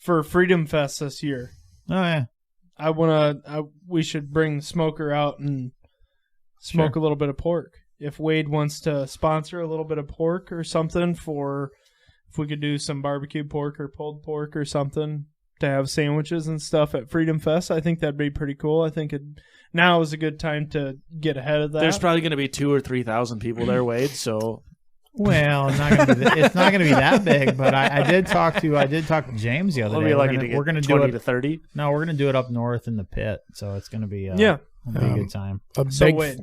For Freedom Fest this year. Oh yeah. We should bring the smoker out and smoke a little bit of pork. If Wade wants to sponsor a little bit of pork or something if we could do some barbecue pork or pulled pork or something to have sandwiches and stuff at Freedom Fest, I think that'd be pretty cool. I think now is a good time to get ahead of that. There's probably going to be 2,000 or 3,000 people there, Wade, so... Well, it's not going to be that big, but I did talk to James the other day. We're going to do 20 to 30. No, we're going to do it up north in the pit, so it's going to be it'll be a good time. Wait,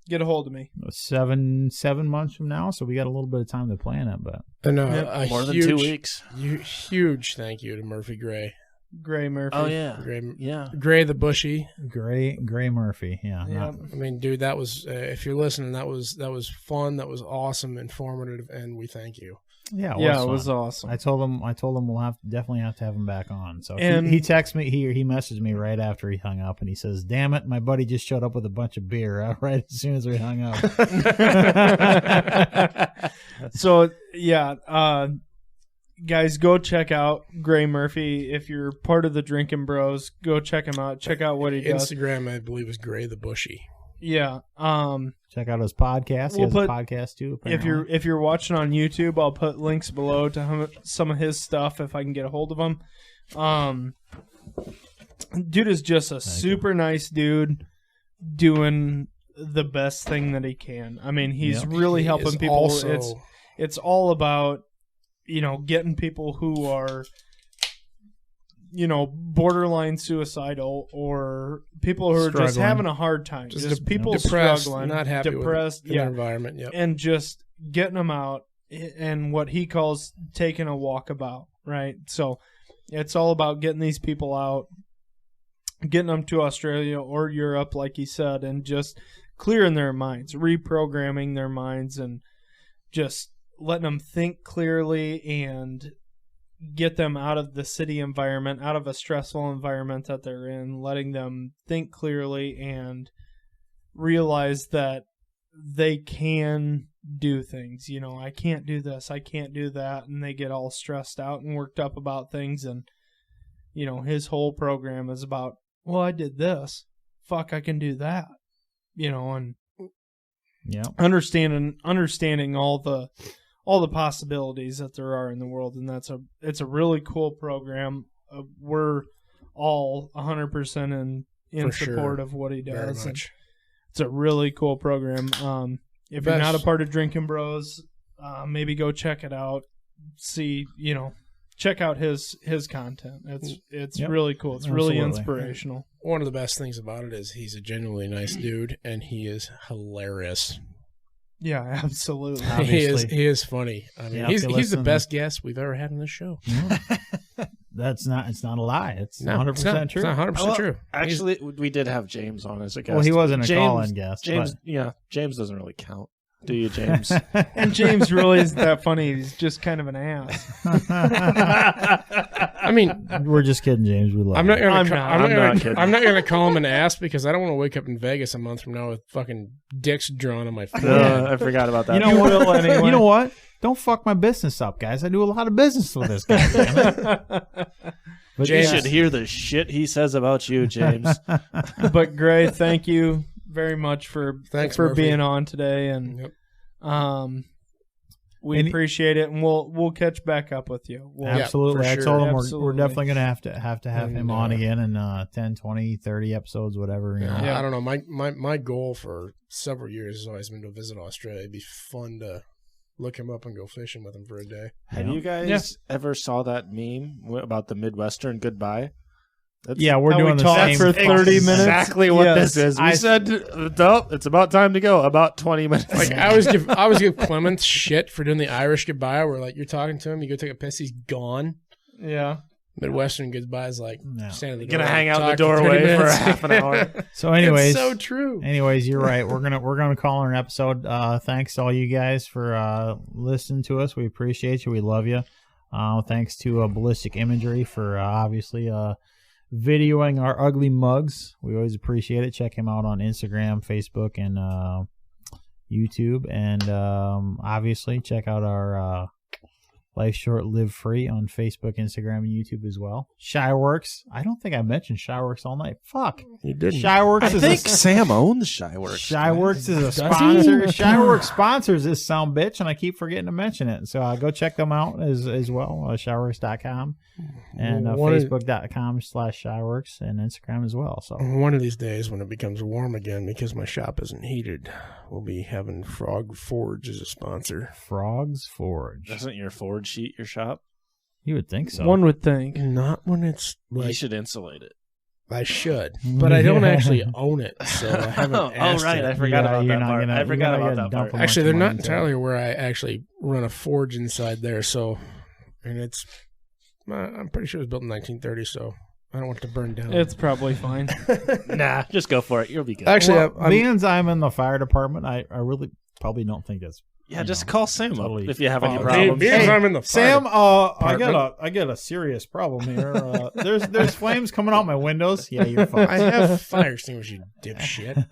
get a hold of me. 7 months from now, so we got a little bit of time to plan it, but more than 2 weeks. Huge thank you to Murphy Gray. Gray Murphy. Oh yeah, Gray the Bushy. Gray Murphy. Yeah. I mean, dude, that was if you're listening, that was fun. That was awesome, informative, and we thank you. Yeah, it was awesome. I told him we'll definitely have to have him back on. So he texted me, he messaged me right after he hung up, and he says, "Damn it, my buddy just showed up with a bunch of beer right as soon as we hung up." So guys, go check out Gray Murphy. If you're part of the Drinking Bros, go check him out. Check out what he does. Instagram, I believe, is Gray the Bushy. Yeah. Check out his podcast. He has a podcast too. Apparently. If you're watching on YouTube, I'll put links below to some of his stuff if I can get a hold of him. Dude is just a super nice dude doing the best thing that he can. I mean, he's really helping people. It's all about getting people who are, borderline suicidal or people who are just having a hard time. Just people depressed, struggling, not happy depressed, with their environment. Yep. And just getting them out and what he calls taking a walkabout, right? So it's all about getting these people out, getting them to Australia or Europe, like he said, and just clearing their minds, reprogramming their minds, and just letting them think clearly and get them out of the city environment, out of a stressful environment that they're in, letting them think clearly and realize that they can do things. You know, I can't do this, I can't do that, and they get all stressed out and worked up about things. And, you know, his whole program is about, well, I did this, fuck, I can do that, you know, and understanding all the possibilities that there are in the world. And it's a really cool program. We're all 100% in support of what he does. It's a really cool program. If you're not a part of Drinking Bros, maybe go check it out. See, you know, check out his content. It's really cool. It's really inspirational. One of the best things about it is he's a genuinely nice dude, and he is hilarious. Yeah, absolutely. He is funny. I mean, he's the best guest we've ever had on this show. It's not a lie. It's 100% true. It's not 100% true. Actually, we did have James on as a guest. Well, he wasn't a call-in guest. James doesn't really count. Do you, James? And James really isn't that funny. He's just kind of an ass. I mean, we're just kidding, James. We love I'm not going to call him an ass because I don't want to wake up in Vegas a month from now with fucking dicks drawn on my forehead. I forgot about that. You know what? Anyway. You know what? Don't fuck my business up, guys. I do a lot of business with this guy. But James should hear the shit he says about you, James. But Gray, thank you very much for being on today, and we appreciate it, and we'll catch back up with you. Absolutely. I told him we're definitely going to have him on again in 10, 20, 30 episodes, whatever. You know. I don't know. My goal for several years has always been to visit Australia. It'd be fun to look him up and go fishing with him for a day. Have you guys ever saw that meme about the Midwestern goodbye? We're doing the same for 30 minutes. Exactly what this is. We said, it's about time to go. About 20 minutes. Like I always give Clements shit for doing the Irish goodbye, where like you're talking to him, you go take a piss, he's gone. Yeah. Midwestern goodbye is like standing at the door. Gonna hang out in the doorway for half an hour. So, anyways, it's so true. Anyways, you're right. We're gonna call her an episode. Thanks to all you guys for listening to us. We appreciate you. We love you. Thanks to Ballistic Imagery for obviously videoing our ugly mugs. We always appreciate it. Check him out on Instagram, Facebook, and YouTube, and obviously check out our Life Short, Live Free on Facebook, Instagram, and YouTube as well. Shyworks. I don't think I mentioned Shyworks all night. Fuck. You didn't. Shyworks I think Sam owns Shyworks. Shyworks is a sponsor. Shyworks sponsors this bitch, and I keep forgetting to mention it. So go check them out as well. Shyworks.com and Facebook.com/Shyworks and Instagram as well. So one of these days when it becomes warm again, because my shop isn't heated, we'll be having Frog Forge as a sponsor. Frog's Forge. Doesn't your Forge sheet your shop? You would think so. One would think. Not when it's like... You should insulate it. I should, but I don't actually own it, so I haven't asked right. it. I forgot about that part. I forgot about that part. Actually, they're not entirely where I actually run a forge inside there, so... And it's... I'm pretty sure it was built in 1930, so I don't want it to burn down. It's probably fine. Nah, just go for it. You'll be good. Actually, being I'm in the fire department, I really probably don't think it's... Yeah, just call Sam up if you have any problems. problems. I'm in the fire Sam, I got a serious problem here. There's flames coming out my windows. Yeah, you're fine. I have fire extinguishers, you dipshit.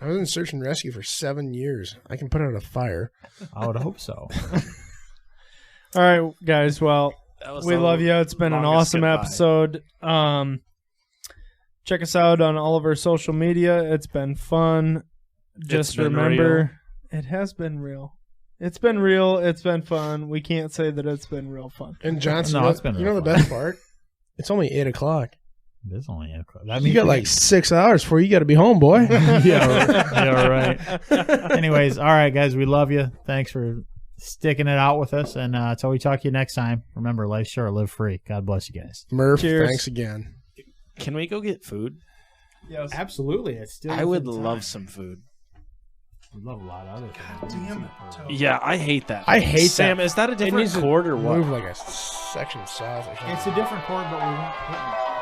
I was in search and rescue for 7 years. I can put out a fire. I would hope so. All right, guys. Well, we love you. It's been an awesome episode. Check us out on all of our social media. It's been fun. Just remember, it has been real. It's been real. It's been fun. We can't say that it's been real fun. And Johnson, you know the best part? It's only 8 o'clock. It is only 8 o'clock. You got like 6 hours before you got to be home, boy. Yeah, right. Anyways, all right, guys. We love you. Thanks for sticking it out with us. And until we talk to you next time, remember, life's short, live free. God bless you guys. Murph, thanks again. Can we go get food? Yes. Absolutely. I would love some food. We love a lot of other things. God damn it. Yeah, I hate that. I hate Sam, that. is that a different chord or what? Move like a section of saws or something. It's a different chord, but we won't hit it.